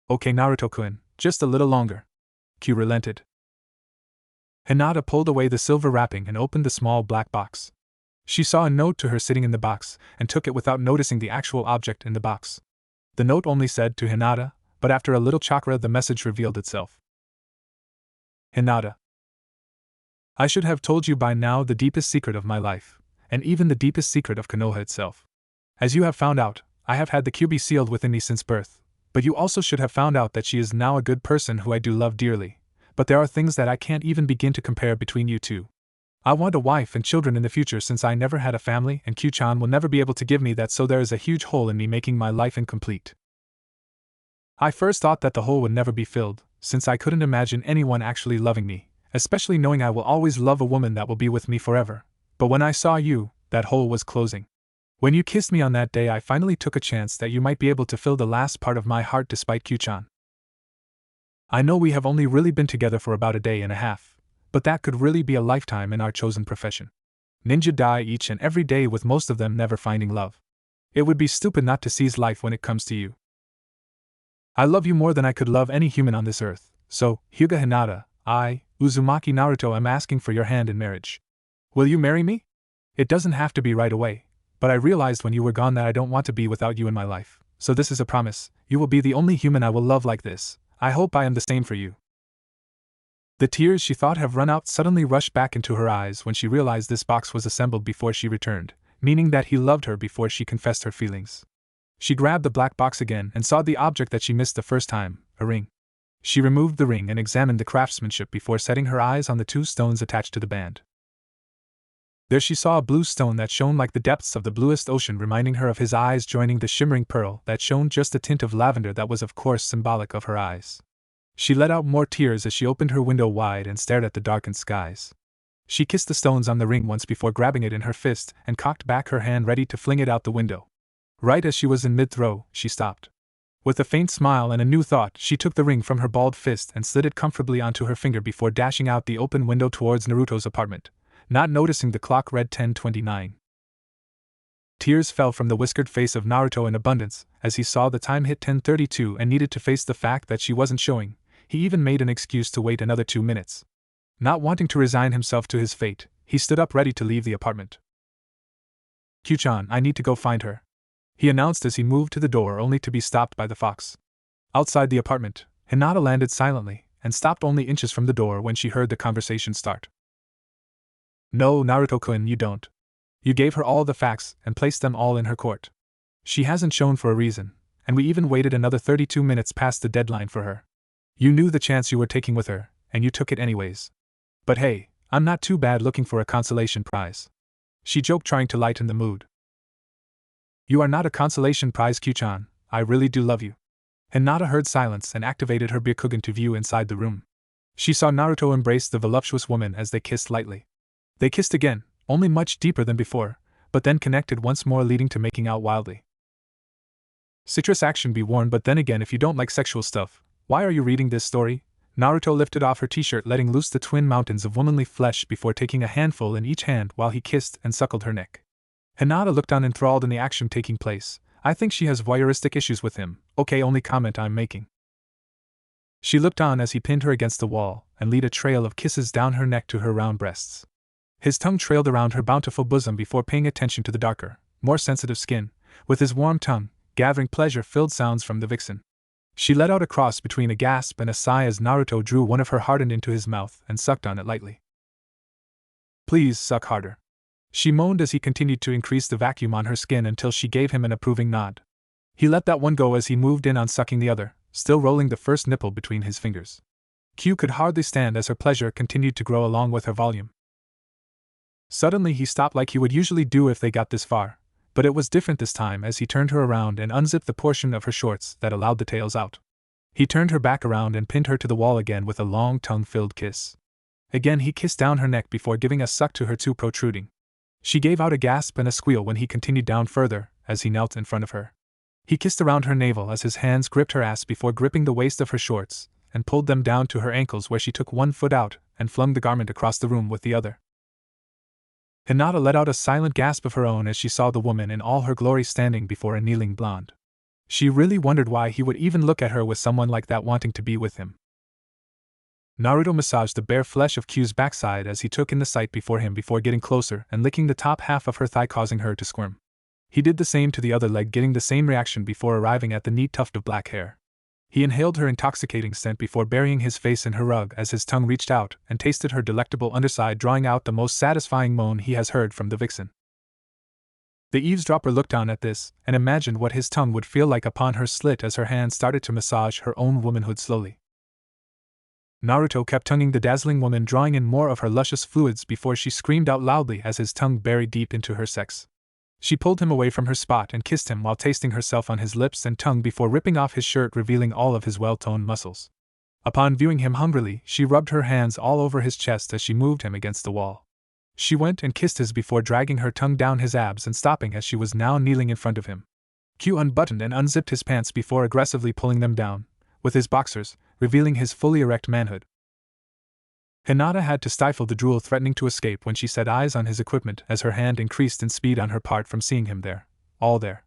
Okay, Naruto-kun, just a little longer. Q relented. Hinata pulled away the silver wrapping and opened the small black box. She saw a note to her sitting in the box, and took it without noticing the actual object in the box. The note only said to Hinata, but after a little chakra the message revealed itself. Hinata. I should have told you by now the deepest secret of my life, and even the deepest secret of Konoha itself. As you have found out, I have had the Kyuubi sealed within me since birth, but you also should have found out that she is now a good person who I do love dearly, but there are things that I can't even begin to compare between you two. I want a wife and children in the future since I never had a family, and Kyu-chan will never be able to give me that, so there is a huge hole in me, making my life incomplete. I first thought that the hole would never be filled, since I couldn't imagine anyone actually loving me, especially knowing I will always love a woman that will be with me forever, but when I saw you, that hole was closing. When you kissed me on that day, I finally took a chance that you might be able to fill the last part of my heart despite Kyu-chan. I know we have only really been together for about a day and a half, but that could really be a lifetime in our chosen profession. Ninja die each and every day, with most of them never finding love. It would be stupid not to seize life when it comes to you. I love you more than I could love any human on this earth, so, Hyuga Hinata, I, Uzumaki Naruto, am asking for your hand in marriage. Will you marry me? It doesn't have to be right away, but I realized when you were gone that I don't want to be without you in my life, so this is a promise. You will be the only human I will love like this. I hope I am the same for you. The tears she thought have run out suddenly rushed back into her eyes when she realized this box was assembled before she returned, meaning that he loved her before she confessed her feelings. She grabbed the black box again and saw the object that she missed the first time, a ring. She removed the ring and examined the craftsmanship before setting her eyes on the two stones attached to the band. There she saw a blue stone that shone like the depths of the bluest ocean, reminding her of his eyes, joining the shimmering pearl that shone just a tint of lavender that was of course symbolic of her eyes. She let out more tears as she opened her window wide and stared at the darkened skies. She kissed the stones on the ring once before grabbing it in her fist and cocked back her hand ready to fling it out the window. Right as she was in mid-throw, she stopped. With a faint smile and a new thought, she took the ring from her balled fist and slid it comfortably onto her finger before dashing out the open window towards Naruto's apartment, not noticing the clock read 10:29. Tears fell from the whiskered face of Naruto in abundance as he saw the time hit 10:32 and needed to face the fact that she wasn't showing. He even made an excuse to wait another 2 minutes. Not wanting to resign himself to his fate, he stood up ready to leave the apartment. Kyu-chan, I need to go find her, he announced as he moved to the door, only to be stopped by the fox. Outside the apartment, Hinata landed silently and stopped only inches from the door when she heard the conversation start. No, Naruto-kun, you don't. You gave her all the facts and placed them all in her court. She hasn't shown for a reason, and we even waited another 32 minutes past the deadline for her. You knew the chance you were taking with her, and you took it anyways. But hey, I'm not too bad looking for a consolation prize. She joked, trying to lighten the mood. You are not a consolation prize, Kyu-chan. I really do love you. Hinata heard silence and activated her Byakugan to view inside the room. She saw Naruto embrace the voluptuous woman as they kissed lightly. They kissed again, only much deeper than before, but then connected once more, leading to making out wildly. Citrus action be warned, but then again, if you don't like sexual stuff, why are you reading this story? Naruto lifted off her t-shirt, letting loose the twin mountains of womanly flesh before taking a handful in each hand while he kissed and suckled her neck. Hinata looked on, enthralled in the action taking place. I think she has voyeuristic issues with him. Okay, only comment I'm making. She looked on as he pinned her against the wall and laid a trail of kisses down her neck to her round breasts. His tongue trailed around her bountiful bosom before paying attention to the darker, more sensitive skin, with his warm tongue gathering pleasure-filled sounds from the vixen. She let out a cross between a gasp and a sigh as Naruto drew one of her hardened into his mouth and sucked on it lightly. Please suck harder. She moaned as he continued to increase the vacuum on her skin until she gave him an approving nod. He let that one go as he moved in on sucking the other, still rolling the first nipple between his fingers. Kyu could hardly stand as her pleasure continued to grow along with her volume. Suddenly he stopped like he would usually do if they got this far, but it was different this time as he turned her around and unzipped the portion of her shorts that allowed the tails out. He turned her back around and pinned her to the wall again with a long tongue-filled kiss. Again he kissed down her neck before giving a suck to her too protruding. She gave out a gasp and a squeal when he continued down further as he knelt in front of her. He kissed around her navel as his hands gripped her ass before gripping the waist of her shorts and pulled them down to her ankles, where she took one foot out and flung the garment across the room with the other. Hinata let out a silent gasp of her own as she saw the woman in all her glory standing before a kneeling blonde. She really wondered why he would even look at her with someone like that wanting to be with him. Naruto massaged the bare flesh of Kyu's backside as he took in the sight before him before getting closer and licking the top half of her thigh, causing her to squirm. He did the same to the other leg, getting the same reaction before arriving at the neat tuft of black hair. He inhaled her intoxicating scent before burying his face in her rug as his tongue reached out and tasted her delectable underside, drawing out the most satisfying moan he has heard from the vixen. The eavesdropper looked on at this and imagined what his tongue would feel like upon her slit as her hand started to massage her own womanhood slowly. Naruto kept tonguing the dazzling woman, drawing in more of her luscious fluids before she screamed out loudly as his tongue buried deep into her sex. She pulled him away from her spot and kissed him while tasting herself on his lips and tongue before ripping off his shirt, revealing all of his well-toned muscles. Upon viewing him hungrily, she rubbed her hands all over his chest as she moved him against the wall. She went and kissed his before dragging her tongue down his abs and stopping as she was now kneeling in front of him. Kyu unbuttoned and unzipped his pants before aggressively pulling them down, with his boxers, revealing his fully erect manhood. Hinata had to stifle the drool threatening to escape when she set eyes on his equipment as her hand increased in speed on her part from seeing him there, all there.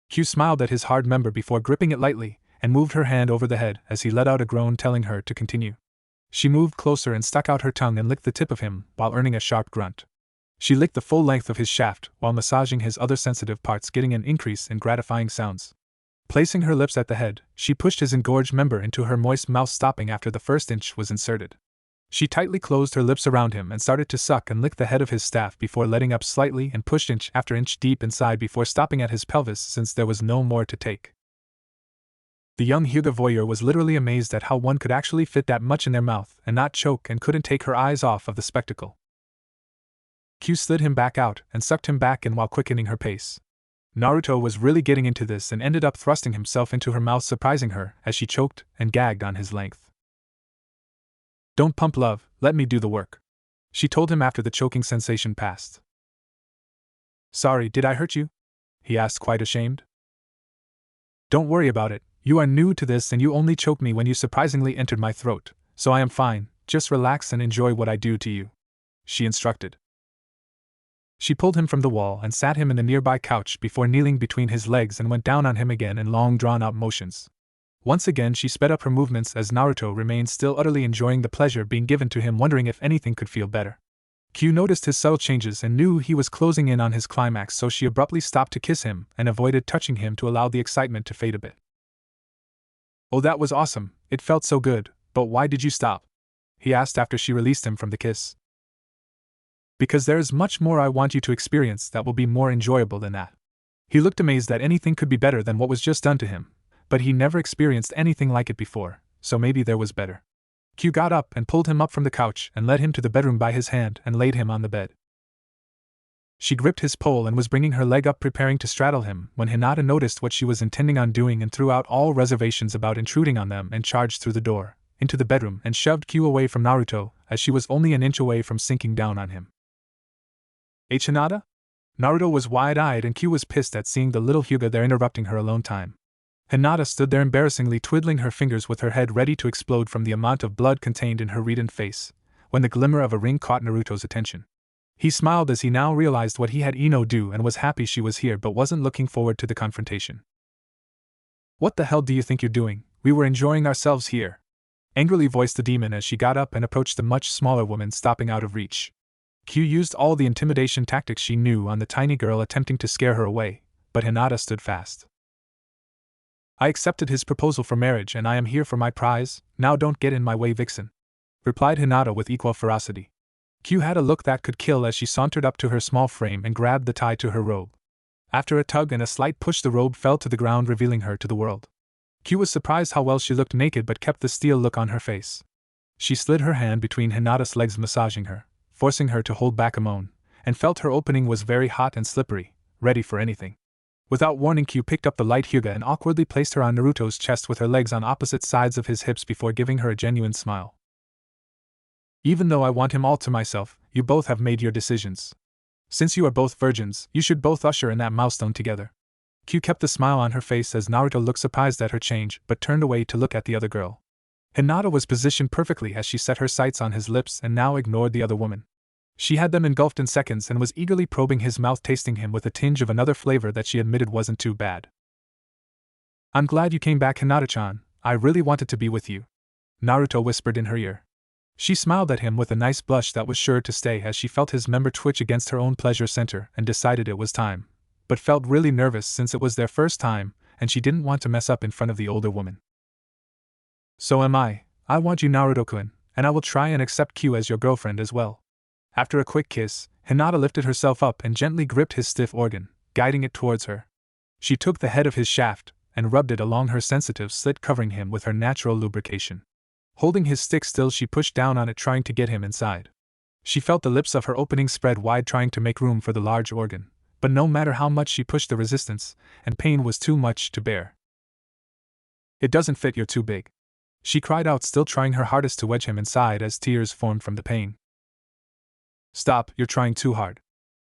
Kyu smiled at his hard member before gripping it lightly and moved her hand over the head as he let out a groan, telling her to continue. She moved closer and stuck out her tongue and licked the tip of him while earning a sharp grunt. She licked the full length of his shaft while massaging his other sensitive parts, getting an increase in gratifying sounds. Placing her lips at the head, she pushed his engorged member into her moist mouth, stopping after the first inch was inserted. She tightly closed her lips around him and started to suck and lick the head of his staff before letting up slightly and pushed inch after inch deep inside before stopping at his pelvis since there was no more to take. The young Hyuga voyeur was literally amazed at how one could actually fit that much in their mouth and not choke, and couldn't take her eyes off of the spectacle. Kyu slid him back out and sucked him back in while quickening her pace. Naruto was really getting into this and ended up thrusting himself into her mouth, surprising her as she choked and gagged on his length. "Don't pump, love, let me do the work," she told him after the choking sensation passed. "Sorry, did I hurt you?" he asked, quite ashamed. "Don't worry about it, you are new to this and you only choked me when you surprisingly entered my throat, so I am fine, just relax and enjoy what I do to you," she instructed. She pulled him from the wall and sat him in the nearby couch before kneeling between his legs and went down on him again in long drawn-out motions. Once again she sped up her movements as Naruto remained still utterly enjoying the pleasure being given to him, wondering if anything could feel better. Kyu noticed his subtle changes and knew he was closing in on his climax, so she abruptly stopped to kiss him and avoided touching him to allow the excitement to fade a bit. "Oh, that was awesome, it felt so good, but why did you stop?" he asked after she released him from the kiss. "Because there is much more I want you to experience that will be more enjoyable than that." He looked amazed that anything could be better than what was just done to him, but he never experienced anything like it before, so maybe there was better. Kyu got up and pulled him up from the couch and led him to the bedroom by his hand and laid him on the bed. She gripped his pole and was bringing her leg up preparing to straddle him when Hinata noticed what she was intending on doing and threw out all reservations about intruding on them and charged through the door, into the bedroom and shoved Kyu away from Naruto as she was only an inch away from sinking down on him. Hinata? Naruto was wide-eyed and Kyu was pissed at seeing the little Hyuga there interrupting her alone time. Hinata stood there embarrassingly twiddling her fingers with her head ready to explode from the amount of blood contained in her reddened face, when the glimmer of a ring caught Naruto's attention. He smiled as he now realized what he had Ino do and was happy she was here but wasn't looking forward to the confrontation. "What the hell do you think you're doing? We were enjoying ourselves here," angrily voiced the demon as she got up and approached the much smaller woman stopping out of reach. Kyu used all the intimidation tactics she knew on the tiny girl attempting to scare her away, but Hinata stood fast. "I accepted his proposal for marriage and I am here for my prize, now don't get in my way, vixen," replied Hinata with equal ferocity. Kyu had a look that could kill as she sauntered up to her small frame and grabbed the tie to her robe. After a tug and a slight push the robe fell to the ground revealing her to the world. Kyu was surprised how well she looked naked but kept the steel look on her face. She slid her hand between Hinata's legs massaging her, forcing her to hold back a moan, and felt her opening was very hot and slippery, ready for anything. Without warning, Kyu picked up the light Hyuga and awkwardly placed her on Naruto's chest with her legs on opposite sides of his hips before giving her a genuine smile. "Even though I want him all to myself, you both have made your decisions. Since you are both virgins, you should both usher in that milestone together." Kyu kept the smile on her face as Naruto looked surprised at her change but turned away to look at the other girl. Hinata was positioned perfectly as she set her sights on his lips and now ignored the other woman. She had them engulfed in seconds and was eagerly probing his mouth, tasting him with a tinge of another flavor that she admitted wasn't too bad. "I'm glad you came back, Hinata-chan. I really wanted to be with you," Naruto whispered in her ear. She smiled at him with a nice blush that was sure to stay as she felt his member twitch against her own pleasure center and decided it was time, but felt really nervous since it was their first time and she didn't want to mess up in front of the older woman. "So am I. I want you, Naruto-kun, and I will try and accept Kyu as your girlfriend as well." After a quick kiss, Hinata lifted herself up and gently gripped his stiff organ, guiding it towards her. She took the head of his shaft and rubbed it along her sensitive slit, covering him with her natural lubrication. Holding his stick still, she pushed down on it, trying to get him inside. She felt the lips of her opening spread wide, trying to make room for the large organ, but no matter how much she pushed, the resistance and pain was too much to bear. "It doesn't fit, you're too big," she cried out, still trying her hardest to wedge him inside as tears formed from the pain. "Stop, you're trying too hard,"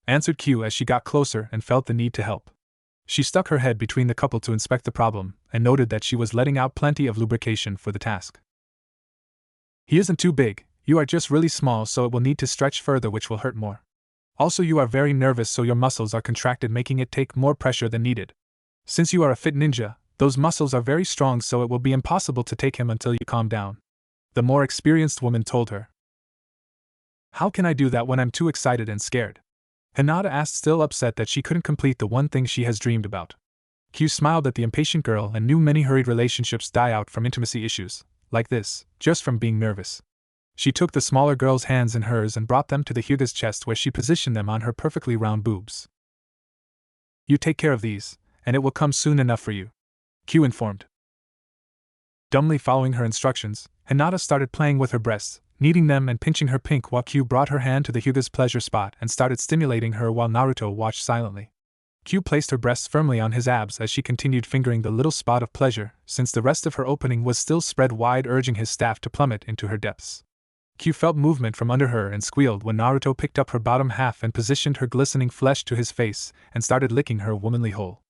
answered Kyu as she got closer and felt the need to help. She stuck her head between the couple to inspect the problem and noted that she was letting out plenty of lubrication for the task. "He isn't too big, you are just really small, so it will need to stretch further, which will hurt more. Also, you are very nervous, so your muscles are contracted, making it take more pressure than needed. Since you are a fit ninja, those muscles are very strong, so it will be impossible to take him until you calm down," the more experienced woman told her. "How can I do that when I'm too excited and scared?" Hinata asked, still upset that she couldn't complete the one thing she has dreamed about. Kyu smiled at the impatient girl and knew many hurried relationships die out from intimacy issues like this, just from being nervous. She took the smaller girl's hands in hers and brought them to the Hyuga's chest, where she positioned them on her perfectly round boobs. "You take care of these, and it will come soon enough for you," Kyu informed. Dumbly following her instructions, Hinata started playing with her breasts, kneading them and pinching her pink, while Kyu brought her hand to the Hyuga's pleasure spot and started stimulating her while Naruto watched silently. Kyu placed her breasts firmly on his abs as she continued fingering the little spot of pleasure, since the rest of her opening was still spread wide, urging his staff to plummet into her depths. Kyu felt movement from under her and squealed when Naruto picked up her bottom half and positioned her glistening flesh to his face and started licking her womanly hole.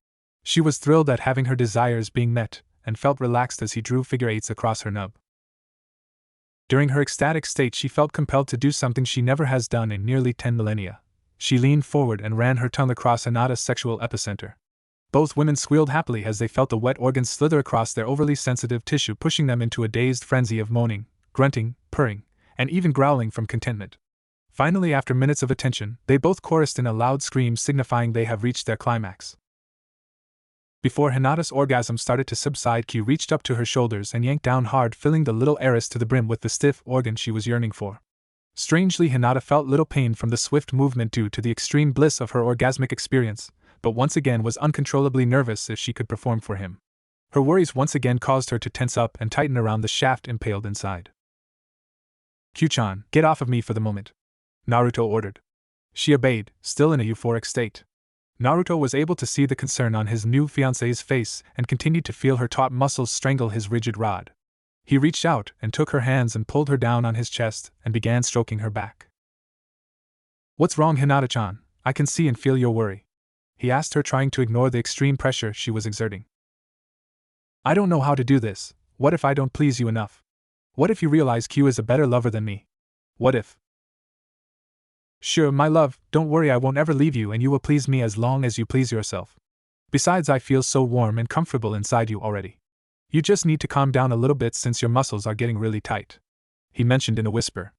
She was thrilled at having her desires being met and felt relaxed as he drew figure eights across her nub. During her ecstatic state, she felt compelled to do something she never has done in nearly 10 millennia. She leaned forward and ran her tongue across Hinata's sexual epicenter. Both women squealed happily as they felt the wet organs slither across their overly sensitive tissue, pushing them into a dazed frenzy of moaning, grunting, purring, and even growling from contentment. Finally, after minutes of attention, they both chorused in a loud scream, signifying they have reached their climax. Before Hinata's orgasm started to subside, Kyu reached up to her shoulders and yanked down hard, filling the little heiress to the brim with the stiff organ she was yearning for. Strangely, Hinata felt little pain from the swift movement due to the extreme bliss of her orgasmic experience, but once again was uncontrollably nervous if she could perform for him. Her worries once again caused her to tense up and tighten around the shaft impaled inside. "Kyu-chan, get off of me for the moment," Naruto ordered. She obeyed, still in a euphoric state. Naruto was able to see the concern on his new fiancée's face and continued to feel her taut muscles strangle his rigid rod. He reached out and took her hands and pulled her down on his chest and began stroking her back. "What's wrong, Hinata-chan? I can see and feel your worry," he asked her, trying to ignore the extreme pressure she was exerting. "I don't know how to do this. What if I don't please you enough? What if you realize Q is a better lover than me? What if—" "Sure, my love, don't worry, I won't ever leave you and you will please me as long as you please yourself. Besides, I feel so warm and comfortable inside you already. You just need to calm down a little bit since your muscles are getting really tight," he mentioned in a whisper.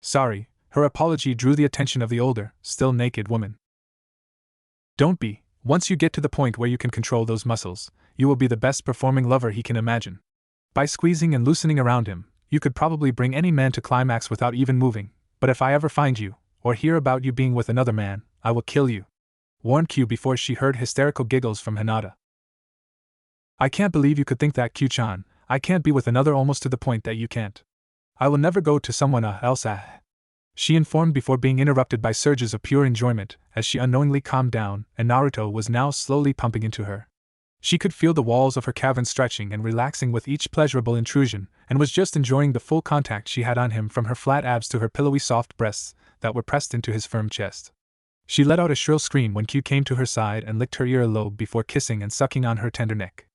Sorry, her apology drew the attention of the older, still naked woman. "Don't be. Once you get to the point where you can control those muscles, you will be the best performing lover he can imagine. By squeezing and loosening around him, you could probably bring any man to climax without even moving. But if I ever find you, or hear about you being with another man, I will kill you," warned Q before she heard hysterical giggles from Hinata. "I can't believe you could think that, Q-chan. I can't be with another, almost to the point that you can't. I will never go to someone else," she informed before being interrupted by surges of pure enjoyment as she unknowingly calmed down and Naruto was now slowly pumping into her. She could feel the walls of her cavern stretching and relaxing with each pleasurable intrusion, and was just enjoying the full contact she had on him, from her flat abs to her pillowy soft breasts that were pressed into his firm chest. She let out a shrill scream when Q came to her side and licked her earlobe before kissing and sucking on her tender neck.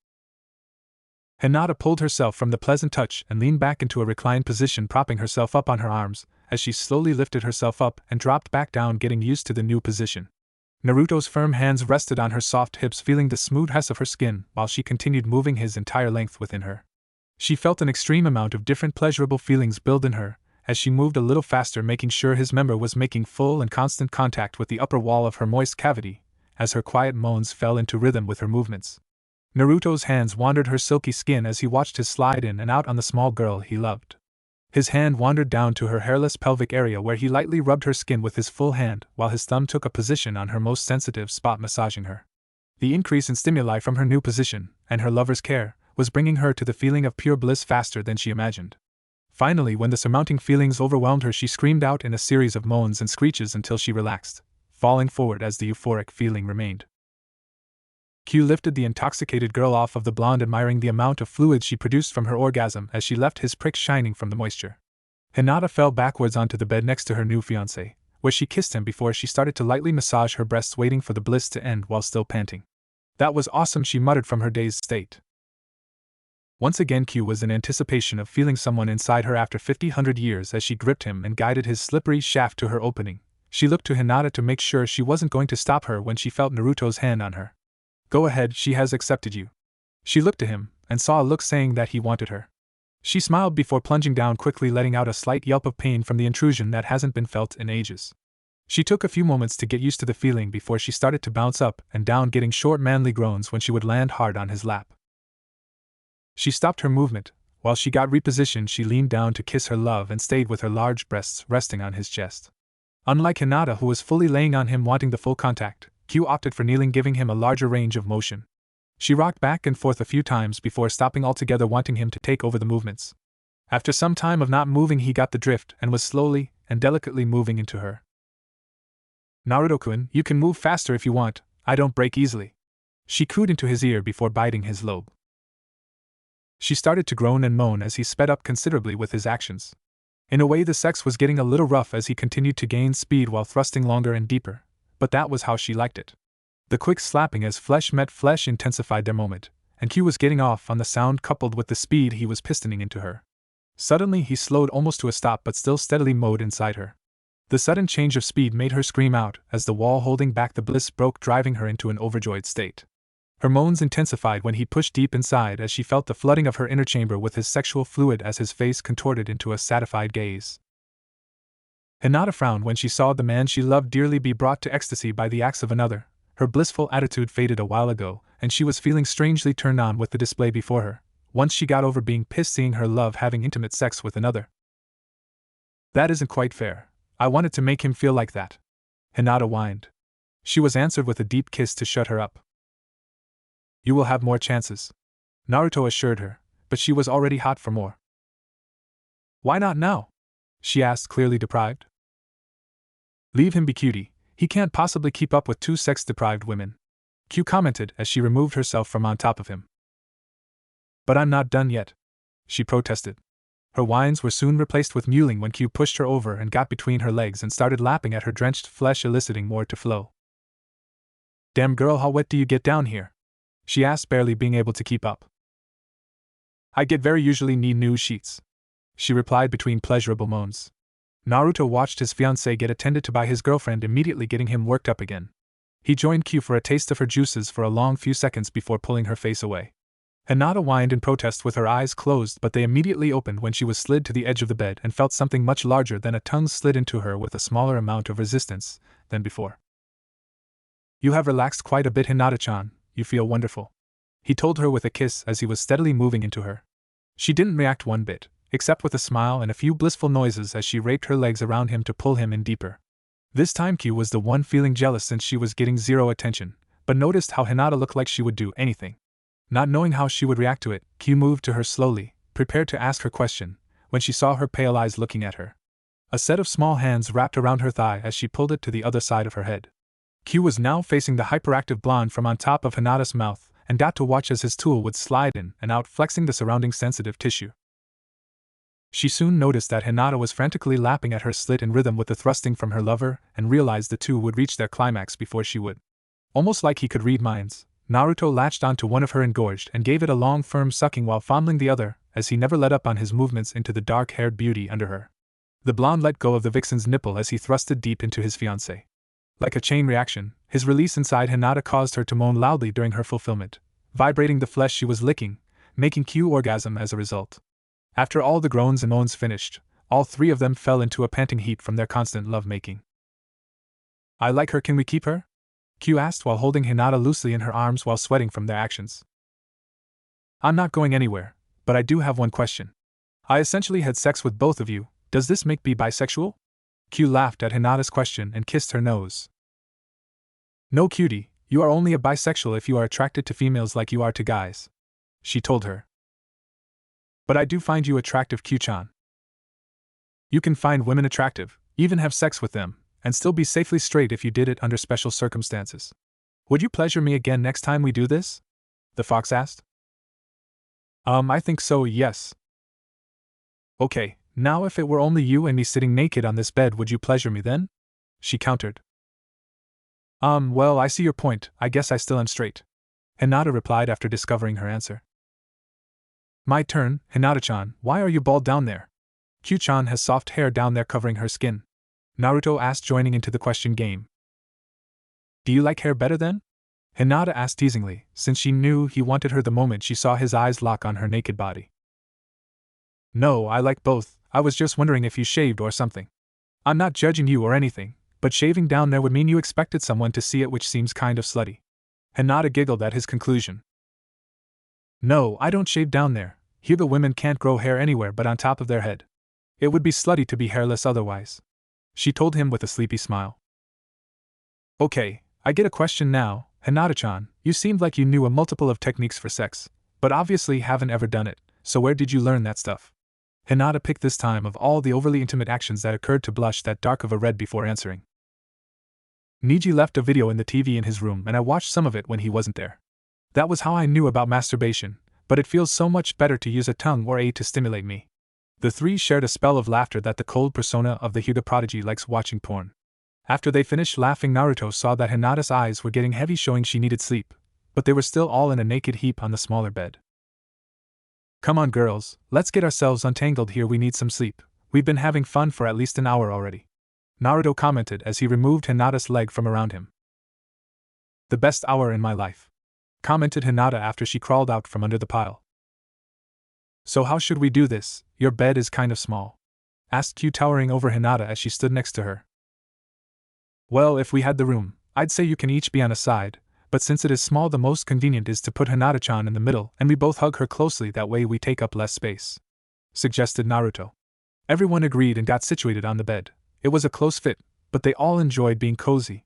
Hinata pulled herself from the pleasant touch and leaned back into a reclined position, propping herself up on her arms as she slowly lifted herself up and dropped back down, getting used to the new position. Naruto's firm hands rested on her soft hips, feeling the smoothness of her skin while she continued moving his entire length within her. She felt an extreme amount of different pleasurable feelings build in her as she moved a little faster, making sure his member was making full and constant contact with the upper wall of her moist cavity, as her quiet moans fell into rhythm with her movements. Naruto's hands wandered her silky skin as he watched his slide in and out on the small girl he loved. His hand wandered down to her hairless pelvic area where he lightly rubbed her skin with his full hand, while his thumb took a position on her most sensitive spot, massaging her. The increase in stimuli from her new position, and her lover's care, was bringing her to the feeling of pure bliss faster than she imagined. Finally, when the surmounting feelings overwhelmed her, she screamed out in a series of moans and screeches until she relaxed, falling forward as the euphoric feeling remained. Q lifted the intoxicated girl off of the blonde, admiring the amount of fluid she produced from her orgasm as she left his prick shining from the moisture. Hinata fell backwards onto the bed next to her new fiancé, where she kissed him before she started to lightly massage her breasts, waiting for the bliss to end while still panting. "That was awesome," she muttered from her dazed state. Once again Q was in anticipation of feeling someone inside her after 50 years as she gripped him and guided his slippery shaft to her opening. She looked to Hinata to make sure she wasn't going to stop her when she felt Naruto's hand on her. "Go ahead, she has accepted you." She looked to him, and saw a look saying that he wanted her. She smiled before plunging down quickly, letting out a slight yelp of pain from the intrusion that hasn't been felt in ages. She took a few moments to get used to the feeling before she started to bounce up and down, getting short manly groans when she would land hard on his lap. She stopped her movement. While she got repositioned, she leaned down to kiss her love and stayed with her large breasts resting on his chest. Unlike Hinata, who was fully laying on him wanting the full contact, Q opted for kneeling, giving him a larger range of motion. She rocked back and forth a few times before stopping altogether, wanting him to take over the movements. After some time of not moving, he got the drift and was slowly and delicately moving into her. "Naruto-kun, you can move faster if you want, I don't break easily," she cooed into his ear before biting his lobe. She started to groan and moan as he sped up considerably with his actions. In a way, the sex was getting a little rough as he continued to gain speed while thrusting longer and deeper, but that was how she liked it. The quick slapping as flesh met flesh intensified their moment, and Q was getting off on the sound coupled with the speed he was pistoning into her. Suddenly he slowed almost to a stop, but still steadily mowed inside her. The sudden change of speed made her scream out as the wall holding back the bliss broke, driving her into an overjoyed state. Her moans intensified when he pushed deep inside as she felt the flooding of her inner chamber with his sexual fluid as his face contorted into a satisfied gaze. Hinata frowned when she saw the man she loved dearly be brought to ecstasy by the acts of another. Her blissful attitude faded a while ago, and she was feeling strangely turned on with the display before her, once she got over being pissed seeing her love having intimate sex with another. "That isn't quite fair. I wanted to make him feel like that," Hinata whined. She was answered with a deep kiss to shut her up. You will have more chances, Naruto assured her, but she was already hot for more. Why not now? She asked, clearly deprived. Leave him be, cutie. He can't possibly keep up with two sex-deprived women, Kyu commented as she removed herself from on top of him. But I'm not done yet, she protested. Her whines were soon replaced with mewling when Kyu pushed her over and got between her legs and started lapping at her drenched flesh, eliciting more to flow. Damn girl, how wet do you get down here? She asked, barely being able to keep up. I get very usually need new sheets, she replied between pleasurable moans. Naruto watched his fiancée get attended to by his girlfriend, immediately getting him worked up again. He joined Kyu for a taste of her juices for a long few seconds before pulling her face away. Hinata whined in protest with her eyes closed, but they immediately opened when she was slid to the edge of the bed and felt something much larger than a tongue slid into her with a smaller amount of resistance than before. You have relaxed quite a bit, Hinata-chan, you feel wonderful, he told her with a kiss as he was steadily moving into her. She didn't react one bit, except with a smile and a few blissful noises as she raped her legs around him to pull him in deeper. This time Kyu was the one feeling jealous since she was getting zero attention, but noticed how Hinata looked like she would do anything. Not knowing how she would react to it, Kyu moved to her slowly, prepared to ask her question, when she saw her pale eyes looking at her. A set of small hands wrapped around her thigh as she pulled it to the other side of her head. Kyu was now facing the hyperactive blonde from on top of Hinata's mouth and got to watch as his tool would slide in and out, flexing the surrounding sensitive tissue. She soon noticed that Hinata was frantically lapping at her slit in rhythm with the thrusting from her lover and realized the two would reach their climax before she would. Almost like he could read minds, Naruto latched onto one of her engorged and gave it a long firm sucking while fondling the other, as he never let up on his movements into the dark-haired beauty under her. The blonde let go of the vixen's nipple as he thrusted deep into his fiancée. Like a chain reaction, his release inside Hinata caused her to moan loudly during her fulfillment, vibrating the flesh she was licking, making Kyu orgasm as a result. After all the groans and moans finished, all three of them fell into a panting heap from their constant love-making. I like her, can we keep her? Kyu asked while holding Hinata loosely in her arms while sweating from their actions. I'm not going anywhere, but I do have one question. I essentially had sex with both of you, does this make me bisexual? Kyu laughed at Hinata's question and kissed her nose. No, cutie, you are only a bisexual if you are attracted to females like you are to guys, she told her. But I do find you attractive, Kyu-chan. You can find women attractive, even have sex with them, and still be safely straight if you did it under special circumstances. Would you pleasure me again next time we do this? The fox asked. I think so, yes. Okay, now if it were only you and me sitting naked on this bed, would you pleasure me then? She countered. Well, I see your point, I guess I still am straight, Hinata replied after discovering her answer. My turn, Hinata-chan, why are you bald down there? Kyu-chan has soft hair down there covering her skin, Naruto asked, joining into the question game. Do you like hair better then? Hinata asked teasingly, since she knew he wanted her the moment she saw his eyes lock on her naked body. No, I like both, I was just wondering if you shaved or something. I'm not judging you or anything, but shaving down there would mean you expected someone to see it, which seems kind of slutty. Hinata giggled at his conclusion. No, I don't shave down there, here the women can't grow hair anywhere but on top of their head. It would be slutty to be hairless otherwise, she told him with a sleepy smile. Okay, I get a question now, Hinata-chan, you seemed like you knew a multiple of techniques for sex, but obviously haven't ever done it, so where did you learn that stuff? Hinata picked this time of all the overly intimate actions that occurred to blush that dark of a red before answering. Niji left a video in the TV in his room and I watched some of it when he wasn't there. That was how I knew about masturbation, but it feels so much better to use a tongue or a to stimulate me. The three shared a spell of laughter that the cold persona of the Hyuga prodigy likes watching porn. After they finished laughing, Naruto saw that Hinata's eyes were getting heavy, showing she needed sleep, but they were still all in a naked heap on the smaller bed. Come on girls, let's get ourselves untangled here, we need some sleep, we've been having fun for at least an hour already, Naruto commented as he removed Hinata's leg from around him. The best hour in my life, commented Hinata after she crawled out from under the pile. So how should we do this, your bed is kind of small, asked Kyu, towering over Hinata as she stood next to her. Well, if we had the room, I'd say you can each be on a side, but since it is small, the most convenient is to put Hinata-chan in the middle and we both hug her closely, that way we take up less space, suggested Naruto. Everyone agreed and got situated on the bed. It was a close fit, but they all enjoyed being cozy.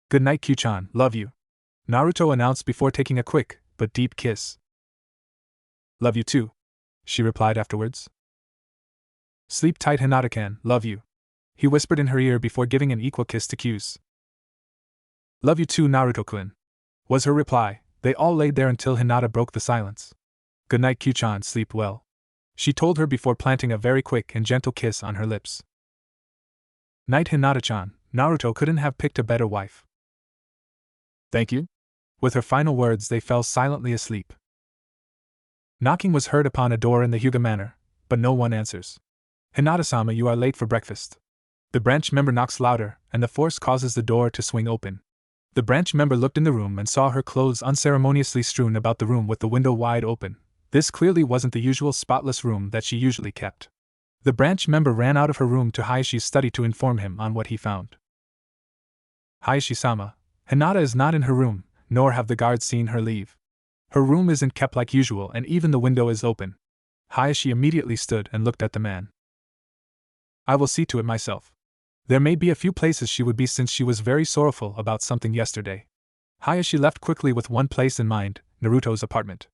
Good night, Kyu-chan, love you, Naruto announced before taking a quick, but deep kiss. Love you too, she replied afterwards. Sleep tight, Hinata-kan, love you, he whispered in her ear before giving an equal kiss to Kyuubi. Love you too, Naruto-kun, was her reply. They all laid there until Hinata broke the silence. Good night, Kyuchan, sleep well, she told her before planting a very quick and gentle kiss on her lips. Night, Hinata-chan, Naruto couldn't have picked a better wife. Thank you. With her final words, they fell silently asleep. Knocking was heard upon a door in the Hyuga manor, but no one answers. Hinata-sama, you are late for breakfast. The branch member knocks louder, and the force causes the door to swing open. The branch member looked in the room and saw her clothes unceremoniously strewn about the room with the window wide open. This clearly wasn't the usual spotless room that she usually kept. The branch member ran out of her room to Hayashi's study to inform him on what he found. Hayashi-sama, Hinata is not in her room, nor have the guards seen her leave. Her room isn't kept like usual and even the window is open. Hayashi immediately stood and looked at the man. I will see to it myself. There may be a few places she would be since she was very sorrowful about something yesterday. Hayashi left quickly with one place in mind, Naruto's apartment.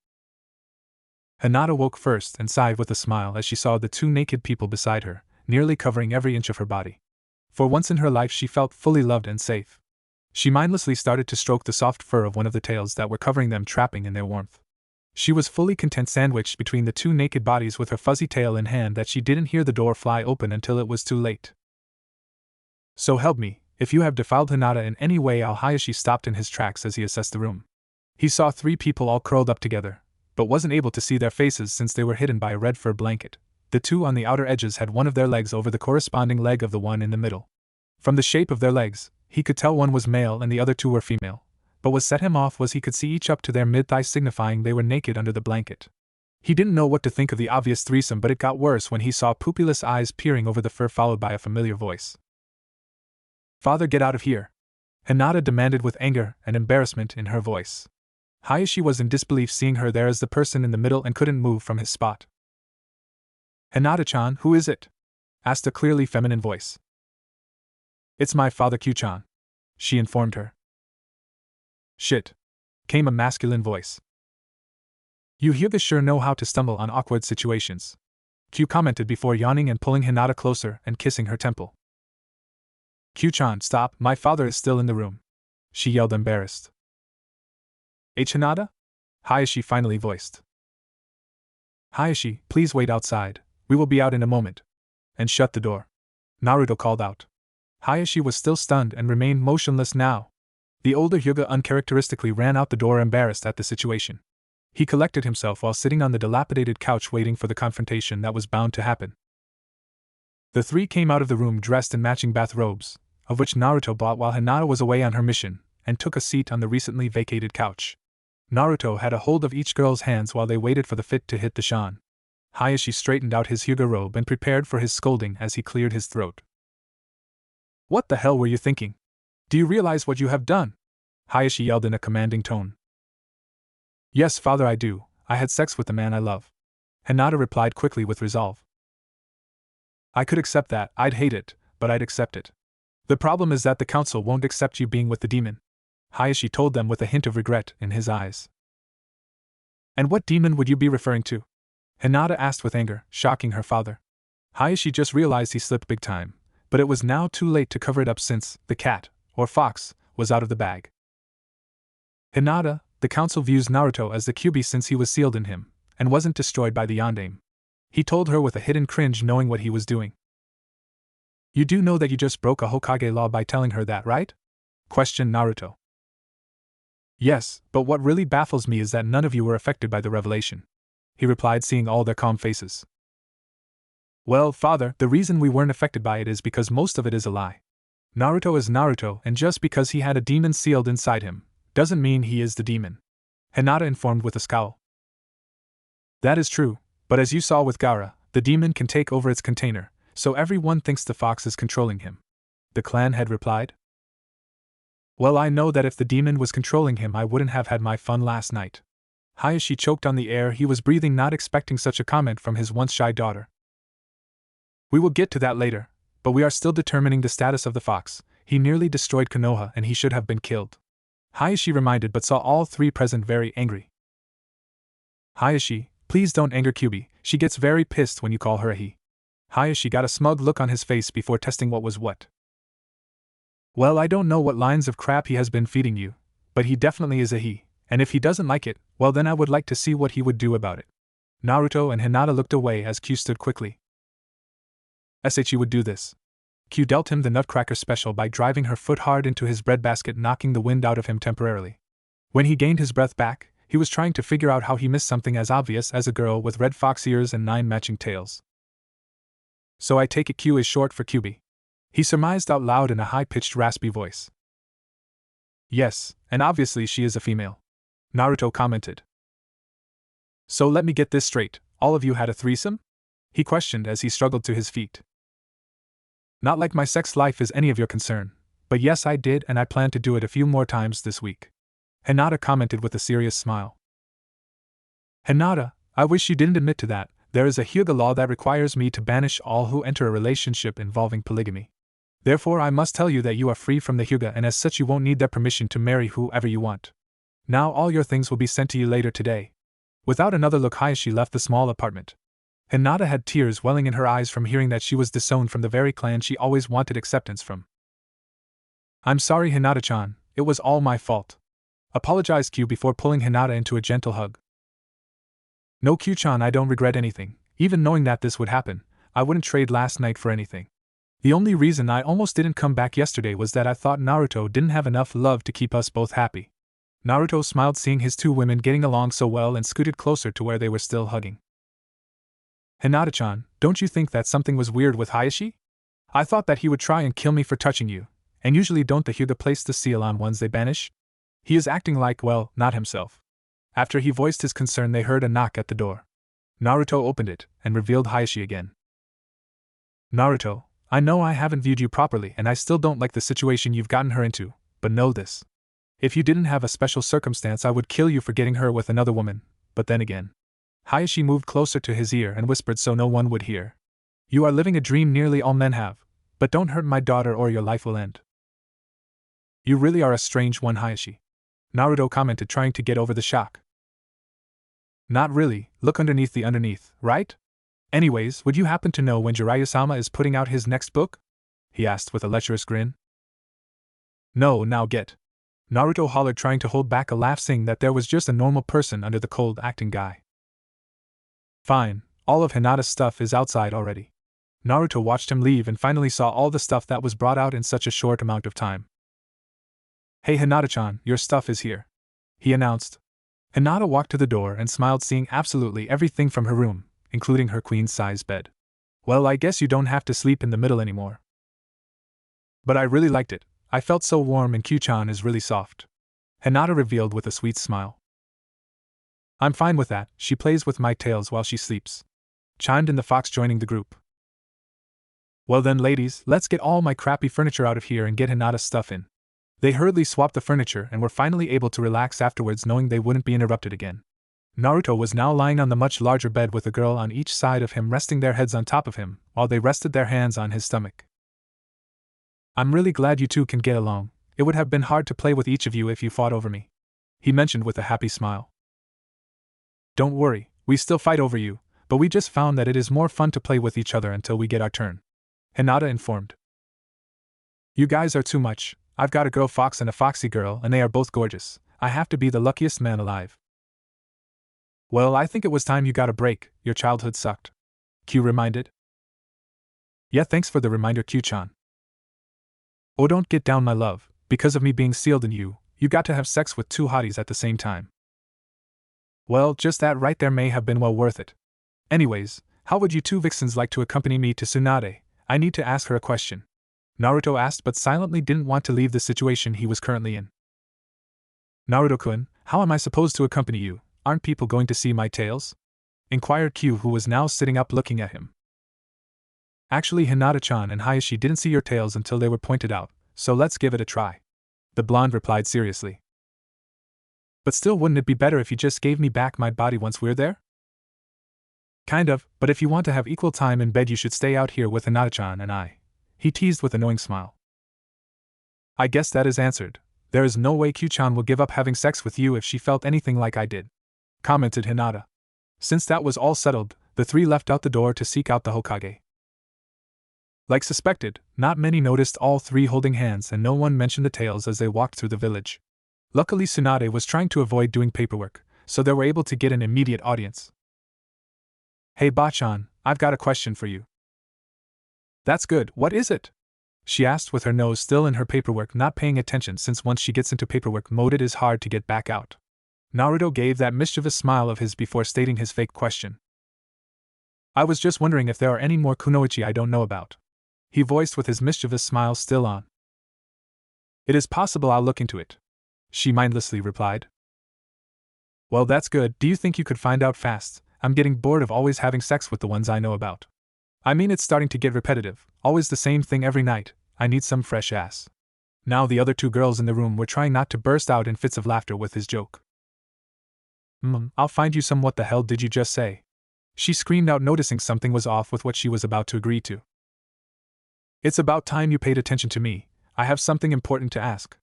Hinata woke first and sighed with a smile as she saw the two naked people beside her, nearly covering every inch of her body. For once in her life she felt fully loved and safe. She mindlessly started to stroke the soft fur of one of the tails that were covering them, trapping in their warmth. She was fully content sandwiched between the two naked bodies with her fuzzy tail in hand that she didn't hear the door fly open until it was too late. So help me, if you have defiled Hinata in any way. Hayashi stopped in his tracks as he assessed the room. He saw three people all curled up together, but wasn't able to see their faces since they were hidden by a red fur blanket. The two on the outer edges had one of their legs over the corresponding leg of the one in the middle. From the shape of their legs, he could tell one was male and the other two were female, but what set him off was he could see each up to their mid-thighs, signifying they were naked under the blanket. He didn't know what to think of the obvious threesome, but it got worse when he saw pupilless eyes peering over the fur followed by a familiar voice. Father, get out of here! Hinata demanded with anger and embarrassment in her voice. Hayashi was in disbelief seeing her there as the person in the middle and couldn't move from his spot. Hinata-chan, who is it? Asked a clearly feminine voice. It's my father, Kyuchan, she informed her. Shit, came a masculine voice. You Hyuga sure know how to stumble on awkward situations, Kyu commented before yawning and pulling Hinata closer and kissing her temple. Kyuchan, stop, my father is still in the room, she yelled, embarrassed. Hinata? Hayashi finally voiced. Hayashi, please wait outside, we will be out in a moment. And shut the door, Naruto called out. Hayashi was still stunned and remained motionless now. The older Hyuga uncharacteristically ran out the door, embarrassed at the situation. He collected himself while sitting on the dilapidated couch waiting for the confrontation that was bound to happen. The three came out of the room dressed in matching bathrobes, of which Naruto bought while Hinata was away on her mission, and took a seat on the recently vacated couch. Naruto had a hold of each girl's hands while they waited for the fit to hit the shan. Hayashi straightened out his Hyuga robe and prepared for his scolding as he cleared his throat. What the hell were you thinking? Do you realize what you have done? Hayashi yelled in a commanding tone. Yes, father, I do. I had sex with the man I love, Hinata replied quickly with resolve. I could accept that, I'd hate it, but I'd accept it. The problem is that the council won't accept you being with the demon, Hayashi told them with a hint of regret in his eyes. And what demon would you be referring to? Hinata asked with anger, shocking her father. Hayashi just realized he slipped big time, but it was now too late to cover it up since the cat, or fox, was out of the bag. Hinata, the council views Naruto as the Kyuubi since he was sealed in him, and wasn't destroyed by the Yondaime, he told her with a hidden cringe, knowing what he was doing. You do know that you just broke a Hokage law by telling her that, right? Questioned Naruto. Yes, but what really baffles me is that none of you were affected by the revelation, he replied, seeing all their calm faces. Well, father, the reason we weren't affected by it is because most of it is a lie. Naruto is Naruto, and just because he had a demon sealed inside him, doesn't mean he is the demon, Hinata informed with a scowl. That is true, but as you saw with Gaara, the demon can take over its container, so everyone thinks the fox is controlling him, the clan head replied. Well, I know that if the demon was controlling him, I wouldn't have had my fun last night. Hayashi choked on the air he was breathing, not expecting such a comment from his once shy daughter. We will get to that later, but we are still determining the status of the fox. He nearly destroyed Konoha and he should have been killed, Hayashi reminded but saw all three present very angry. Hayashi, please don't anger Kyuubi, she gets very pissed when you call her a he. Hayashi got a smug look on his face before testing what was what. Well, I don't know what lines of crap he has been feeding you, but he definitely is a he, and if he doesn't like it, well then I would like to see what he would do about it. Naruto and Hinata looked away as Q stood quickly. SHE would do this. Q dealt him the Nutcracker special by driving her foot hard into his breadbasket, knocking the wind out of him temporarily. When he gained his breath back, he was trying to figure out how he missed something as obvious as a girl with red fox ears and 9 matching tails. So I take it Q is short for Kyuubi. He surmised out loud in a high-pitched raspy voice. Yes, and obviously she is a female. Naruto commented. So let me get this straight, all of you had a threesome? He questioned as he struggled to his feet. Not like my sex life is any of your concern, but yes I did and I plan to do it a few more times this week. Hinata commented with a serious smile. Hinata, I wish you didn't admit to that. There is a Hyuga law that requires me to banish all who enter a relationship involving polygamy. Therefore I must tell you that you are free from the Hyuga and as such you won't need their permission to marry whoever you want. Now all your things will be sent to you later today. Without another look Hayashi left the small apartment. Hinata had tears welling in her eyes from hearing that she was disowned from the very clan she always wanted acceptance from. I'm sorry Hinata-chan, it was all my fault. Apologized Q before pulling Hinata into a gentle hug. No Q-chan, I don't regret anything, even knowing that this would happen, I wouldn't trade last night for anything. The only reason I almost didn't come back yesterday was that I thought Naruto didn't have enough love to keep us both happy. Naruto smiled seeing his two women getting along so well and scooted closer to where they were still hugging. Hinata-chan, don't you think that something was weird with Hayashi? I thought that he would try and kill me for touching you, and usually don't the Hyuga place the seal on ones they banish? He is acting like, well, not himself. After he voiced his concern they heard a knock at the door. Naruto opened it, and revealed Hayashi again. Naruto, I know I haven't viewed you properly and I still don't like the situation you've gotten her into, but know this. If you didn't have a special circumstance I would kill you for getting her with another woman, but then again. Hayashi moved closer to his ear and whispered so no one would hear. You are living a dream nearly all men have, but don't hurt my daughter or your life will end. You really are a strange one Hayashi. Naruto commented trying to get over the shock. Not really, look underneath the underneath, right? Anyways, would you happen to know when Jiraiya-sama is putting out his next book? He asked with a lecherous grin. No, now get. Naruto hollered trying to hold back a laugh saying that there was just a normal person under the cold acting guy. Fine, all of Hinata's stuff is outside already. Naruto watched him leave and finally saw all the stuff that was brought out in such a short amount of time. Hey Hinata-chan, your stuff is here. He announced. Hinata walked to the door and smiled seeing absolutely everything from her room, including her queen-size bed. Well, I guess you don't have to sleep in the middle anymore. But I really liked it, I felt so warm and Q-chan is really soft. Hinata revealed with a sweet smile. I'm fine with that, she plays with my tails while she sleeps. Chimed in the fox joining the group. Well then ladies, let's get all my crappy furniture out of here and get Hinata's stuff in. They hurriedly swapped the furniture and were finally able to relax afterwards knowing they wouldn't be interrupted again. Naruto was now lying on the much larger bed with a girl on each side of him resting their heads on top of him, while they rested their hands on his stomach. I'm really glad you two can get along, it would have been hard to play with each of you if you fought over me. He mentioned with a happy smile. Don't worry, we still fight over you, but we just found that it is more fun to play with each other until we get our turn. Hinata informed. You guys are too much. I've got a girl fox and a foxy girl and they are both gorgeous. I have to be the luckiest man alive. Well, I think it was time you got a break, your childhood sucked. Q reminded. Yeah, thanks for the reminder Q-chan. Oh, don't get down my love, because of me being sealed in you, you got to have sex with two hotties at the same time. Well, just that right there may have been well worth it. Anyways, how would you two vixens like to accompany me to Tsunade? I need to ask her a question. Naruto asked but silently didn't want to leave the situation he was currently in. Naruto-kun, how am I supposed to accompany you? Aren't people going to see my tails? Inquired Q who was now sitting up looking at him. Actually Hinata-chan and Hayashi didn't see your tails until they were pointed out, so let's give it a try. The blonde replied seriously. But still wouldn't it be better if you just gave me back my body once we're there? Kind of, but if you want to have equal time in bed you should stay out here with Hinata-chan and I. He teased with a knowing smile. I guess that is answered. There is no way Kyu-chan will give up having sex with you if she felt anything like I did, commented Hinata. Since that was all settled, the three left out the door to seek out the Hokage. Like suspected, not many noticed all three holding hands and no one mentioned the tales as they walked through the village. Luckily Tsunade was trying to avoid doing paperwork, so they were able to get an immediate audience. Hey Bachan, I've got a question for you. That's good, what is it? She asked with her nose still in her paperwork, not paying attention since once she gets into paperwork mode it is hard to get back out. Naruto gave that mischievous smile of his before stating his fake question. I was just wondering if there are any more kunoichi I don't know about. He voiced with his mischievous smile still on. It is possible I'll look into it, she mindlessly replied. Well, that's good. Do you think you could find out fast? I'm getting bored of always having sex with the ones I know about. I mean, it's starting to get repetitive, always the same thing every night. I need some fresh ass. Now the other two girls in the room were trying not to burst out in fits of laughter with his joke. I'll find you some. What the hell did you just say? She screamed out, noticing something was off with what she was about to agree to. It's about time you paid attention to me. I have something important to ask.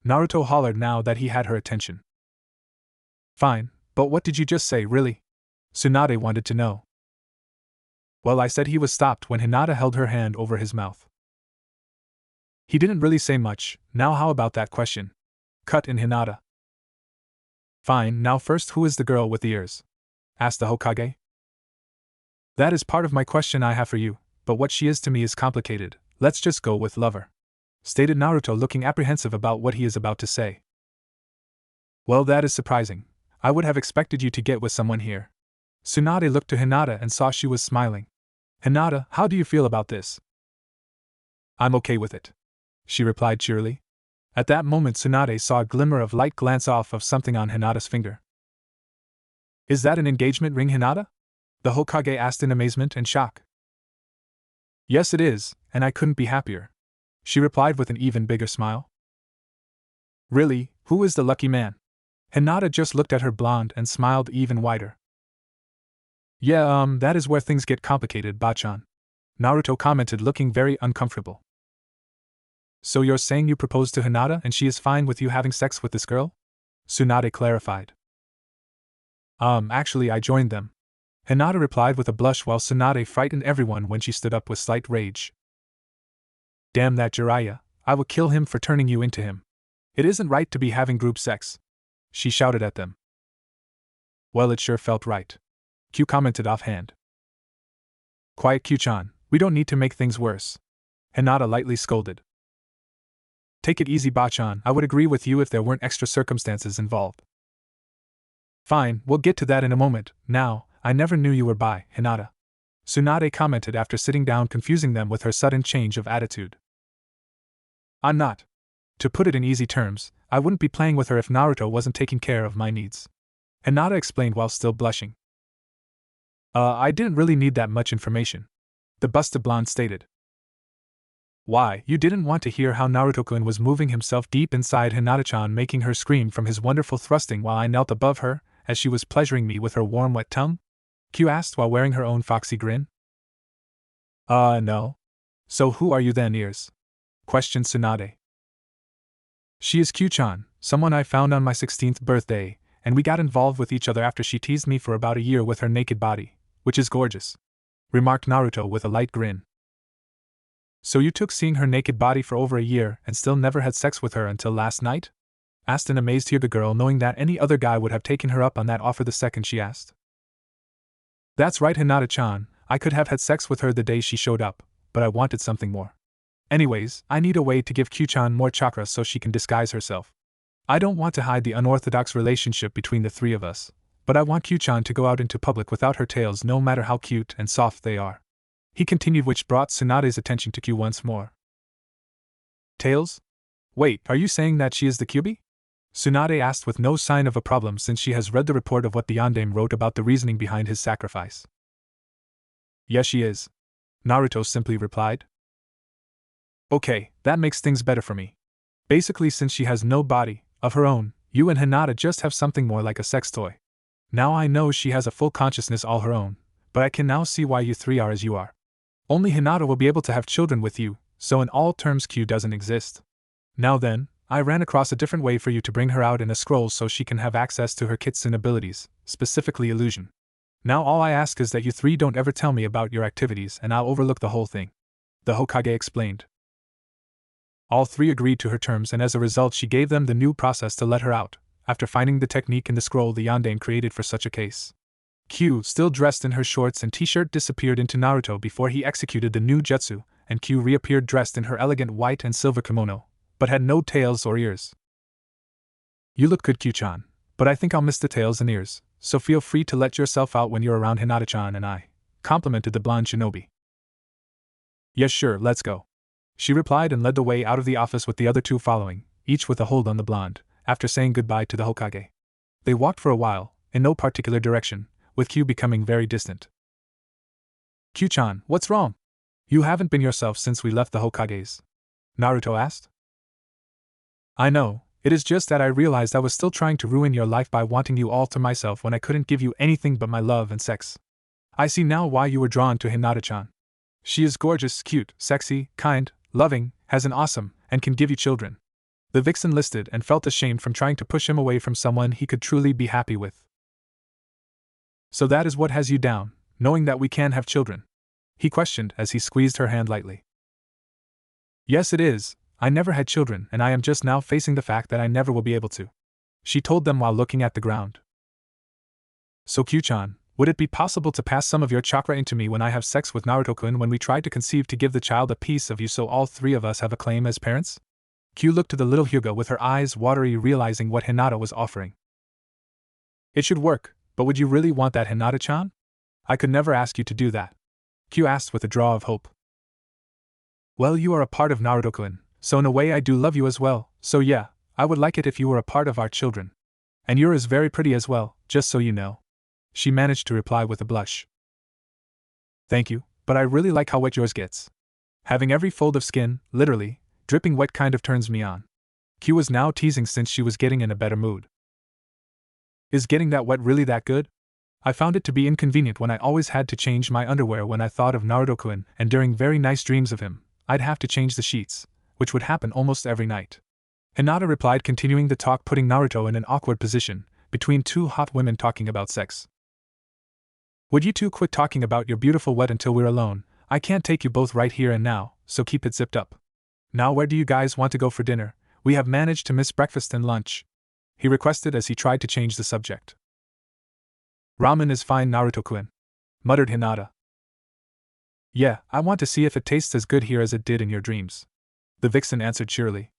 Naruto hollered now that he had her attention. Fine, but what did you just say, really? Tsunade wanted to know. Well, I said he was stopped when Hinata held her hand over his mouth. He didn't really say much. Now how about that question? Cut in Hinata. Fine, now first, who is the girl with the ears? Asked the Hokage. That is part of my question I have for you, but what she is to me is complicated. Let's just go with lover, stated Naruto, looking apprehensive about what he is about to say. Well, that is surprising. I would have expected you to get with someone here. Tsunade looked to Hinata and saw she was smiling. Hinata, how do you feel about this? I'm okay with it, she replied cheerily. At that moment Tsunade saw a glimmer of light glance off of something on Hinata's finger. Is that an engagement ring, Hinata? The Hokage asked in amazement and shock. Yes it is, and I couldn't be happier, she replied with an even bigger smile. Really, who is the lucky man? Hinata just looked at her blonde and smiled even wider. Yeah, that is where things get complicated, Bachan, Naruto commented, looking very uncomfortable. So you're saying you proposed to Hinata and she is fine with you having sex with this girl? Tsunade clarified. Actually I joined them, Hinata replied with a blush, while Tsunade frightened everyone when she stood up with slight rage. Damn that Jiraiya, I will kill him for turning you into him. It isn't right to be having group sex, she shouted at them. Well, it sure felt right, Q commented offhand. Quiet, Q-chan, we don't need to make things worse, Hinata lightly scolded. Take it easy, Bachan, I would agree with you if there weren't extra circumstances involved. Fine, we'll get to that in a moment. Now, I never knew you were bi, Hinata, Tsunade commented after sitting down, confusing them with her sudden change of attitude. I'm not. To put it in easy terms, I wouldn't be playing with her if Naruto wasn't taking care of my needs, Hinata explained while still blushing. I didn't really need that much information, the busted blonde stated. Why, you didn't want to hear how Naruto-kun was moving himself deep inside Hinata-chan, making her scream from his wonderful thrusting while I knelt above her, as she was pleasuring me with her warm wet tongue? Q asked while wearing her own foxy grin. No. So who are you then, ears? Questioned Tsunade. She is Q-chan, someone I found on my 16th birthday, and we got involved with each other after she teased me for about a year with her naked body, which is gorgeous, remarked Naruto with a light grin. So you took seeing her naked body for over a year and still never had sex with her until last night? Asked an amazed Hyuga girl, knowing that any other guy would have taken her up on that offer the second she asked. That's right, Hinata-chan, I could have had sex with her the day she showed up, but I wanted something more. Anyways, I need a way to give Q-chan more chakra so she can disguise herself. I don't want to hide the unorthodox relationship between the three of us, but I want Q-chan to go out into public without her tails, no matter how cute and soft they are, he continued, which brought Tsunade's attention to Q once more. Tails? Wait, are you saying that she is the Kyuubi? Tsunade asked with no sign of a problem, since she has read the report of what the Yondaime wrote about the reasoning behind his sacrifice. Yes, she is, Naruto simply replied. Okay, that makes things better for me. Basically, since she has no body of her own, you and Hinata just have something more like a sex toy. Now I know she has a full consciousness all her own, but I can now see why you three are as you are. Only Hinata will be able to have children with you, so in all terms Q doesn't exist. Now then, I ran across a different way for you to bring her out in a scroll so she can have access to her kitsune abilities, specifically illusion. Now all I ask is that you three don't ever tell me about your activities and I'll overlook the whole thing," the Hokage explained. All three agreed to her terms and as a result she gave them the new process to let her out, after finding the technique in the scroll the yandere created for such a case. Kyu, still dressed in her shorts and t-shirt, disappeared into Naruto before he executed the new jutsu, and Kyu reappeared dressed in her elegant white and silver kimono, but had no tails or ears. "You look good, Kyu-chan, but I think I'll miss the tails and ears, so feel free to let yourself out when you're around Hinata-chan and I," complimented the blonde shinobi. "Yes, sure, let's go," she replied and led the way out of the office with the other two following, each with a hold on the blonde, after saying goodbye to the Hokage. They walked for a while, in no particular direction, with Kyu becoming very distant. "Kyu-chan, what's wrong? You haven't been yourself since we left the Hokage's," Naruto asked. "I know, it is just that I realized I was still trying to ruin your life by wanting you all to myself when I couldn't give you anything but my love and sex. I see now why you were drawn to Hinata-chan. She is gorgeous, cute, sexy, kind, loving, has an awesome, and can give you children." The vixen listed and felt ashamed from trying to push him away from someone he could truly be happy with. "So that is what has you down, knowing that we can have children?" he questioned as he squeezed her hand lightly. "Yes, it is. I never had children and I am just now facing the fact that I never will be able to," she told them while looking at the ground. "So Kyu-chan, would it be possible to pass some of your chakra into me when I have sex with Naruto-kun when we try to conceive to give the child a piece of you so all three of us have a claim as parents?" Kyu looked to the little Hyuga with her eyes watery, realizing what Hinata was offering. "It should work, but would you really want that, Hinata-chan? I could never ask you to do that," Kyu asked with a draw of hope. "Well, you are a part of Naruto-kun, so in a way I do love you as well, so yeah, I would like it if you were a part of our children. And you're as very pretty as well, just so you know," she managed to reply with a blush. "Thank you, but I really like how wet yours gets. Having every fold of skin, literally, dripping wet kind of turns me on." Kyu was now teasing since she was getting in a better mood. "Is getting that wet really that good? I found it to be inconvenient when I always had to change my underwear when I thought of Naruto-kun, and during very nice dreams of him, I'd have to change the sheets, which would happen almost every night." Hinata replied, continuing the talk, putting Naruto in an awkward position, between two hot women talking about sex. "Would you two quit talking about your beautiful wet until we're alone? I can't take you both right here and now, so keep it zipped up. Now where do you guys want to go for dinner? We have managed to miss breakfast and lunch," he requested as he tried to change the subject. "Ramen is fine, Naruto-kun," muttered Hinata. "Yeah, I want to see if it tastes as good here as it did in your dreams," the vixen answered cheerily.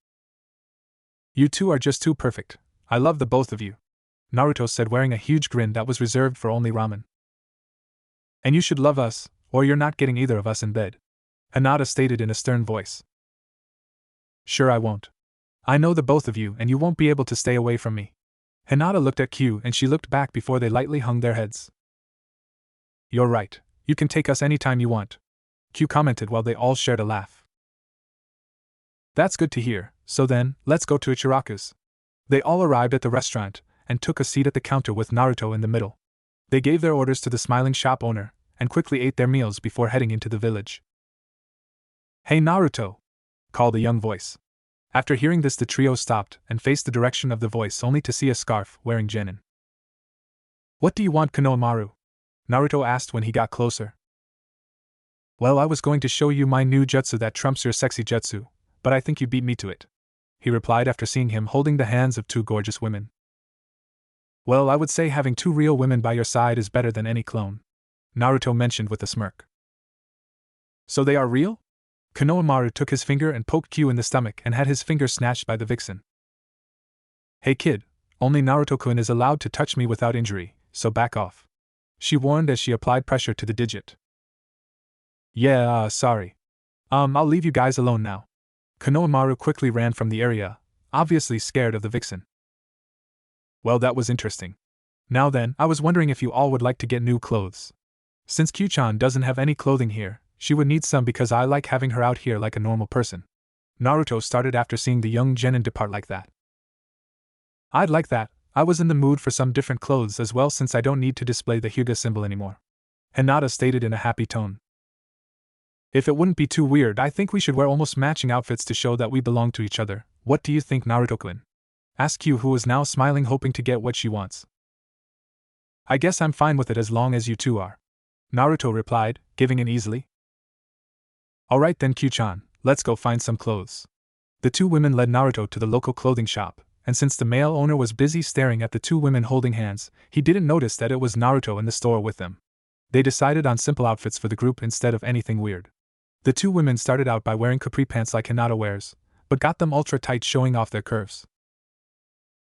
"You two are just too perfect. I love the both of you," Naruto said, wearing a huge grin that was reserved for only ramen. "And you should love us, or you're not getting either of us in bed," Hinata stated in a stern voice. "Sure I won't. I know the both of you and you won't be able to stay away from me." Hinata looked at Kyu and she looked back before they lightly hung their heads. "You're right, you can take us anytime you want," Kyu commented while they all shared a laugh. "That's good to hear, so then, let's go to Ichiraku's." They all arrived at the restaurant and took a seat at the counter with Naruto in the middle. They gave their orders to the smiling shop owner and quickly ate their meals before heading into the village. "Hey Naruto!" called a young voice. After hearing this, the trio stopped and faced the direction of the voice only to see a scarf wearing genin. "What do you want, Konohamaru?" Naruto asked when he got closer. "Well, I was going to show you my new jutsu that trumps your sexy jutsu, but I think you beat me to it," he replied after seeing him holding the hands of two gorgeous women. "Well, I would say having two real women by your side is better than any clone," Naruto mentioned with a smirk. "So they are real?" Konohamaru took his finger and poked Kyu in the stomach and had his finger snatched by the vixen. "Hey kid, only Naruto-kun is allowed to touch me without injury, so back off," she warned as she applied pressure to the digit. "Yeah, sorry. I'll leave you guys alone now." Konohamaru quickly ran from the area, obviously scared of the vixen. "Well, that was interesting. Now then, I was wondering if you all would like to get new clothes. Since Kyu-chan doesn't have any clothing here, she would need some because I like having her out here like a normal person." Naruto started after seeing the young genin depart like that. "I'd like that. I was in the mood for some different clothes as well since I don't need to display the Hyuga symbol anymore," Hinata stated in a happy tone. "If it wouldn't be too weird, I think we should wear almost matching outfits to show that we belong to each other. What do you think, Naruto-kun? Asked Q, who was now smiling, hoping to get what she wants. I guess I'm fine with it as long as you two are. Naruto replied, giving in easily. Alright then, Q-chan, let's go find some clothes. The two women led Naruto to the local clothing shop, and since the male owner was busy staring at the two women holding hands, he didn't notice that it was Naruto in the store with them. They decided on simple outfits for the group instead of anything weird. The two women started out by wearing capri pants like Hinata wears, but got them ultra tight, showing off their curves.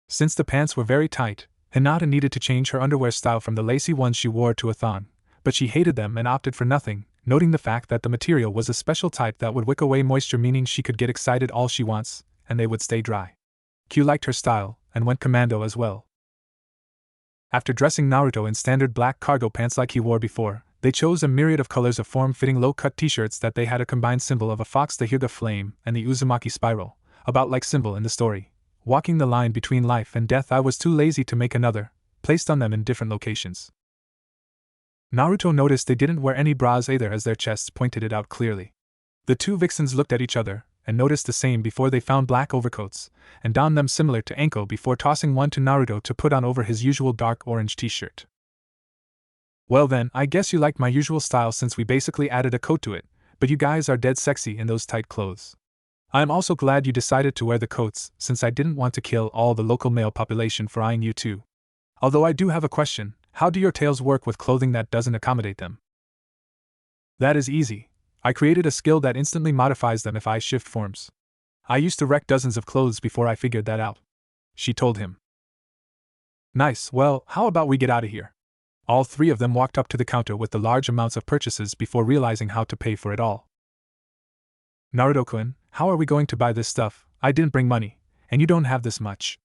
Since the pants were very tight, Hinata needed to change her underwear style from the lacy ones she wore to a thong, but she hated them and opted for nothing, noting the fact that the material was a special type that would wick away moisture, meaning she could get excited all she wants, and they would stay dry. Q liked her style, and went commando as well. After dressing Naruto in standard black cargo pants like he wore before, they chose a myriad of colors of form-fitting low-cut t-shirts that they had a combined symbol of a fox, the Hyuga flame, and the Uzumaki spiral, about like symbol in the story. Walking the line between life and death, I was too lazy to make another, placed on them in different locations. Naruto noticed they didn't wear any bras either, as their chests pointed it out clearly. The two vixens looked at each other, and noticed the same before they found black overcoats, and donned them similar to Anko before tossing one to Naruto to put on over his usual dark orange t-shirt. Well then, I guess you liked my usual style since we basically added a coat to it, but you guys are dead sexy in those tight clothes. I am also glad you decided to wear the coats, since I didn't want to kill all the local male population for eyeing you too. Although I do have a question, how do your tails work with clothing that doesn't accommodate them? That is easy. I created a skill that instantly modifies them if I shift forms. I used to wreck dozens of clothes before I figured that out. She told him. Nice, well, how about we get out of here? All three of them walked up to the counter with the large amounts of purchases before realizing how to pay for it all. Naruto-kun, how are we going to buy this stuff? I didn't bring money, and you don't have this much.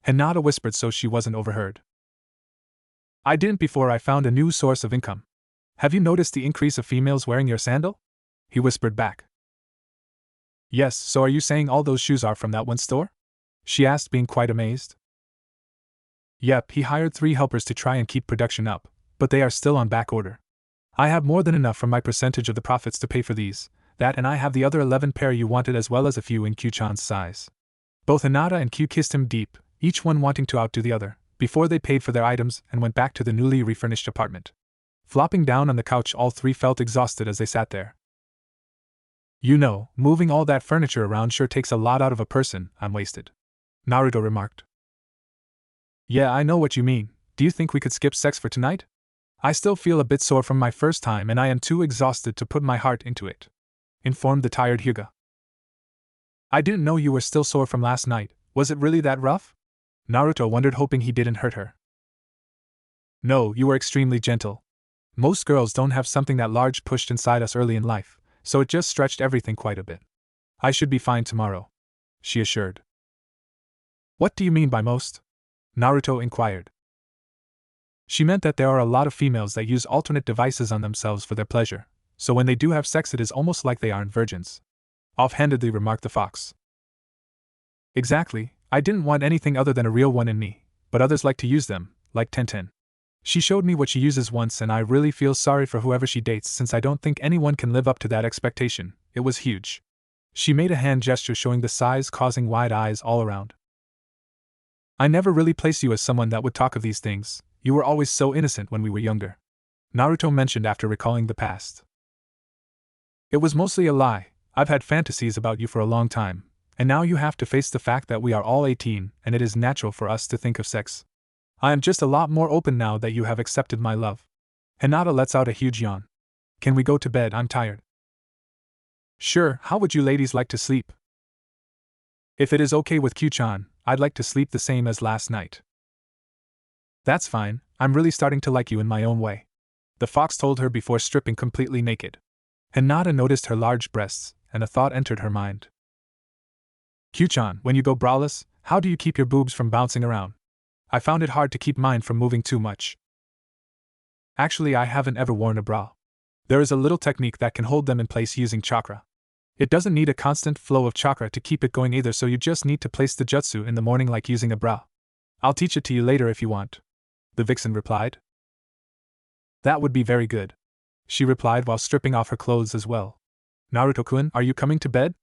Hinata whispered so she wasn't overheard. I didn't before I found a new source of income. Have you noticed the increase of females wearing your sandal? He whispered back. Yes, so are you saying all those shoes are from that one store? She asked, being quite amazed. Yep, he hired 3 helpers to try and keep production up, but they are still on back order. I have more than enough from my percentage of the profits to pay for these, that, and I have the other 11 pair you wanted as well as a few in Q-chan's size. Both Hinata and Q kissed him deep, each one wanting to outdo the other, before they paid for their items and went back to the newly refurnished apartment. Flopping down on the couch, all three felt exhausted as they sat there. You know, moving all that furniture around sure takes a lot out of a person. I'm wasted. Naruto remarked. Yeah, I know what you mean. Do you think we could skip sex for tonight? I still feel a bit sore from my first time and I am too exhausted to put my heart into it, informed the tired Hyuga. I didn't know you were still sore from last night. Was it really that rough? Naruto wondered, hoping he didn't hurt her. No, you were extremely gentle. Most girls don't have something that large pushed inside us early in life, so it just stretched everything quite a bit. I should be fine tomorrow, she assured. What do you mean by most? Naruto inquired. She meant that there are a lot of females that use alternate devices on themselves for their pleasure, so when they do have sex it is almost like they aren't virgins. Offhandedly remarked the fox. Exactly, I didn't want anything other than a real one in me, but others like to use them, like Tenten. She showed me what she uses once and I really feel sorry for whoever she dates since I don't think anyone can live up to that expectation. It was huge. She made a hand gesture showing the size, causing wide eyes all around. I never really placed you as someone that would talk of these things. You were always so innocent when we were younger, Naruto mentioned after recalling the past. It was mostly a lie. I've had fantasies about you for a long time, and now you have to face the fact that we are all 18 and it is natural for us to think of sex. I am just a lot more open now that you have accepted my love. Hinata lets out a huge yawn. Can we go to bed? I'm tired. Sure, how would you ladies like to sleep? If it is okay with Q-chan, I'd like to sleep the same as last night. That's fine, I'm really starting to like you in my own way, the fox told her before stripping completely naked. Hinata noticed her large breasts, and a thought entered her mind. Q-chan, when you go braless, how do you keep your boobs from bouncing around? I found it hard to keep mine from moving too much. Actually, I haven't ever worn a bra. There is a little technique that can hold them in place using chakra. It doesn't need a constant flow of chakra to keep it going either, so you just need to place the jutsu in the morning like using a bra. I'll teach it to you later if you want, the vixen replied. That would be very good, she replied while stripping off her clothes as well. Naruto-kun, are you coming to bed?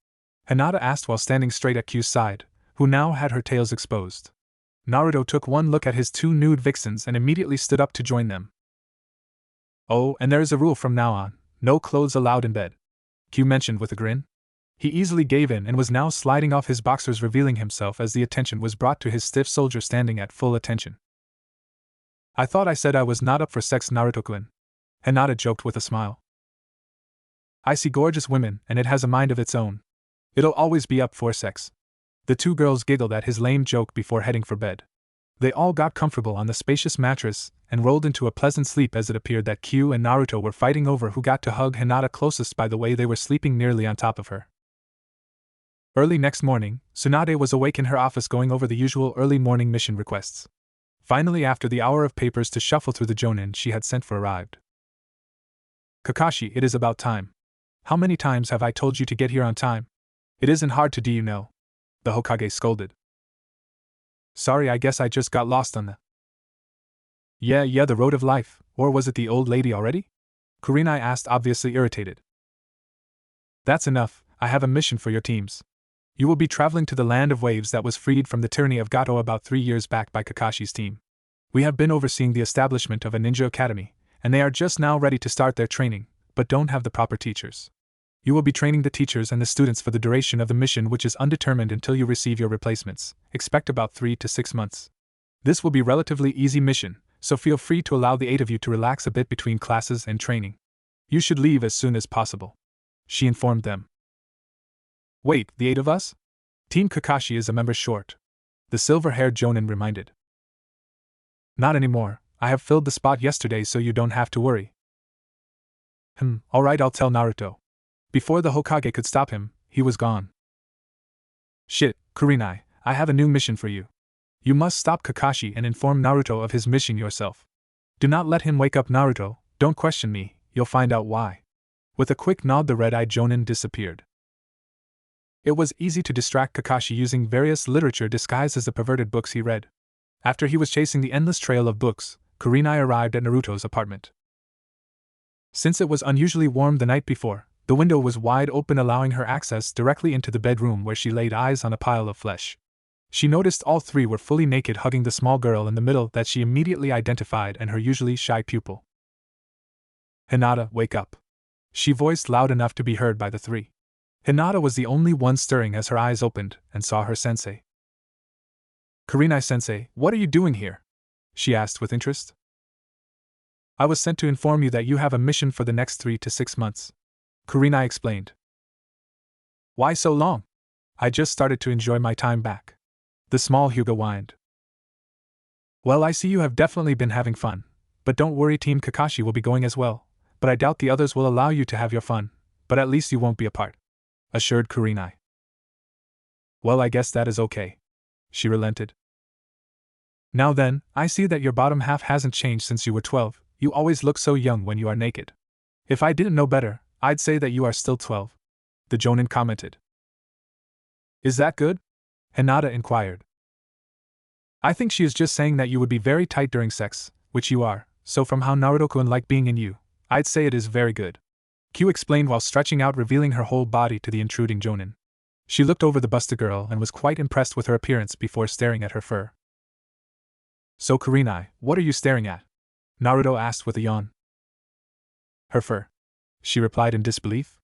Hinata asked while standing straight at Kyuu's side, who now had her tails exposed. Naruto took one look at his two nude vixens and immediately stood up to join them. Oh, and there is a rule from now on, no clothes allowed in bed, Kyuu mentioned with a grin. He easily gave in and was now sliding off his boxers, revealing himself as the attention was brought to his stiff soldier standing at full attention. I thought I said I was not up for sex, Naruto-kun, Hinata joked with a smile. I see gorgeous women and it has a mind of its own. It'll always be up for sex. The two girls giggled at his lame joke before heading for bed. They all got comfortable on the spacious mattress and rolled into a pleasant sleep as it appeared that Kyuu and Naruto were fighting over who got to hug Hinata closest by the way they were sleeping nearly on top of her. Early next morning, Tsunade was awake in her office going over the usual early morning mission requests. Finally, after the hour of papers to shuffle through the jonin she had sent for arrived. Kakashi, it is about time. How many times have I told you to get here on time? It isn't hard to do, you know. The Hokage scolded. Sorry, I guess I just got lost on the… Yeah, the road of life, or was it the old lady already? Kurenai asked, obviously irritated. That's enough, I have a mission for your teams. You will be traveling to the land of waves that was freed from the tyranny of Gato about 3 years back by Kakashi's team. We have been overseeing the establishment of a ninja academy, and they are just now ready to start their training, but don't have the proper teachers. You will be training the teachers and the students for the duration of the mission, which is undetermined until you receive your replacements. Expect about 3 to 6 months. This will be a relatively easy mission, so feel free to allow the 8 of you to relax a bit between classes and training. You should leave as soon as possible, she informed them. Wait, the 8 of us? Team Kakashi is a member short, the silver-haired Jonin reminded. Not anymore, I have filled the spot yesterday so you don't have to worry. Alright, I'll tell Naruto. Before the Hokage could stop him, he was gone. Shit, Kurenai, I have a new mission for you. You must stop Kakashi and inform Naruto of his mission yourself. Do not let him wake up, Naruto, don't question me, you'll find out why. With a quick nod, the red-eyed Jonin disappeared. It was easy to distract Kakashi using various literature disguised as the perverted books he read. After he was chasing the endless trail of books, Kurenai arrived at Naruto's apartment. Since it was unusually warm the night before, the window was wide open, allowing her access directly into the bedroom where she laid eyes on a pile of flesh. She noticed all three were fully naked, hugging the small girl in the middle that she immediately identified and her usually shy pupil. Hinata, wake up, she voiced loud enough to be heard by the three. Hinata was the only one stirring as her eyes opened and saw her sensei. Kurenai-sensei, what are you doing here? She asked with interest. I was sent to inform you that you have a mission for the next 3 to 6 months. Kurenai explained. Why so long? I just started to enjoy my time back. The small Hyuga whined. Well, I see you have definitely been having fun, but don't worry, Team Kakashi will be going as well, but I doubt the others will allow you to have your fun, but at least you won't be apart, assured Kurenai. Well, I guess that is okay, she relented. Now then, I see that your bottom half hasn't changed since you were 12, you always look so young when you are naked. If I didn't know better, I'd say that you are still 12, the Jonin commented. Is that good? Hinata inquired. I think she is just saying that you would be very tight during sex, which you are, so from how Naruto-kun liked being in you, I'd say it is very good. Kyuu explained while stretching out, revealing her whole body to the intruding Jonin. She looked over the busted girl and was quite impressed with her appearance before staring at her fur. So Kurenai, what are you staring at? Naruto asked with a yawn. Her fur, she replied in disbelief.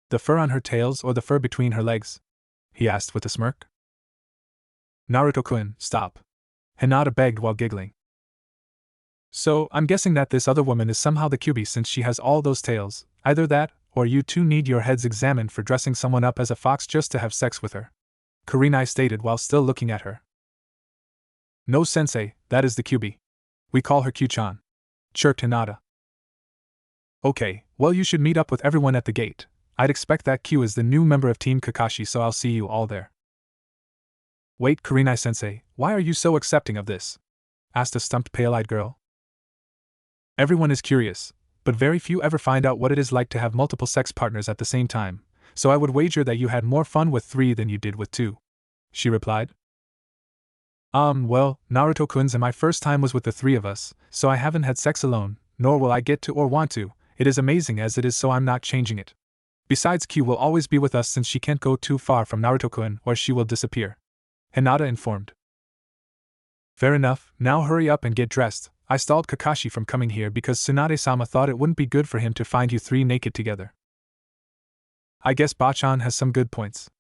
The fur on her tails or the fur between her legs? He asked with a smirk. Naruto-kun, stop, Hinata begged while giggling. So, I'm guessing that this other woman is somehow the Kyuubi since she has all those tails, either that, or you two need your heads examined for dressing someone up as a fox just to have sex with her, Kurenai stated while still looking at her. No sensei, that is the Kyuubi. We call her Kyuu-chan, chirped Hinata. Okay, well you should meet up with everyone at the gate. I'd expect that Kyuu is the new member of Team Kakashi, so I'll see you all there. Wait, Kurenai-sensei, why are you so accepting of this? Asked a stumped pale-eyed girl. Everyone is curious, but very few ever find out what it is like to have multiple sex partners at the same time, so I would wager that you had more fun with 3 than you did with 2, she replied. Well, Naruto-kun's and my first time was with the 3 of us, so I haven't had sex alone, nor will I get to or want to. It is amazing as it is, so I'm not changing it. Besides, Q will always be with us since she can't go too far from Naruto-kun or she will disappear. Hinata informed. Fair enough, now hurry up and get dressed. I stalled Kakashi from coming here because Tsunade-sama thought it wouldn't be good for him to find you three naked together. I guess Bachan has some good points,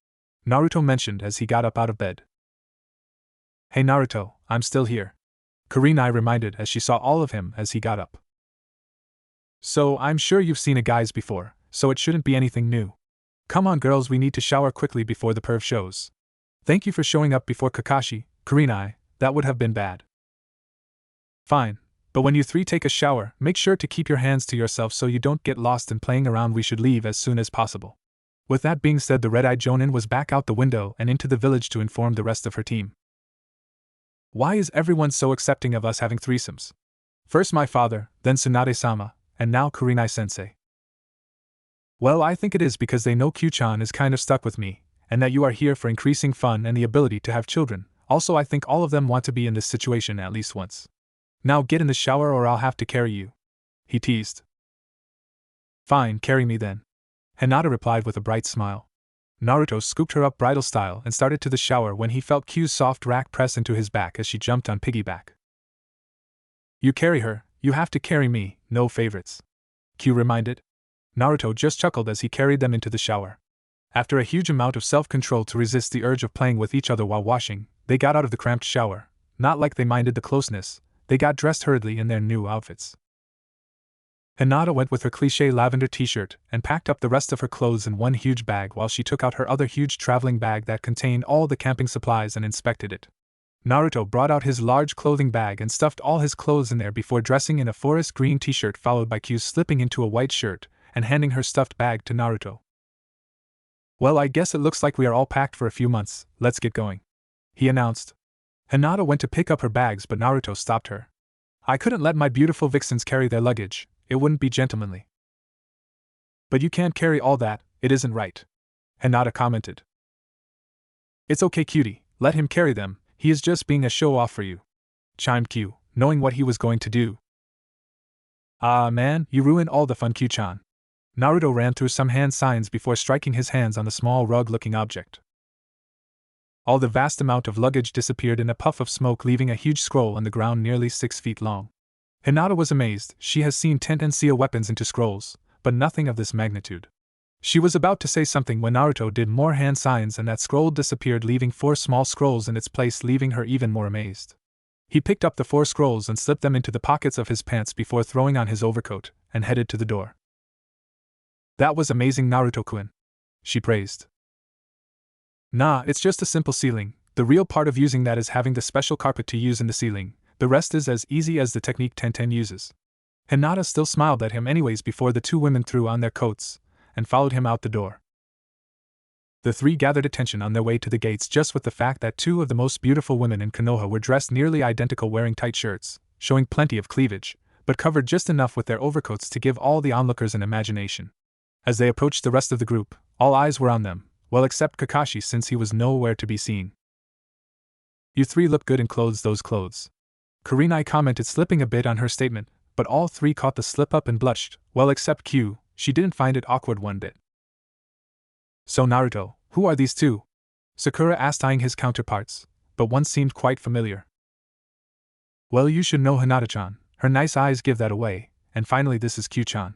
Naruto mentioned as he got up out of bed. Hey Naruto, I'm still here, Kurenai reminded as she saw all of him as he got up. So, I'm sure you've seen a guys before, so it shouldn't be anything new. Come on girls, we need to shower quickly before the perv shows. Thank you for showing up before Kakashi, Kurenai, that would have been bad. Fine, but when you three take a shower, make sure to keep your hands to yourself so you don't get lost in playing around. We should leave as soon as possible. With that being said, the red-eyed Jonin was back out the window and into the village to inform the rest of her team. Why is everyone so accepting of us having threesomes? First my father, then Tsunade-sama, and now Kurenai-sensei. Well, I think it is because they know Q-chan is kind of stuck with me, and that you are here for increasing fun and the ability to have children. Also, I think all of them want to be in this situation at least once. Now get in the shower or I'll have to carry you, he teased. Fine, carry me then, Hinata replied with a bright smile. Naruto scooped her up bridal style and started to the shower when he felt Q's soft rack press into his back as she jumped on piggyback. You carry her, you have to carry me, no favorites, Q reminded. Naruto just chuckled as he carried them into the shower. After a huge amount of self-control to resist the urge of playing with each other while washing, they got out of the cramped shower. Not like they minded the closeness, they got dressed hurriedly in their new outfits. Hinata went with her cliché lavender t-shirt and packed up the rest of her clothes in one huge bag while she took out her other huge traveling bag that contained all the camping supplies and inspected it. Naruto brought out his large clothing bag and stuffed all his clothes in there before dressing in a forest green t-shirt, followed by Q slipping into a white shirt and handing her stuffed bag to Naruto. Well, I guess it looks like we are all packed for a few months, let's get going, he announced. Hinata went to pick up her bags but Naruto stopped her. I couldn't let my beautiful vixens carry their luggage, it wouldn't be gentlemanly. But you can't carry all that, it isn't right, Hinata commented. It's okay cutie, let him carry them, he is just being a show-off for you, chimed Q, knowing what he was going to do. Ah man, you ruined all the fun Q-chan. Naruto ran through some hand signs before striking his hands on the small rug-looking object. All the vast amount of luggage disappeared in a puff of smoke, leaving a huge scroll on the ground nearly 6 feet long. Hinata was amazed. She has seen Tentensia weapons into scrolls, but nothing of this magnitude. She was about to say something when Naruto did more hand signs and that scroll disappeared, leaving 4 small scrolls in its place, leaving her even more amazed. He picked up the 4 scrolls and slipped them into the pockets of his pants before throwing on his overcoat and headed to the door. That was amazing, Naruto-kun, she praised. Nah, it's just a simple ceiling. The real part of using that is having the special carpet to use in the ceiling. The rest is as easy as the technique Tenten uses. Hinata still smiled at him anyways before the 2 women threw on their coats and followed him out the door. The 3 gathered attention on their way to the gates just with the fact that 2 of the most beautiful women in Konoha were dressed nearly identical, wearing tight shirts, showing plenty of cleavage, but covered just enough with their overcoats to give all the onlookers an imagination. As they approached the rest of the group, all eyes were on them, well except Kakashi since he was nowhere to be seen. You 3 look good in clothes, those clothes, Kurenai commented, slipping a bit on her statement, but all 3 caught the slip-up and blushed, well except Q, she didn't find it awkward one bit. So Naruto, who are these 2? Sakura asked, eyeing his counterparts, but one seemed quite familiar. Well, you should know Hinata-chan, her nice eyes give that away, and finally this is Q-chan.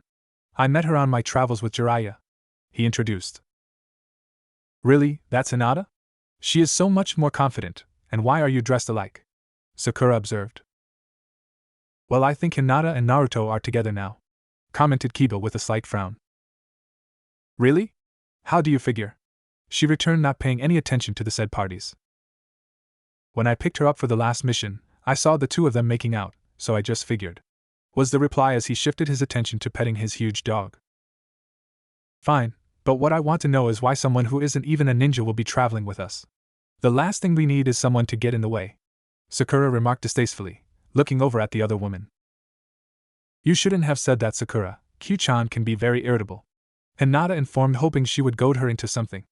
I met her on my travels with Jiraiya, he introduced. Really, that's Hinata? She is so much more confident, and why are you dressed alike? Sakura observed. Well, I think Hinata and Naruto are together now, commented Kiba with a slight frown. Really? How do you figure? She returned, not paying any attention to the said parties. When I picked her up for the last mission, I saw the 2 of them making out, so I just figured, was the reply as he shifted his attention to petting his huge dog. Fine, but what I want to know is why someone who isn't even a ninja will be traveling with us. The last thing we need is someone to get in the way, Sakura remarked distastefully, looking over at the other woman. You shouldn't have said that, Sakura. Q-chan can be very irritable, Hinata informed, hoping she would goad her into something.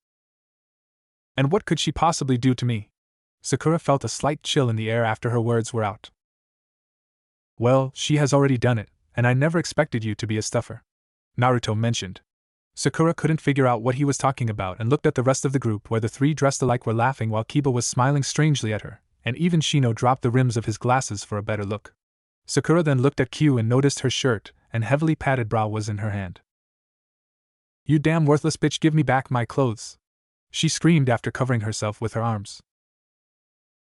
And what could she possibly do to me? Sakura felt a slight chill in the air after her words were out. Well, she has already done it, and I never expected you to be a stuffer, Naruto mentioned. Sakura couldn't figure out what he was talking about and looked at the rest of the group where the three dressed alike were laughing while Kiba was smiling strangely at her, and even Shino dropped the rims of his glasses for a better look. Sakura then looked at Kyu and noticed her shirt and heavily padded bra was in her hand. "You damn worthless bitch, give me back my clothes!" she screamed after covering herself with her arms.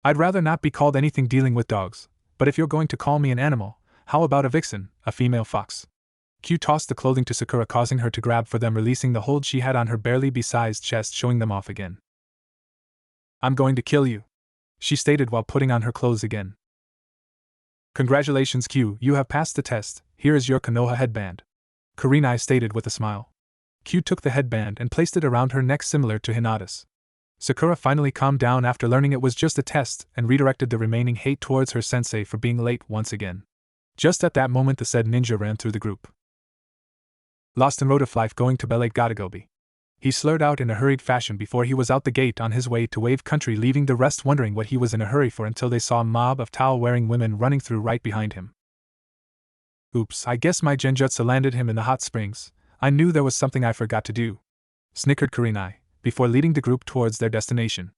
"I'd rather not be called anything dealing with dogs, but if you're going to call me an animal, how about a vixen, a female fox?" Kyu tossed the clothing to Sakura, causing her to grab for them, releasing the hold she had on her barely sized chest, showing them off again. "I'm going to kill you," she stated while putting on her clothes again. "Congratulations, Kyu, you have passed the test. Here is your Konoha headband," Kurenai stated with a smile. Kyu took the headband and placed it around her neck, similar to Hinata's. Sakura finally calmed down after learning it was just a test and redirected the remaining hate towards her sensei for being late once again. Just at that moment, the said ninja ran through the group. "Lost in Road Life, going to Belate Gotagobi," he slurred out in a hurried fashion before he was out the gate on his way to Wave Country, leaving the rest wondering what he was in a hurry for until they saw a mob of towel-wearing women running through right behind him. "Oops, I guess my genjutsu landed him in the hot springs. I knew there was something I forgot to do," snickered Kurenai, before leading the group towards their destination.